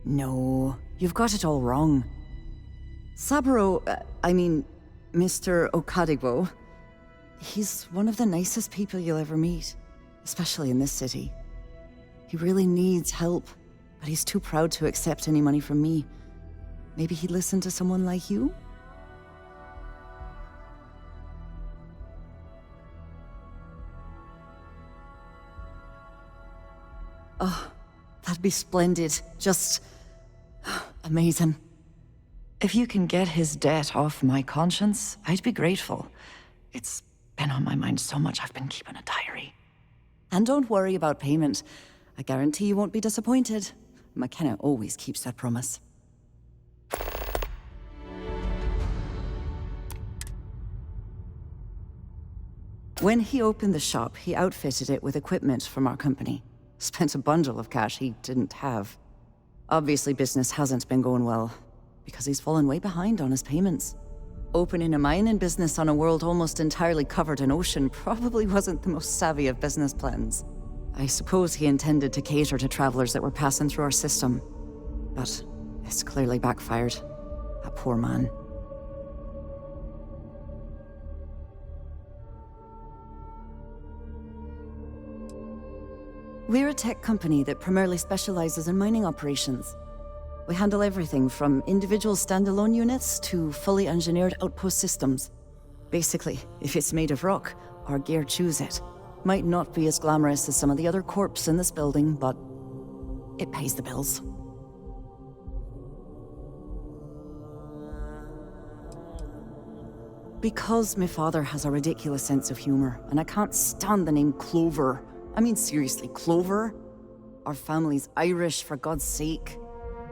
No, you've got it all wrong. Saburo, Mr. Okadibo, he's one of the nicest people you'll ever meet, especially in this city. He really needs help, but he's too proud to accept any money from me. Maybe he'd listen to someone like you? Oh, that'd be splendid. Just amazing. If you can get his debt off my conscience, I'd be grateful. It's been on my mind so much I've been keeping a diary. And don't worry about payment. I guarantee you won't be disappointed. McKenna always keeps that promise. When he opened the shop, he outfitted it with equipment from our company. Spent a bundle of cash he didn't have. Obviously, business hasn't been going well, because he's fallen way behind on his payments. Opening a mining business on a world almost entirely covered in ocean probably wasn't the most savvy of business plans. I suppose he intended to cater to travelers that were passing through our system. But it's clearly backfired. A poor man. We're a tech company that primarily specializes in mining operations. We handle everything from individual standalone units to fully engineered outpost systems. Basically, if it's made of rock, our gear chews it. Might not be as glamorous as some of the other corps in this building, but it pays the bills. Because my father has a ridiculous sense of humor, and I can't stand the name Clover. I mean, seriously, Clover? Our family's Irish, for God's sake.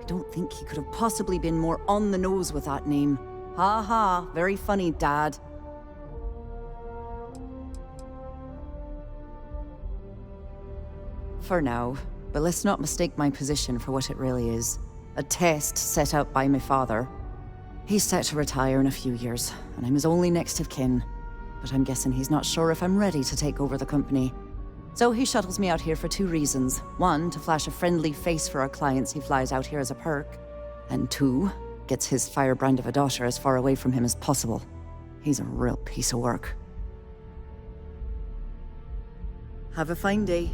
I don't think he could have possibly been more on the nose with that name. Ha ha, very funny, Dad. For now, but let's not mistake my position for what it really is. A test set out by my father. He's set to retire in a few years, and I'm his only next of kin. But I'm guessing he's not sure if I'm ready to take over the company. So he shuttles me out here for two reasons. One, to flash a friendly face for our clients he flies out here as a perk. And two, gets his firebrand of a daughter as far away from him as possible. He's a real piece of work. Have a fine day.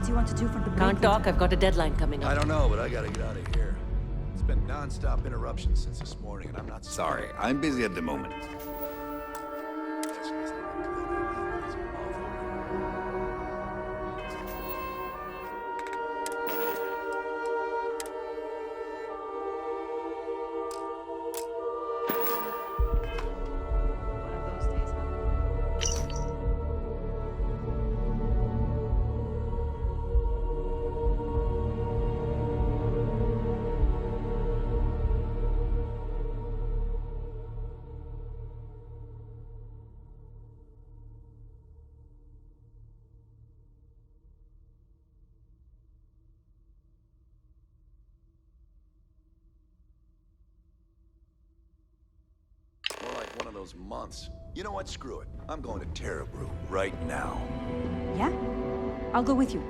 Do you want to do for the break? Can't talk, I've got a deadline coming up. I don't know, but I gotta get out of here. It's been non-stop interruptions since this morning, and I'm not... Sorry, I'm busy at the moment. One of those months. You know what? Screw it. I'm going to Terrabrew right now. Yeah? I'll go with you.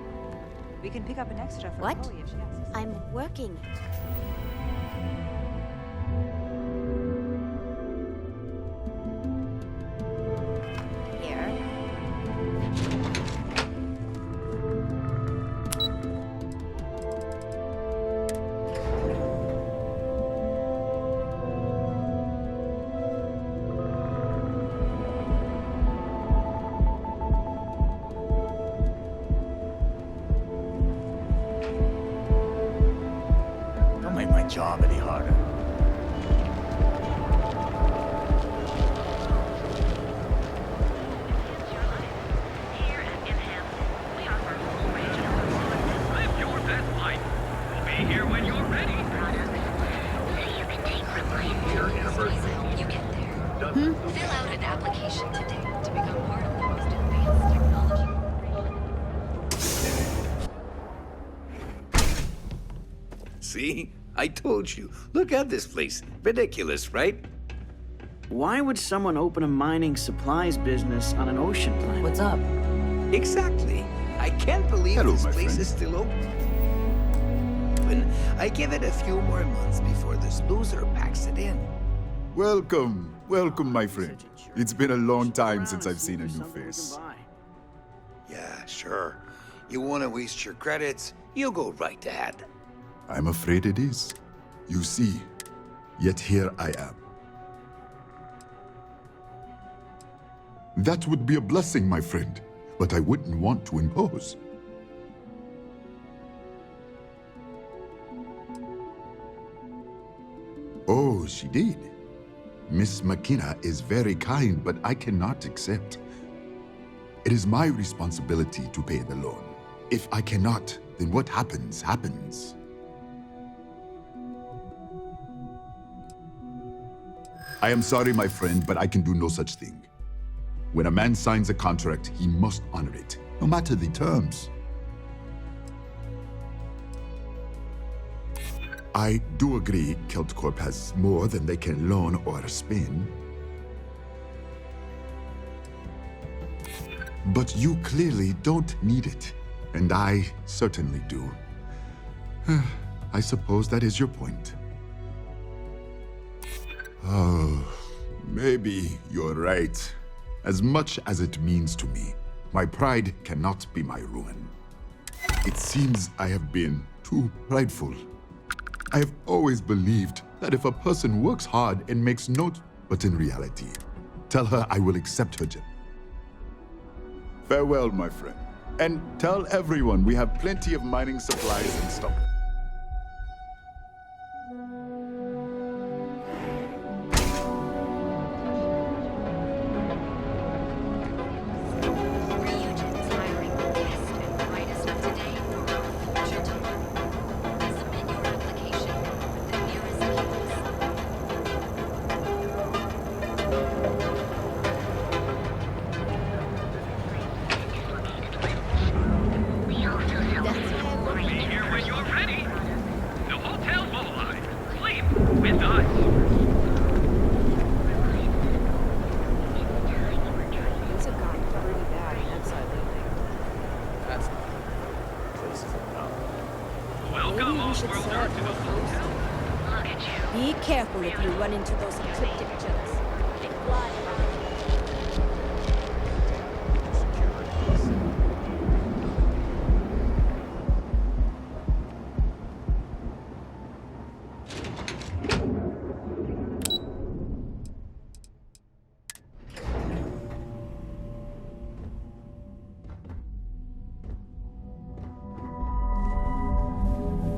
We can pick up an extra for What? Chloe if she asks. I'm working. Here. Don't make my job any harder. Here at Enhanced, we are See? I told you. Look at this place. Ridiculous, right? Why would someone open a mining supplies business on an ocean planet? What's up? Exactly. I can't believe Hello, this my place friend. is still open. I give it a few more months before this loser packs it in. Welcome, welcome, my friend. It's been a long time since I've seen a new face. Yeah, sure. You want to waste your credits? You go right ahead. I'm afraid it is. You see, yet here I am. That would be a blessing, my friend, but I wouldn't want to impose. Oh, she did. Miss McKenna is very kind, but I cannot accept. It is my responsibility to pay the loan. If I cannot, then what happens, happens. I am sorry, my friend, but I can do no such thing. When a man signs a contract, he must honor it, no matter the terms. I do agree KeltCorp has more than they can loan or spin. But you clearly don't need it, and I certainly do. I suppose that is your point. Oh, maybe you're right. As much as it means to me, my pride cannot be my ruin. It seems I have been too prideful. I have always believed that if a person works hard and makes note, but in reality, tell her I will accept her. Farewell, my friend. And tell everyone we have plenty of mining supplies in stock. Be careful if you run into those cryptic jets. They fly around.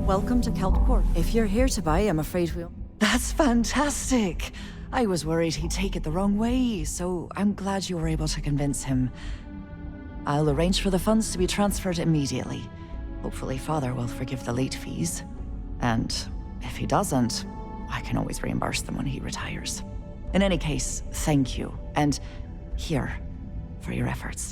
Welcome to KeltCorp. If you're here to buy, I'm afraid we'll... That's fantastic! I was worried he'd take it the wrong way, so I'm glad you were able to convince him. I'll arrange for the funds to be transferred immediately. Hopefully Father will forgive the late fees. And if he doesn't, I can always reimburse them when he retires. In any case, thank you. And here, for your efforts.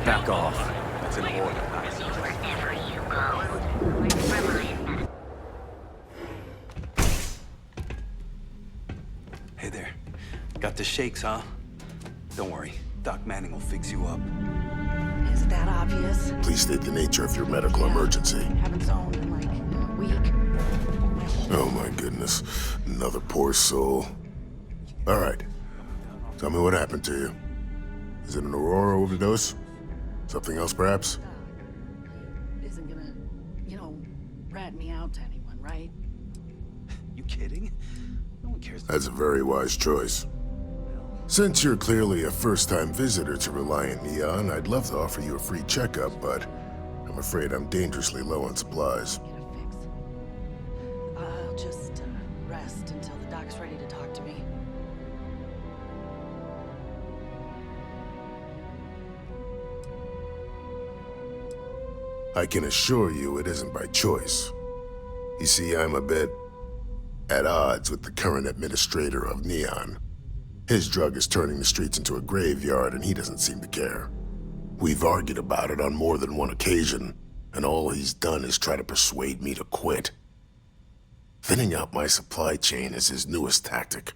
Back off. That's an order. Wherever you go. Hey there. Got the shakes, huh? Don't worry. Doc Manning will fix you up. Is it that obvious? Please state the nature of your medical emergency. Haven't zoned in like a week. Oh my goodness. Another poor soul. All right. Tell me what happened to you. Is it an Aurora overdose? Something else, perhaps? Isn't gonna, rat me out to anyone, right? You kidding? No one cares. That's a very wise choice. Since you're clearly a first-time visitor to Reliant Neon, I'd love to offer you a free checkup, but I'm afraid I'm dangerously low on supplies. I'll just rest until the doc's ready to talk to me. I can assure you it isn't by choice. You see, I'm a bit at odds with the current administrator of Neon. His drug is turning the streets into a graveyard, and he doesn't seem to care. We've argued about it on more than one occasion, and all he's done is try to persuade me to quit. Thinning out my supply chain is his newest tactic.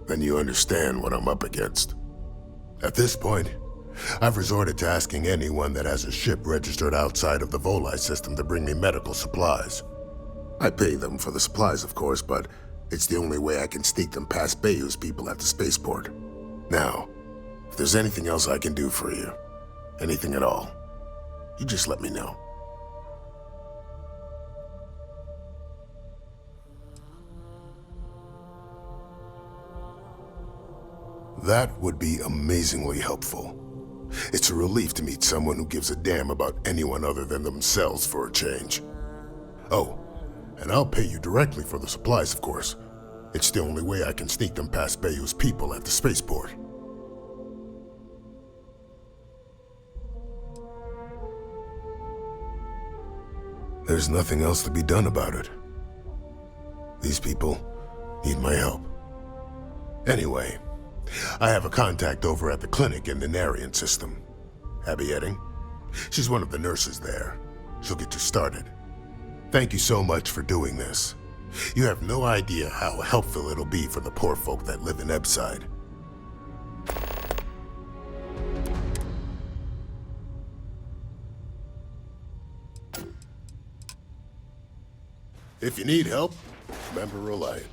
Then you understand what I'm up against. At this point, I've resorted to asking anyone that has a ship registered outside of the Volii system to bring me medical supplies. I pay them for the supplies, of course, but it's the only way I can sneak them past Bayou's people at the spaceport. Now, if there's anything else I can do for you, anything at all, you just let me know. That would be amazingly helpful. It's a relief to meet someone who gives a damn about anyone other than themselves for a change. Oh, and I'll pay you directly for the supplies, of course. It's the only way I can sneak them past Bayou's people at the spaceport. There's nothing else to be done about it. These people need my help. Anyway, I have a contact over at the clinic in the Narian system. Abby Edding. She's one of the nurses there. She'll get you started. Thank you so much for doing this. You have no idea how helpful it'll be for the poor folk that live in Ebside. If you need help, remember Reliant.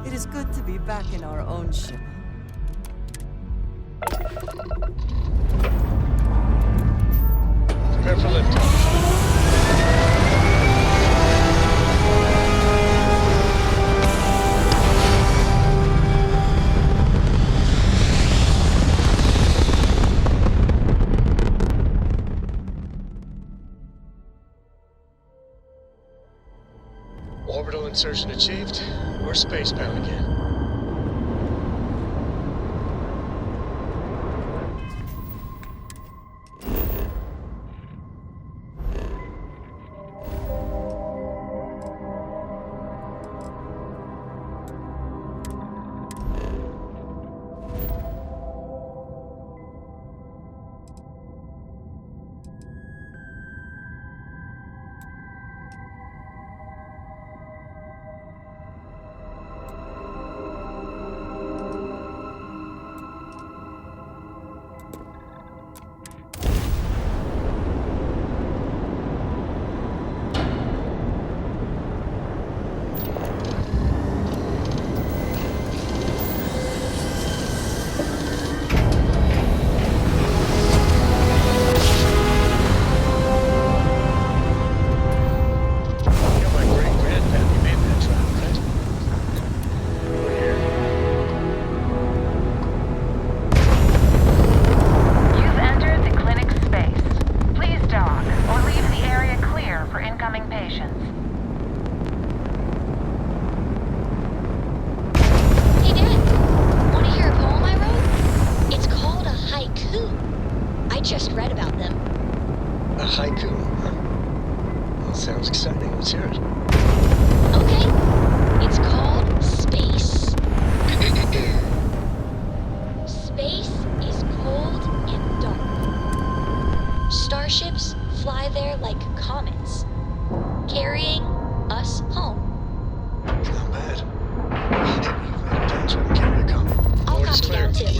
It is good to be back in our own ship. Prepare for liftoff. Orbital insertion achieved. We're spacebound again.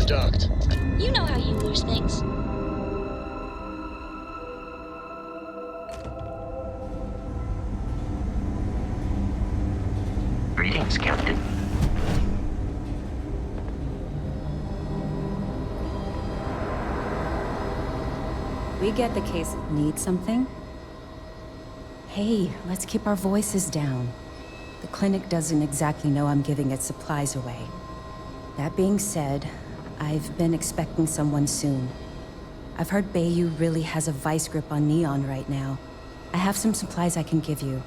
You've docked. You know how you lose things. Greetings, Captain. We get the case. Need something? Hey, let's keep our voices down. The clinic doesn't exactly know I'm giving its supplies away. That being said, I've been expecting someone soon. I've heard Bayou really has a vice grip on Neon right now. I have some supplies I can give you.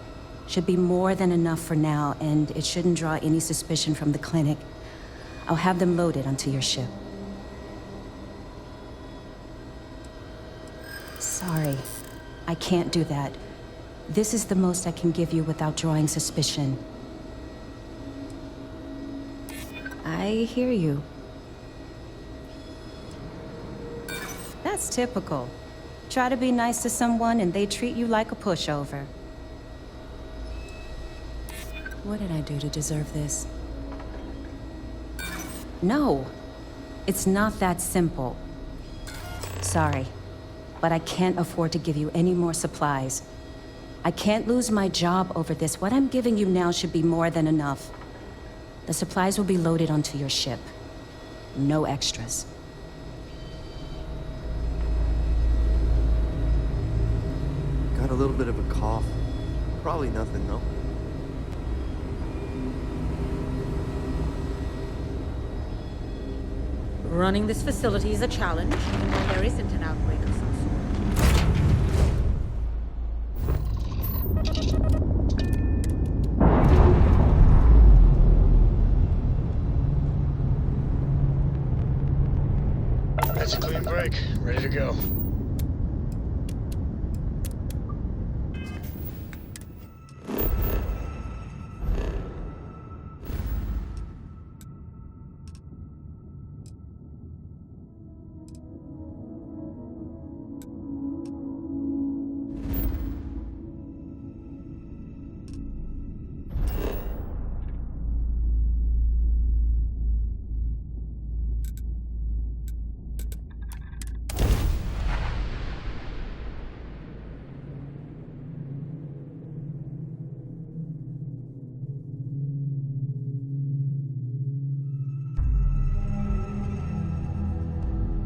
Should be more than enough for now, and it shouldn't draw any suspicion from the clinic. I'll have them loaded onto your ship. Sorry, I can't do that. This is the most I can give you without drawing suspicion. I hear you. That's typical. Try to be nice to someone and they treat you like a pushover. What did I do to deserve this? No, it's not that simple. Sorry, but I can't afford to give you any more supplies. I can't lose my job over this. What I'm giving you now should be more than enough. The supplies will be loaded onto your ship. No extras. Got a little bit of a cough. Probably nothing, though. Running this facility is a challenge, even though there isn't an outbreak of some sort. That's a clean break. Ready to go.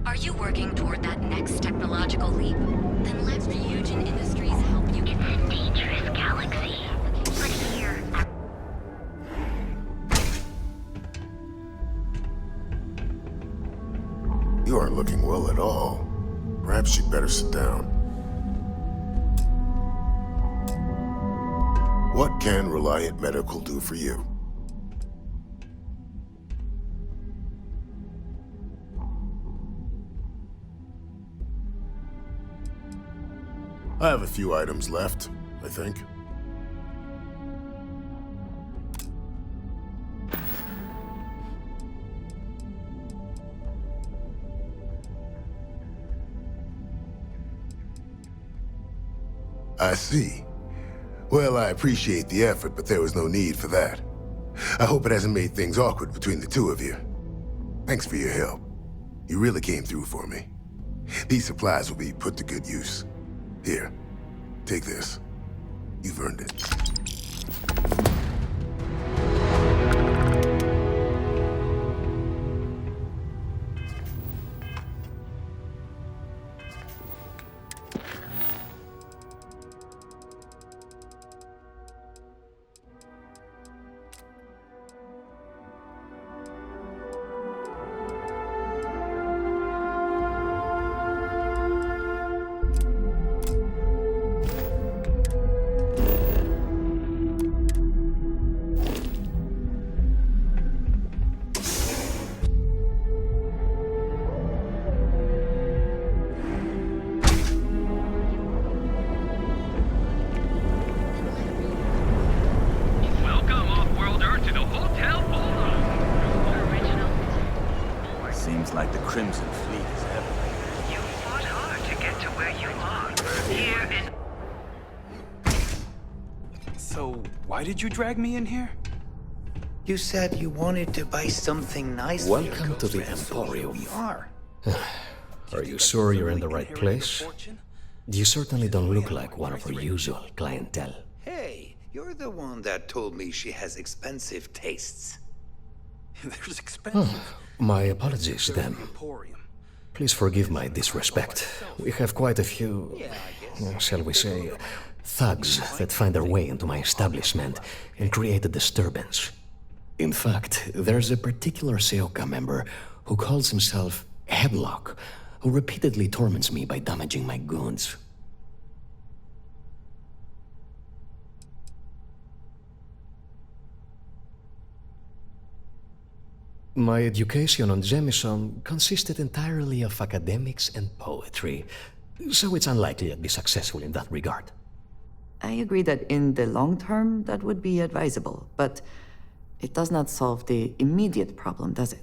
Are you working toward that next technological leap? Then let Ryujin Industries help you. It's a dangerous galaxy. But here, You aren't looking well at all. Perhaps you'd better sit down. What can Reliant Medical do for you? I have a few items left, I think. I see. Well, I appreciate the effort, but there was no need for that. I hope it hasn't made things awkward between the two of you. Thanks for your help. You really came through for me. These supplies will be put to good use. Here, take this. You've earned it. Seems like the Crimson Fleet is everywhere. You fought hard to get to where you are. Here in... So, why did you drag me in here? You said you wanted to buy something nice for your Welcome to the girlfriend, so here Emporium. we are. Are you sure you're in the right place? You certainly don't look like one of our usual clientele. Hey, you're the one that told me she has expensive tastes. There's expensive. My apologies, then. Emporium. Please forgive my disrespect. We have quite a few, shall we say, thugs that find their way into my establishment and create a disturbance. In fact, there's a particular Seoka member who calls himself Headlock, who repeatedly torments me by damaging my goods. My education on Jemison consisted entirely of academics and poetry, so it's unlikely I'd be successful in that regard. I agree that in the long term, that would be advisable, but it does not solve the immediate problem, does it?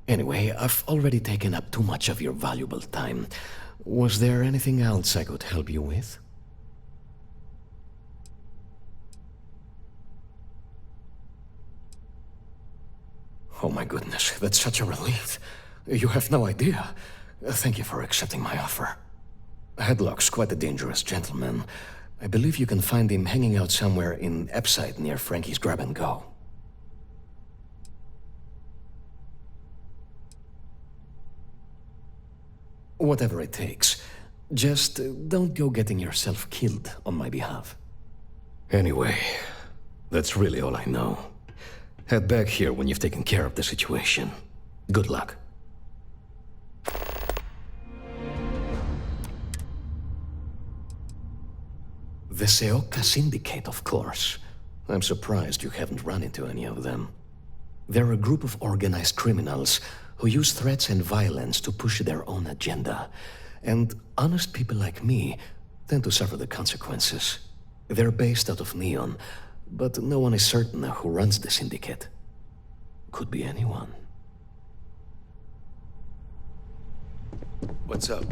Anyway, I've already taken up too much of your valuable time. Was there anything else I could help you with? Oh my goodness, that's such a relief. You have no idea. Thank you for accepting my offer. Headlock's quite a dangerous gentleman. I believe you can find him hanging out somewhere in Epside near Frankie's Grab and Go. Whatever it takes. Just don't go getting yourself killed on my behalf. Anyway, that's really all I know. Head back here when you've taken care of the situation. Good luck. The Seoka Syndicate, of course. I'm surprised you haven't run into any of them. They're a group of organized criminals who use threats and violence to push their own agenda. And honest people like me tend to suffer the consequences. They're based out of Neon, but no one is certain who runs the syndicate. Could be anyone. What's up?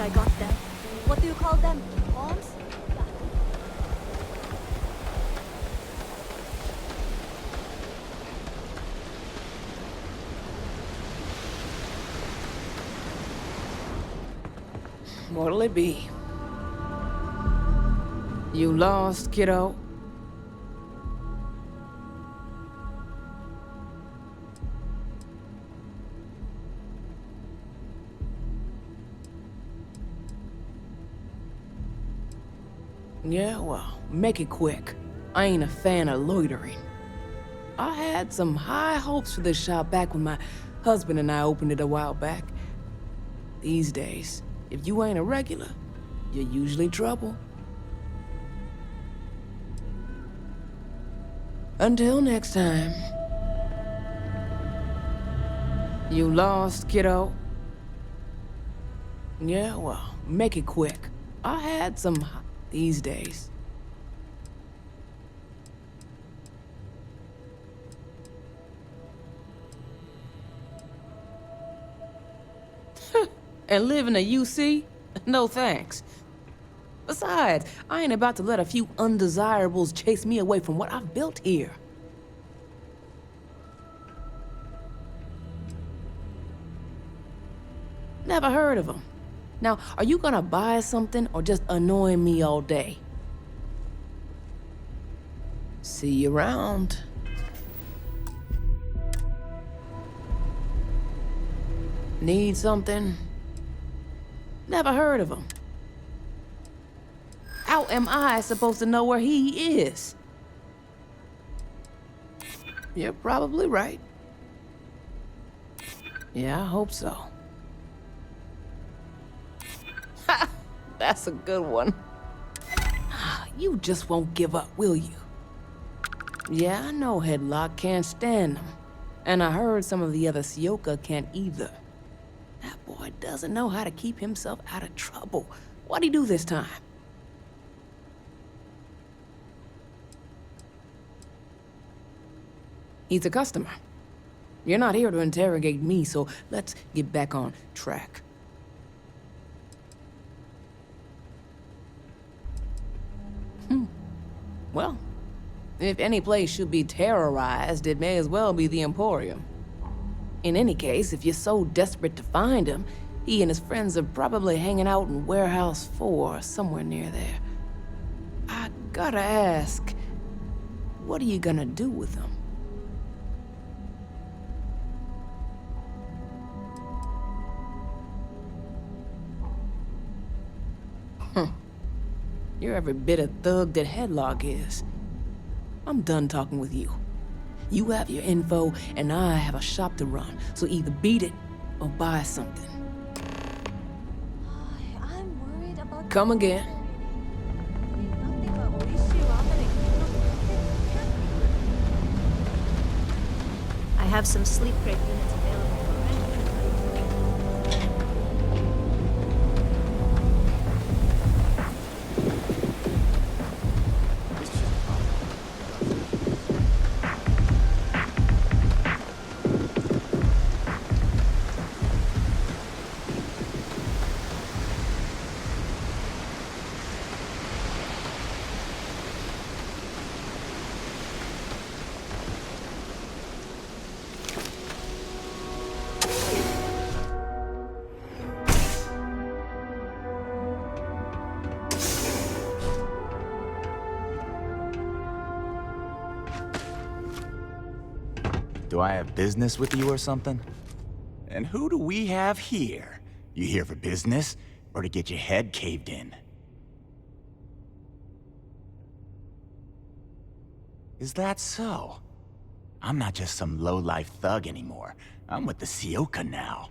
I got them. What do you call them? Bombs? What'll it be? You lost, kiddo? Yeah, well, make it quick. I ain't a fan of loitering. I had some high hopes for this shop back when my husband and I opened it a while back. These days, if you ain't a regular, you're usually trouble. Until next time. You lost, kiddo? Yeah, well, make it quick. I had some these days. And live in a UC? No thanks. Besides, I ain't about to let a few undesirables chase me away from what I've built here. Never heard of them. Now, are you gonna buy something or just annoy me all day? See you around. Need something? Never heard of them. How am I supposed to know where he is? You're probably right. Yeah, I hope so. Ha! That's a good one. You just won't give up, will you? Yeah, I know Headlock can't stand them. And I heard some of the other Sioka can't either. That boy doesn't know how to keep himself out of trouble. What'd he do this time? He's a customer. You're not here to interrogate me, so let's get back on track. Well, if any place should be terrorized, it may as well be the Emporium. In any case, if you're so desperate to find him, he and his friends are probably hanging out in Warehouse 4, somewhere near there. I gotta ask, what are you gonna do with him? You're every bit a thug that Headlock is. I'm done talking with you. You have your info, and I have a shop to run, so either beat it or buy something. I'm worried about... Come again. I have some sleep crate units available. Do I have business with you or something? And who do we have here? You here for business, or to get your head caved in? Is that so? I'm not just some low-life thug anymore. I'm with the Sioka now.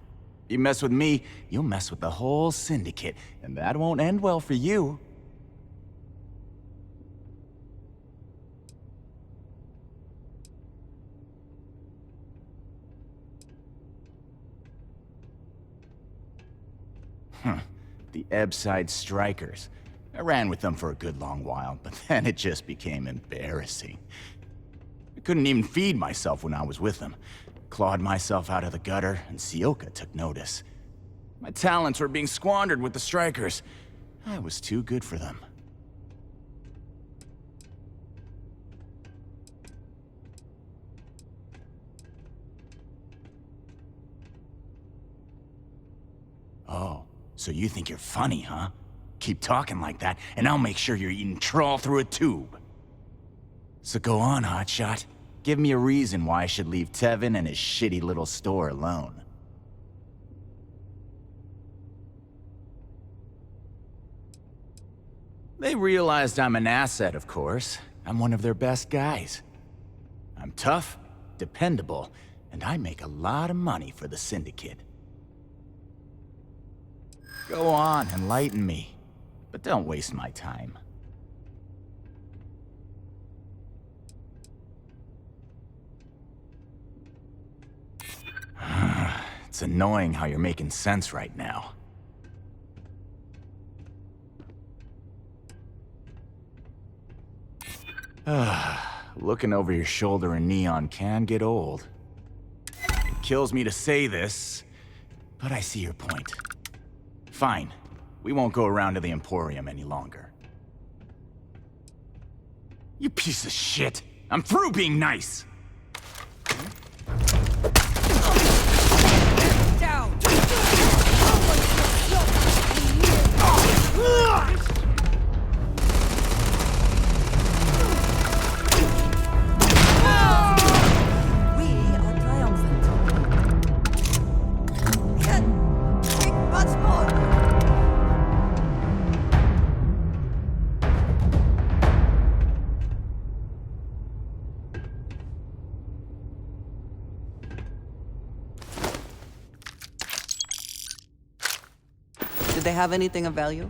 You mess with me, you'll mess with the whole syndicate, and that won't end well for you. The Ebbside Strikers. I ran with them for a good long while, but then it just became embarrassing. I couldn't even feed myself when I was with them. Clawed myself out of the gutter, and Sioka took notice. My talents were being squandered with the Strikers. I was too good for them. Oh. So you think you're funny, huh? Keep talking like that, and I'll make sure you're eating trawl through a tube. So go on, hotshot. Give me a reason why I should leave Tevin and his shitty little store alone. They realized I'm an asset, of course. I'm one of their best guys. I'm tough, dependable, and I make a lot of money for the Syndicate. Go on, enlighten me. But don't waste my time. It's annoying how you're making sense right now. Looking over your shoulder in neon can get old. It kills me to say this, but I see your point. Fine. We won't go around to the Emporium any longer. You piece of shit! I'm through being nice! Down! they have anything of value?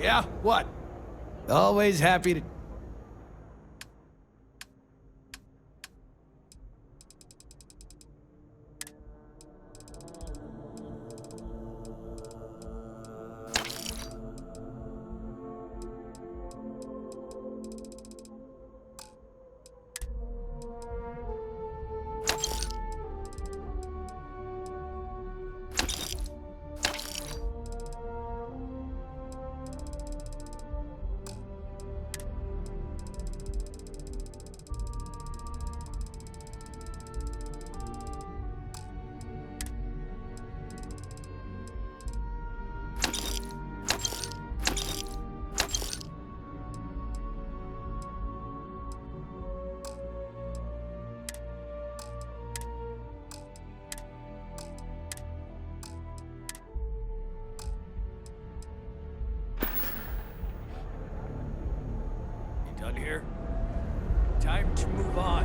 Yeah, what? Always happy to... Done here? Time to move on.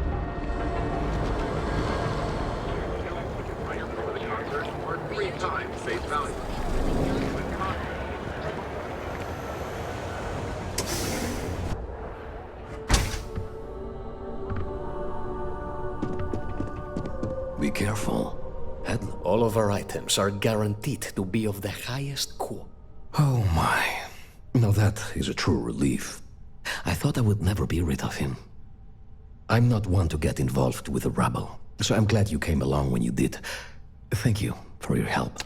Be careful. All of our items are guaranteed to be of the highest quality. Oh my. Now that is a true relief. I thought I would never be rid of him. I'm not one to get involved with the rabble, so I'm glad you came along when you did. Thank you for your help.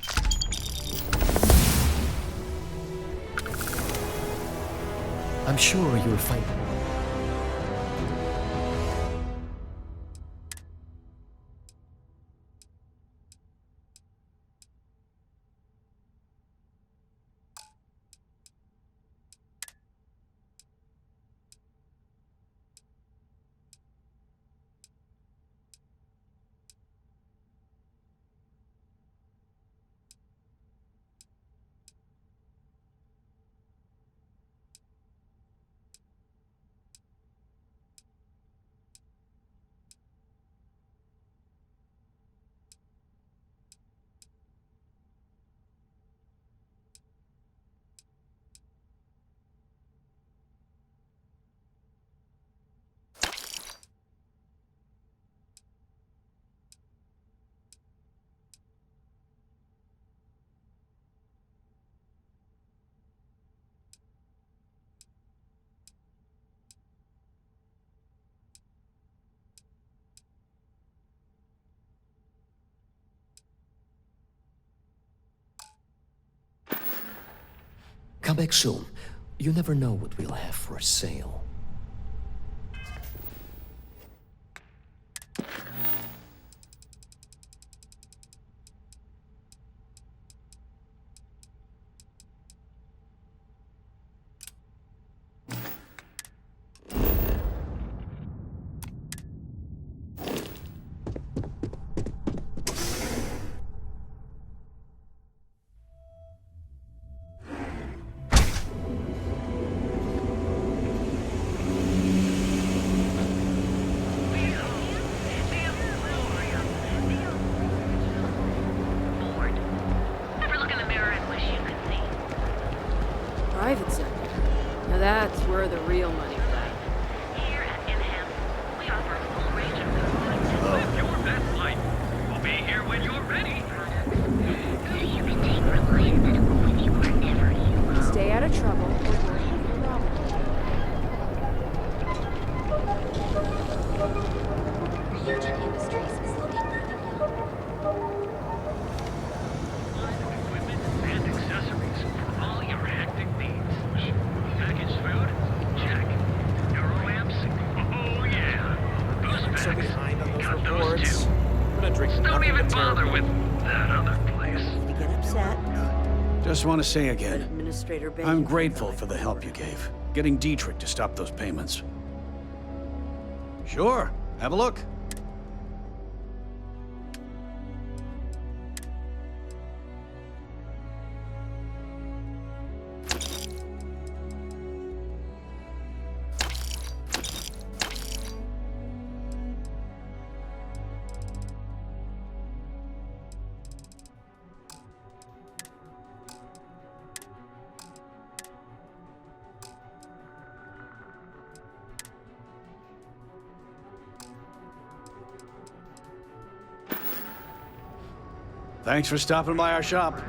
I'm sure you'll find... Come back soon. You never know what we'll have for sale. Ever look in the mirror and wish you could see? Private sector. Now that's where the real money lies. Here at Enhance, we offer a full range of goods. Live your best life. We'll be here when you're ready. So you can take Reliant Medical with you wherever you go. Stay out of trouble or you'll have a problem. Ryujin Industries is looking for the help. Equipment and accessories for all your hectic needs. Packaged food? Check. Neuroamps? Oh yeah. Those So bags. behind on those Got reports. those too. I'm gonna drink Don't nothing even but bother terrible. with that other place. You get upset. Just want to say Let again, Administrator Bacon I'm take grateful the for the lead. help you gave. Getting Dietrich to stop those payments. Sure, have a look. Thanks for stopping by our shop.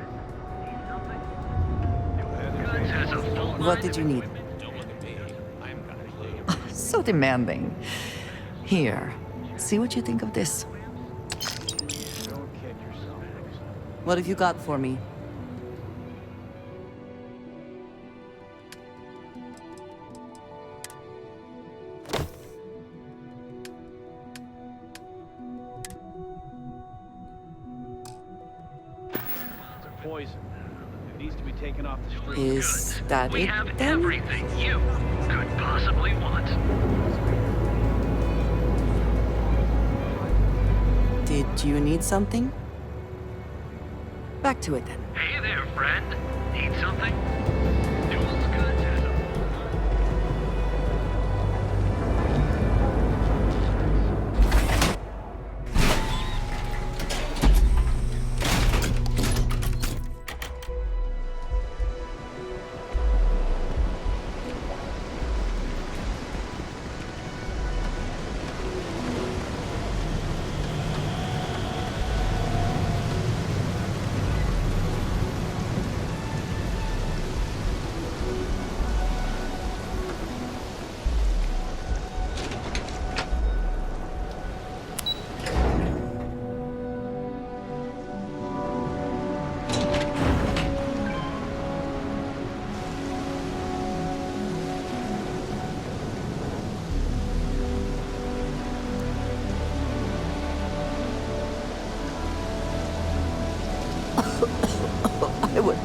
What did you need? So demanding. Here, see what you think of this. What have you got for me? Poison. It needs to be taken off the street. Is that We it have then? everything you could possibly want. Did you need something? Back to it then. Hey there, friend. Need something? Duel's good.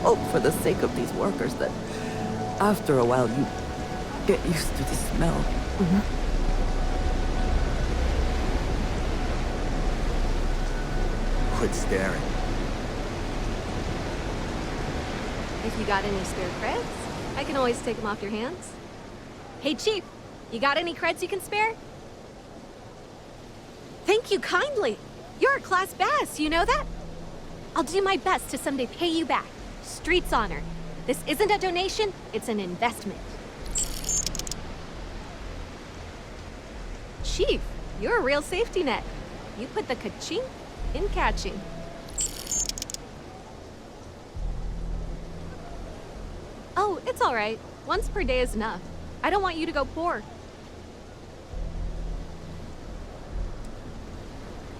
hope for the sake of these workers that after a while you get used to the smell. Quit staring. If you got any spare creds, I can always take them off your hands. Hey, Chief, you got any creds you can spare? Thank you kindly. You're a class bass, you know that? I'll do my best to someday pay you back. Street's honor. This isn't a donation, it's an investment. Chief, you're a real safety net. You put the ka-ching in catching. Oh, it's all right. Once per day is enough. I don't want you to go poor.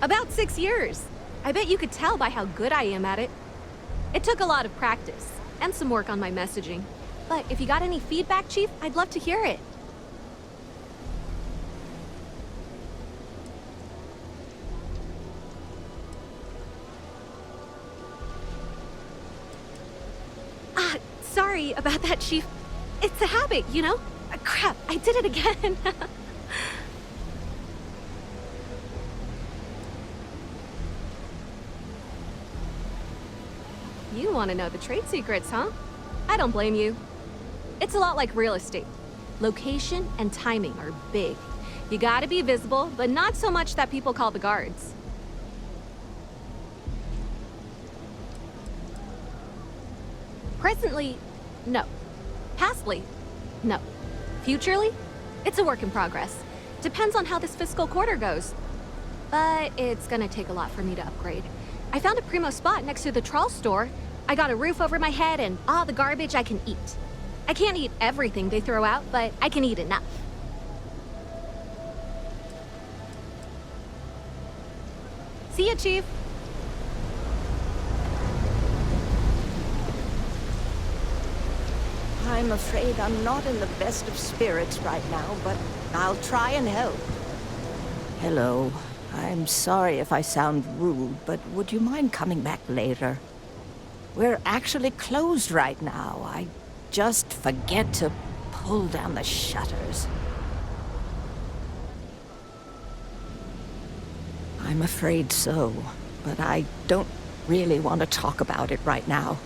About 6 years. I bet you could tell by how good I am at it. It took a lot of practice and some work on my messaging. But if you got any feedback, Chief, I'd love to hear it. Sorry about that, Chief. It's a habit, you know? Crap, I did it again. You want to know the trade secrets, huh? I don't blame you. It's a lot like real estate. Location and timing are big. You gotta be visible, but not so much that people call the guards. Presently, no. Pastly, no. Futurely, it's a work in progress. Depends on how this fiscal quarter goes. But it's gonna take a lot for me to upgrade. I found a primo spot next to the trawl store. I got a roof over my head and all the garbage I can eat. I can't eat everything they throw out, but I can eat enough. See ya, Chief. I'm afraid I'm not in the best of spirits right now, but I'll try and help. Hello. I'm sorry if I sound rude, but would you mind coming back later? We're actually closed right now. I just forget to pull down the shutters. I'm afraid so, but I don't really want to talk about it right now.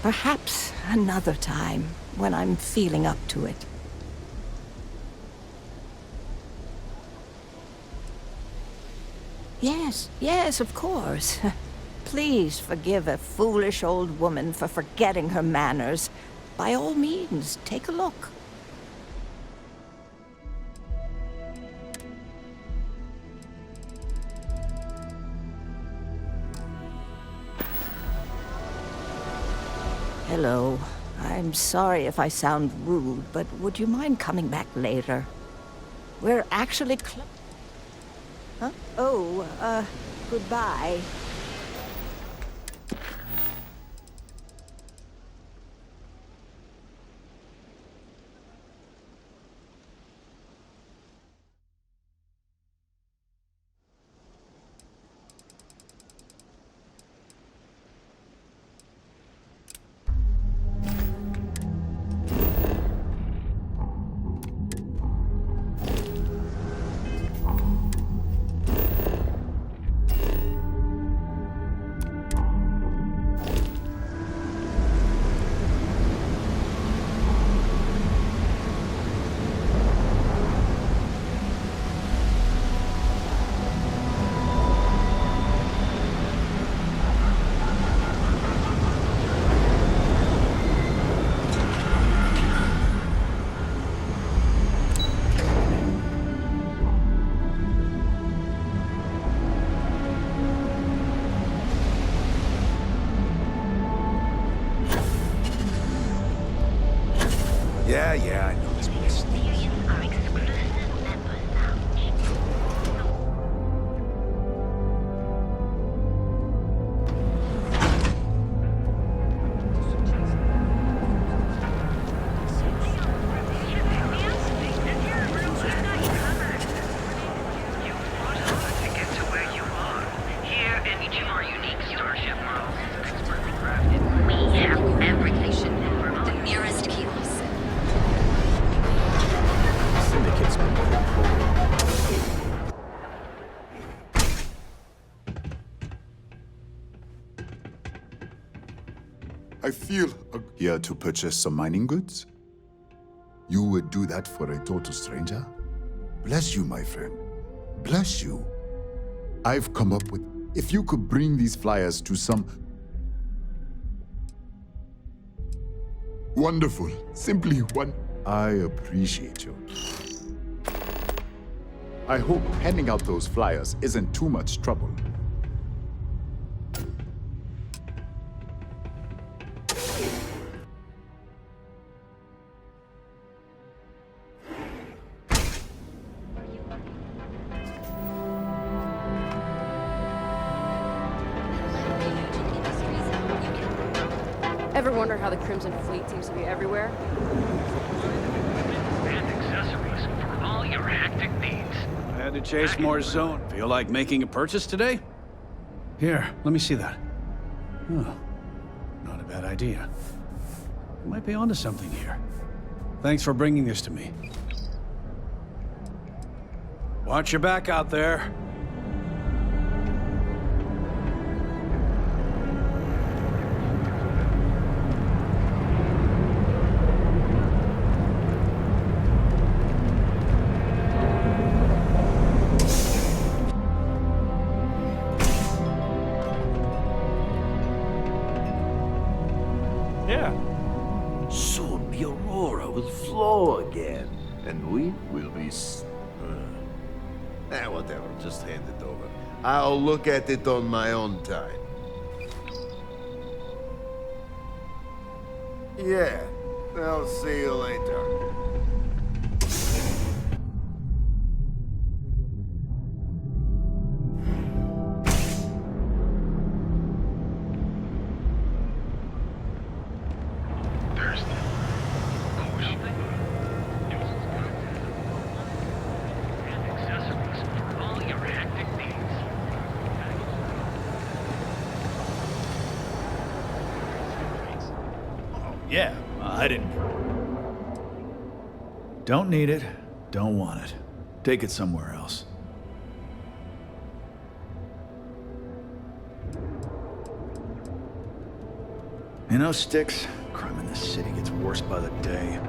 Perhaps another time, when I'm feeling up to it. Yes, of course. Please forgive a foolish old woman for forgetting her manners. By all means, take a look. Hello. I'm sorry if I sound rude, but would you mind coming back later? We're actually Huh? Oh, goodbye. I feel here to purchase some mining goods. You would do that for a total stranger? Bless you, my friend. Bless you. I've come up with... If you could bring these flyers to some... Wonderful. Simply one... I appreciate you. I hope handing out those flyers isn't too much trouble. Ever wonder how the Crimson Fleet seems to be everywhere? And accessories for all your hectic needs. I had to chase more zone. Feel like making a purchase today? Here, let me see that. Oh, not a bad idea. You might be onto something here. Thanks for bringing this to me. Watch your back out there. Soon the Aurora will flow again, and we will be... whatever, just hand it over. I'll look at it on my own time. Yeah, I'll see you later. Yeah, I didn't... Don't need it, don't want it. Take it somewhere else. You know, Sticks, crime in this city gets worse by the day.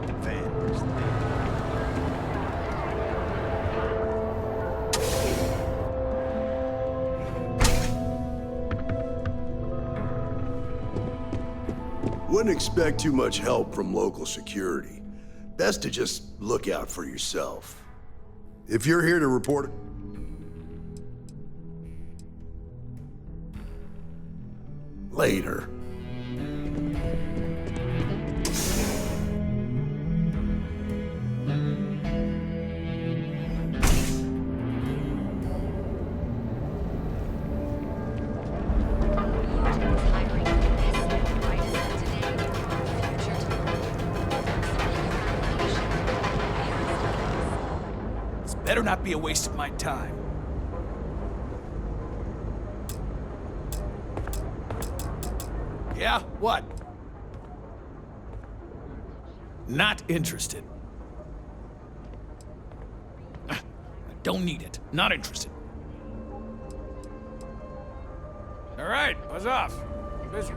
Wouldn't expect too much help from local security. Best to just look out for yourself. If you're here to report it... Later. Better not be a waste of my time. Yeah, what? Not interested. I don't need it. Not interested. All right, buzz off. Busy.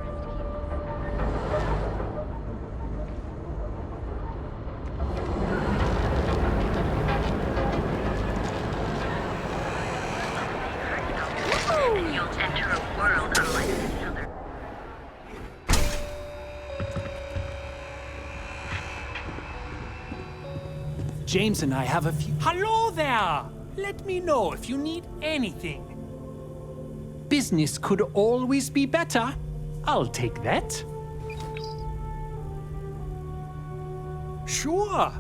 And you'll enter a world unlike any other. James and I have a few... Hello there! Let me know if you need anything. Business could always be better. I'll take that. Sure,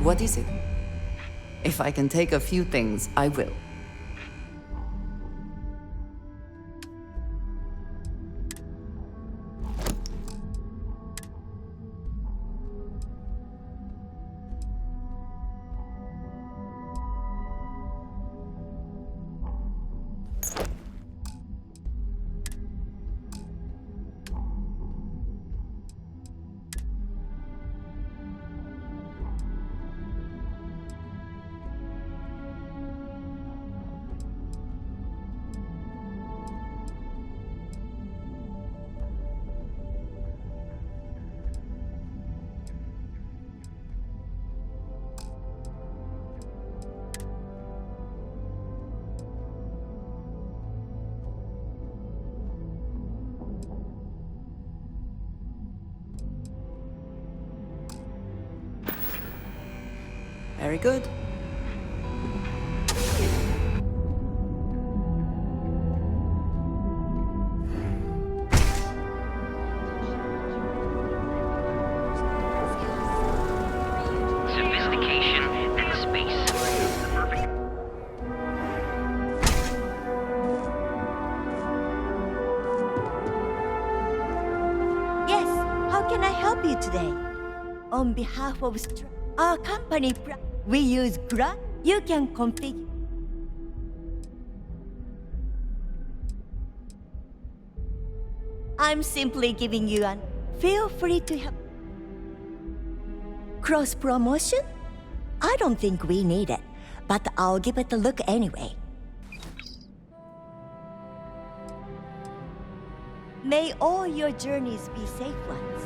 What is it? If I can take a few things, I will. Very good. Sophistication and space. The perfect. Yes, how can I help you today? On behalf of our company, we use Grant. You can configure. I'm simply giving you an. Feel free to help. Cross promotion? I don't think we need it, but I'll give it a look anyway. May all your journeys be safe ones.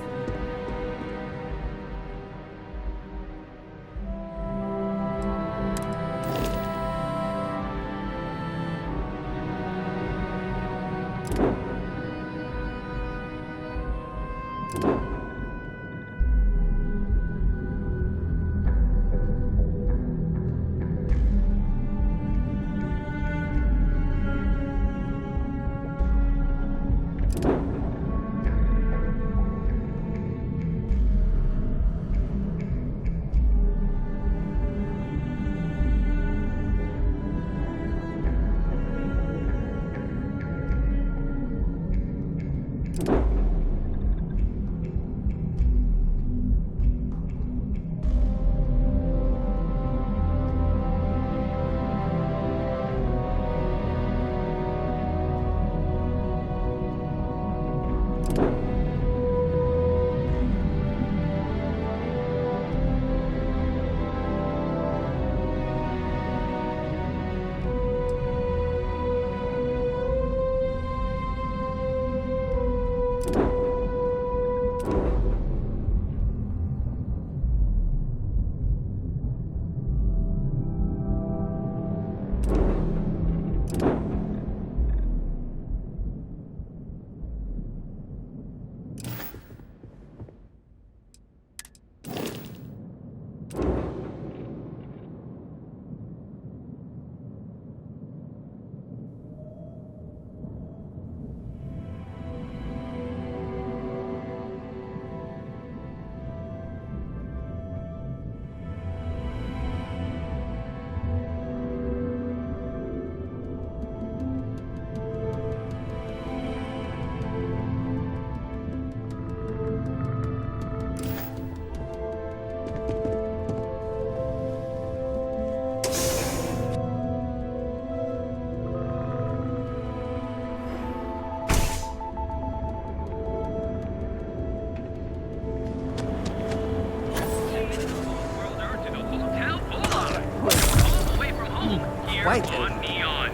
Quite on neon.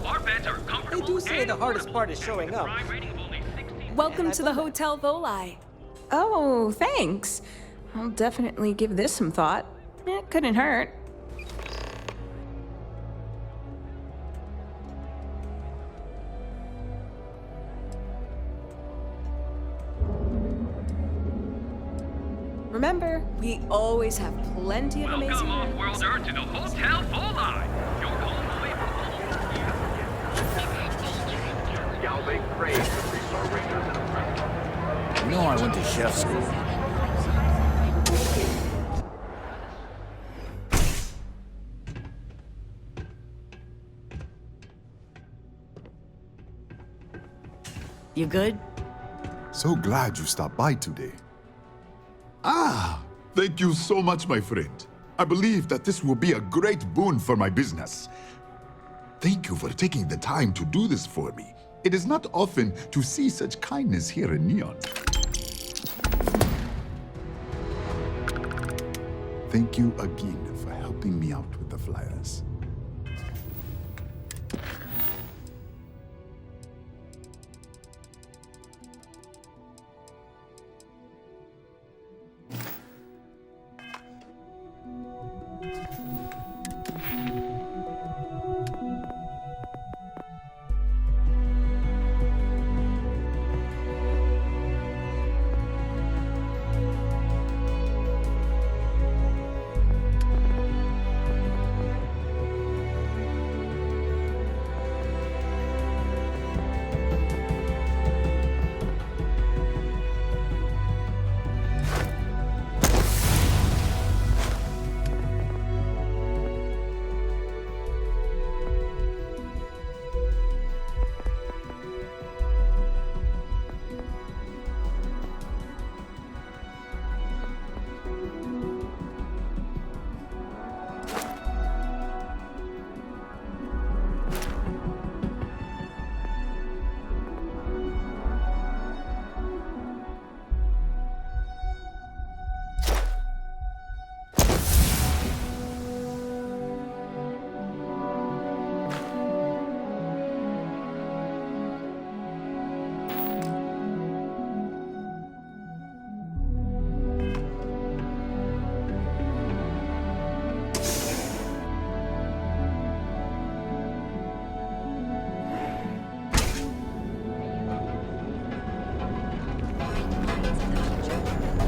Our beds are comfortable. They do say the hardest part is showing up. Welcome to the Hotel Volai. Oh, thanks. I'll definitely give this some thought. It couldn't hurt. Remember, we always have plenty of amazing Welcome off-world Earth to the Hotel Volai. You're home away from home. Scalping praise the 3-star rangers and You know I went to chef school. You good? So glad you stopped by today. Ah, thank you so much, my friend. I believe that this will be a great boon for my business. Thank you for taking the time to do this for me. It is not often to see such kindness here in Neon. Thank you again for helping me out with the flyers.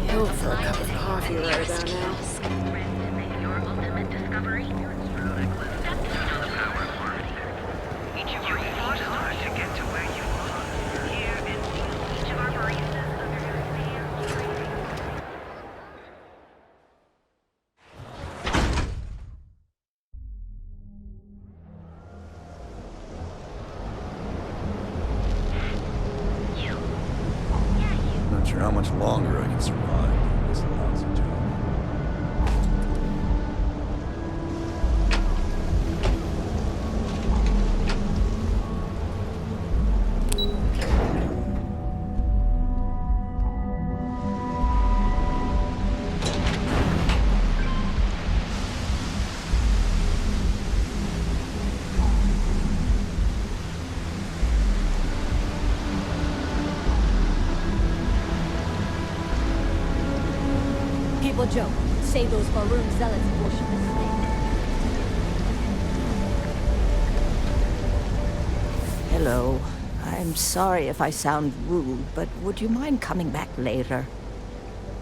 Killed for a cup of coffee right about now. Your ultimate discovery? You know the power of marketing. You fought hard to get to where you are. Here in each of our baristas under your fair training. Not sure how much longer I can survive in this lousy job. People joke. Say those maroon zealots worship the snake. Hello. I'm sorry if I sound rude, but would you mind coming back later?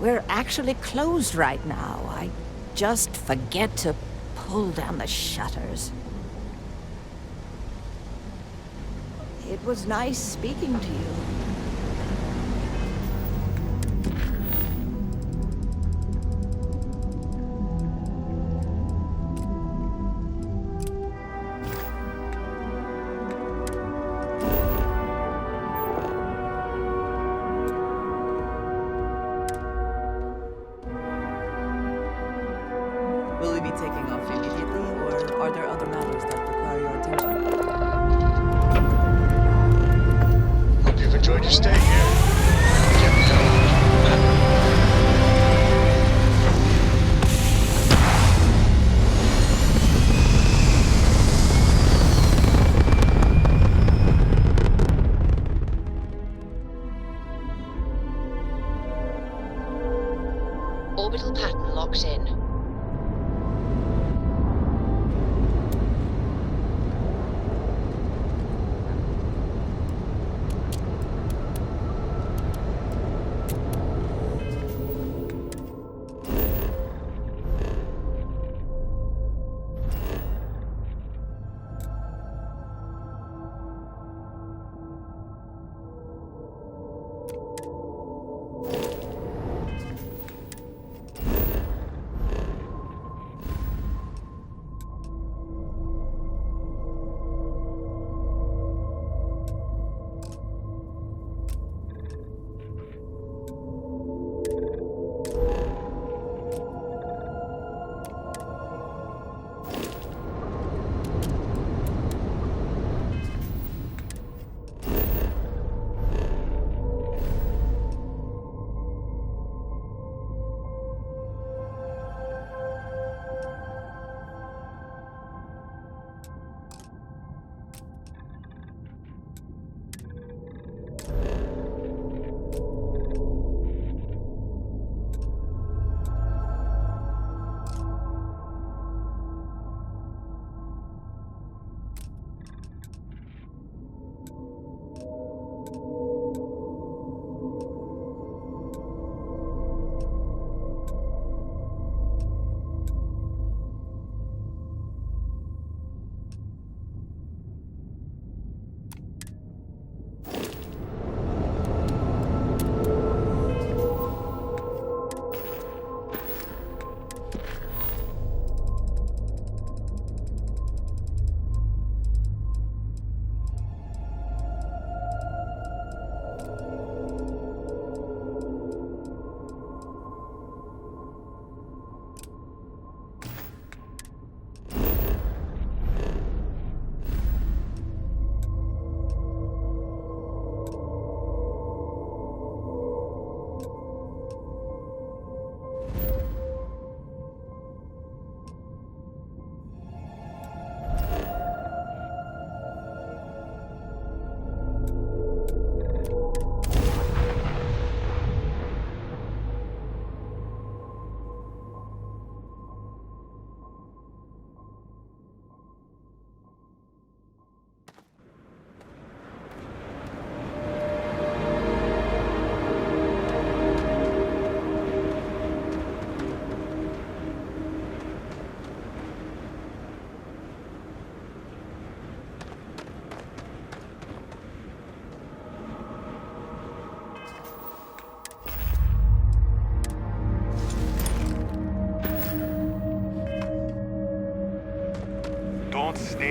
We're actually closed right now. I just forget to pull down the shutters. It was nice speaking to you. Will we be taking off immediately, or are there other matters that require your attention? Hope you've enjoyed your stay here. Get the hell out. Orbital pattern locked in.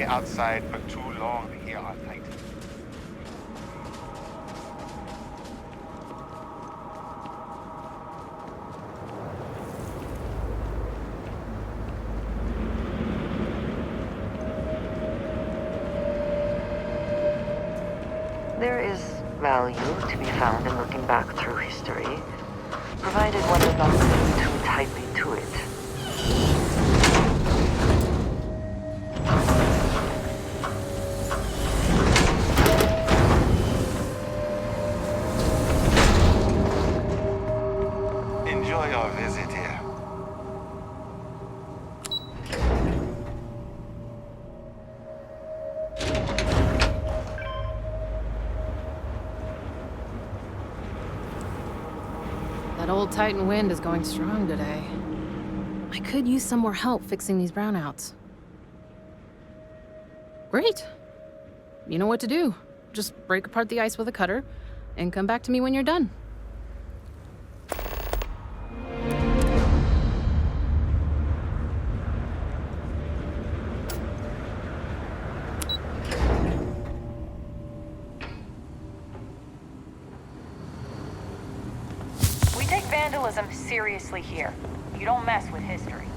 stay outside for too long here on Titan. There is value to be found in looking back through history, provided one does not cling too tightly to it. Enjoy your visit here. That old Titan wind is going strong today. I could use some more help fixing these brownouts. Great. You know what to do. Just break apart the ice with a cutter and come back to me when you're done. We take vandalism seriously here. You don't mess with history.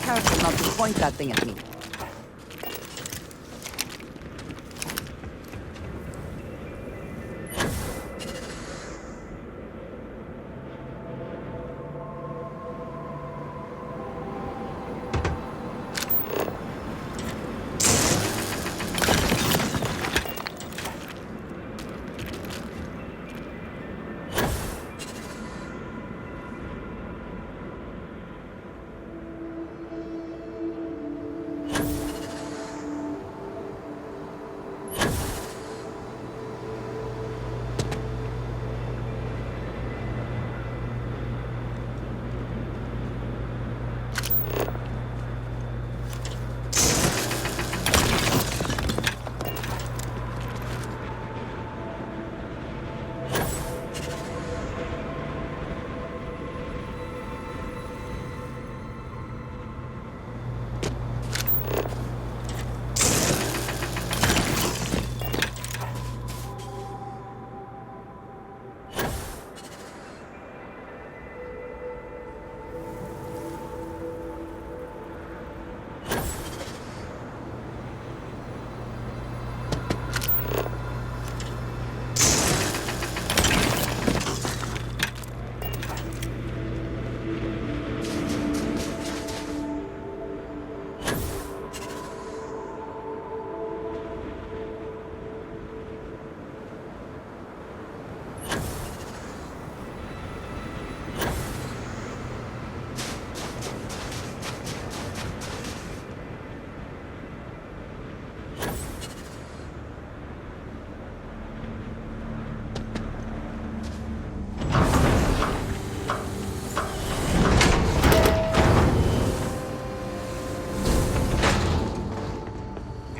Careful not to point that thing at me.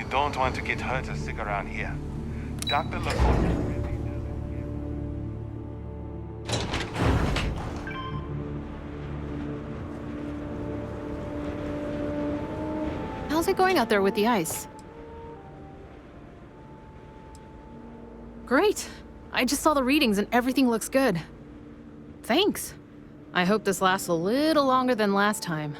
Don't want to get hurt or sick around here. Dr. Laporte. How's it going out there with the ice? Great. I just saw the readings and everything looks good. Thanks. I hope this lasts a little longer than last time.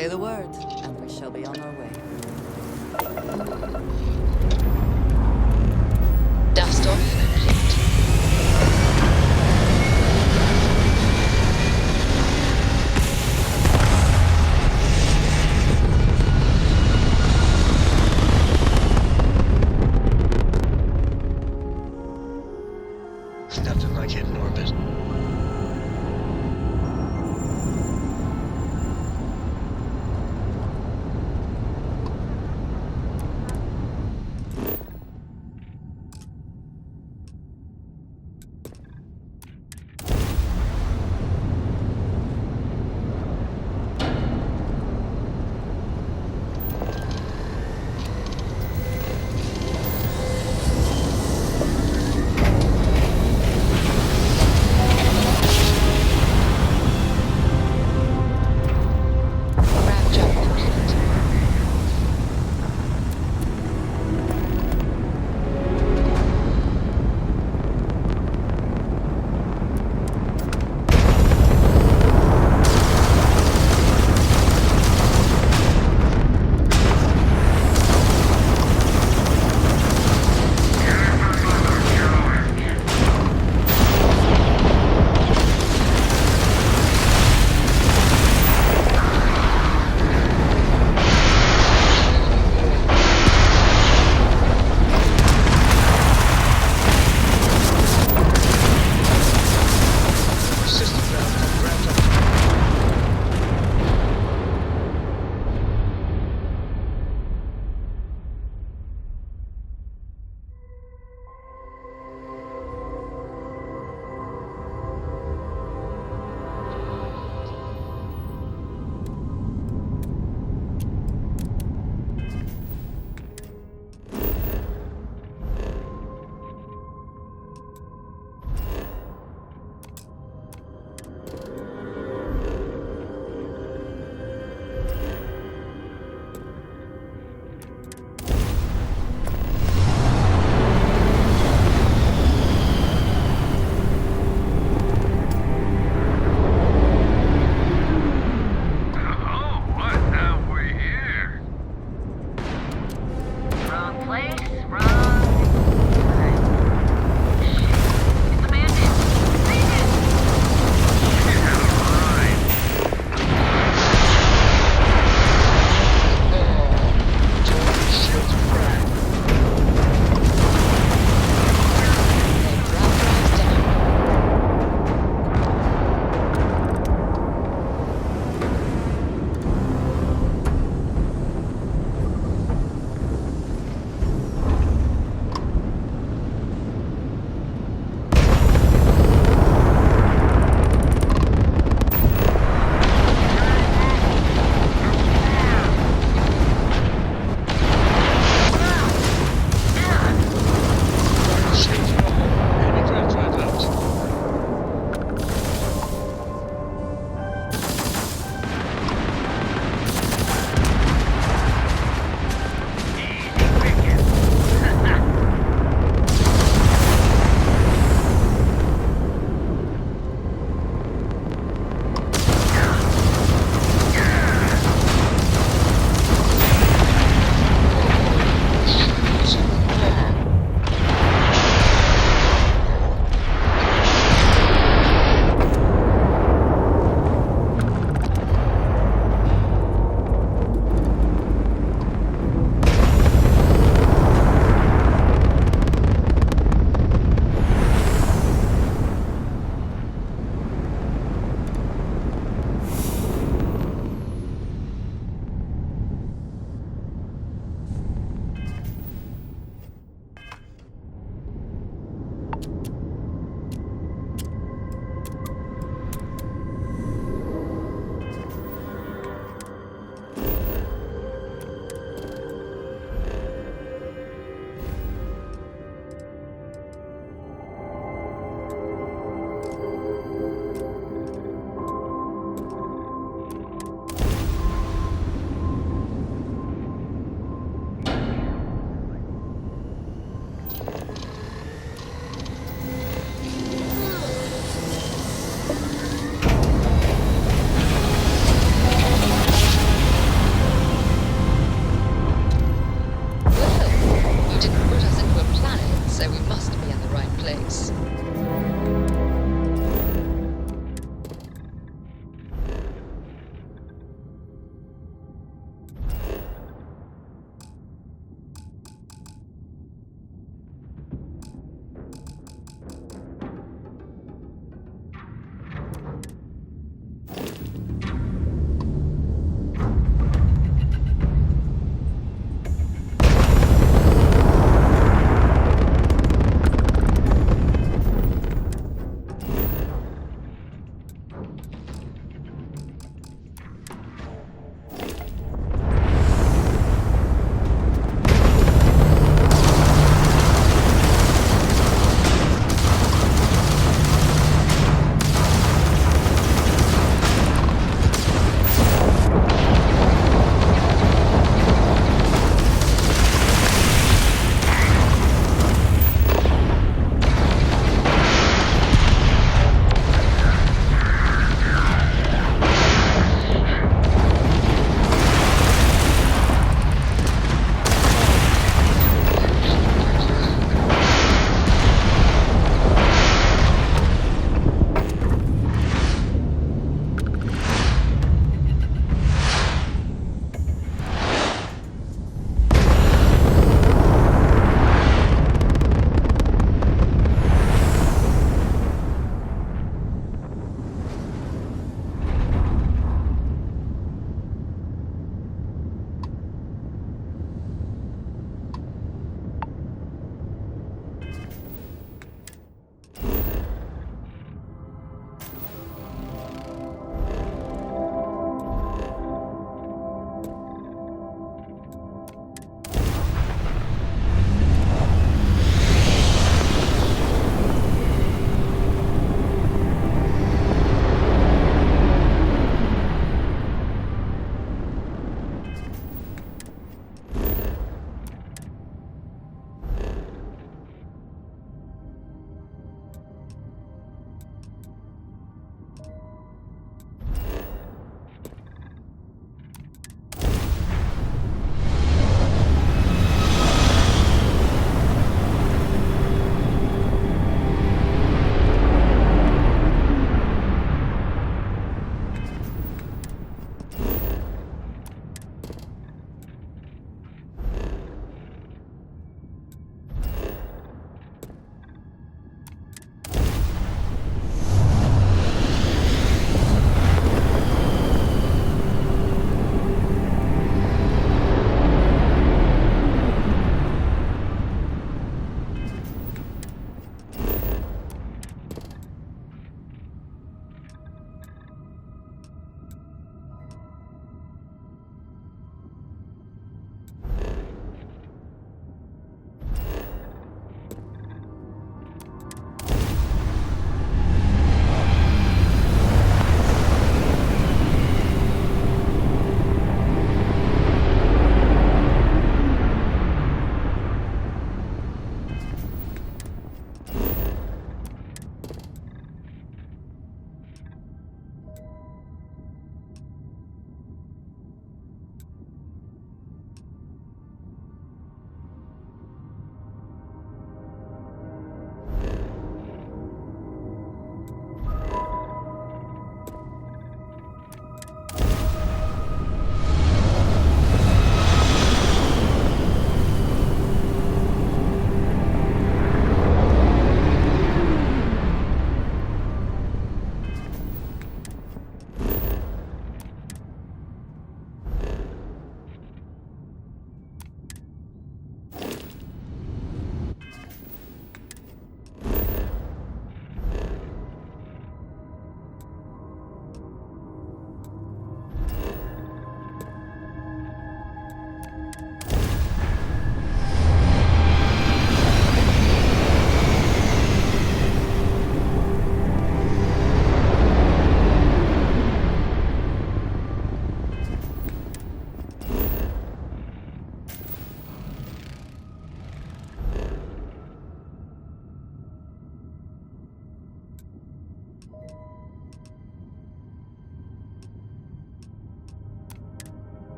Say the word, and we shall be on our way. Dust off complete. Nothing like hitting orbit. this.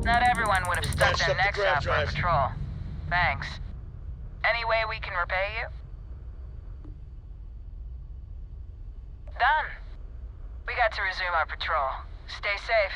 Not everyone would have stuck Patched their up the necks grab out for a drive. patrol. Thanks. Any way we can repay you? Done. We got to resume our patrol. Stay safe.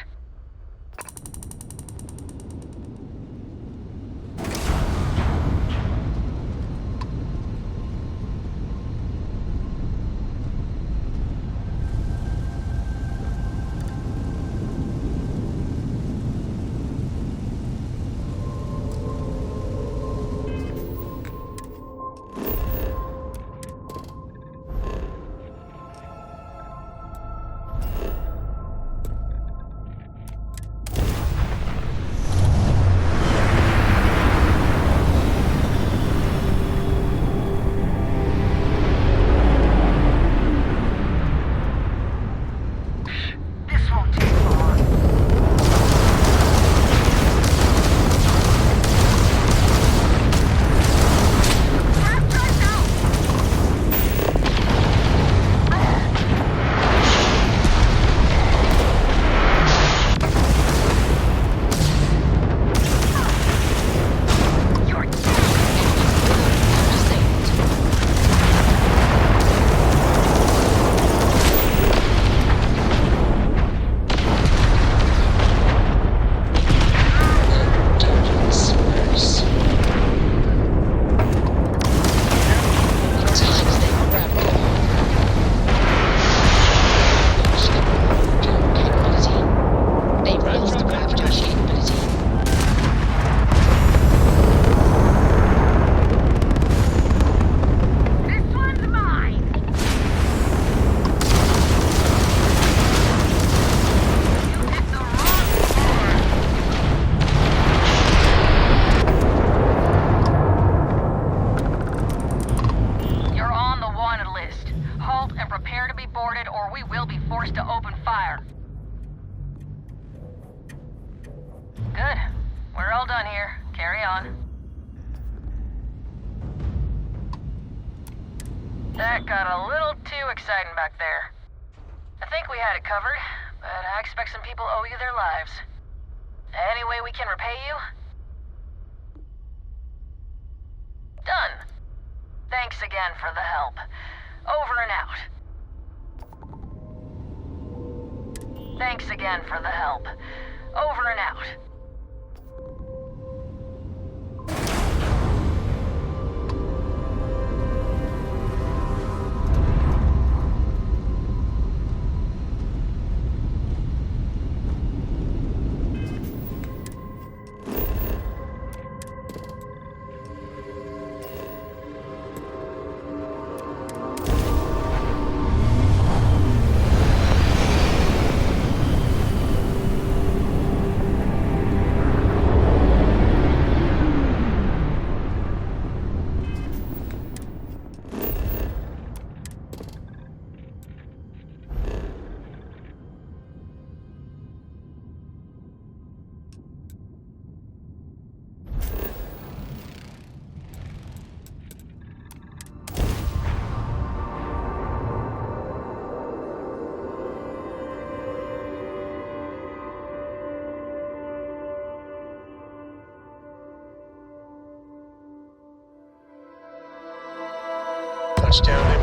Good. We're all done here. Carry on. That got a little too exciting back there. I think we had it covered, but I expect some people owe you their lives. Any way we can repay you? Done. Thanks again for the help. Over and out. Thanks again for the help. Over and out. Touchdown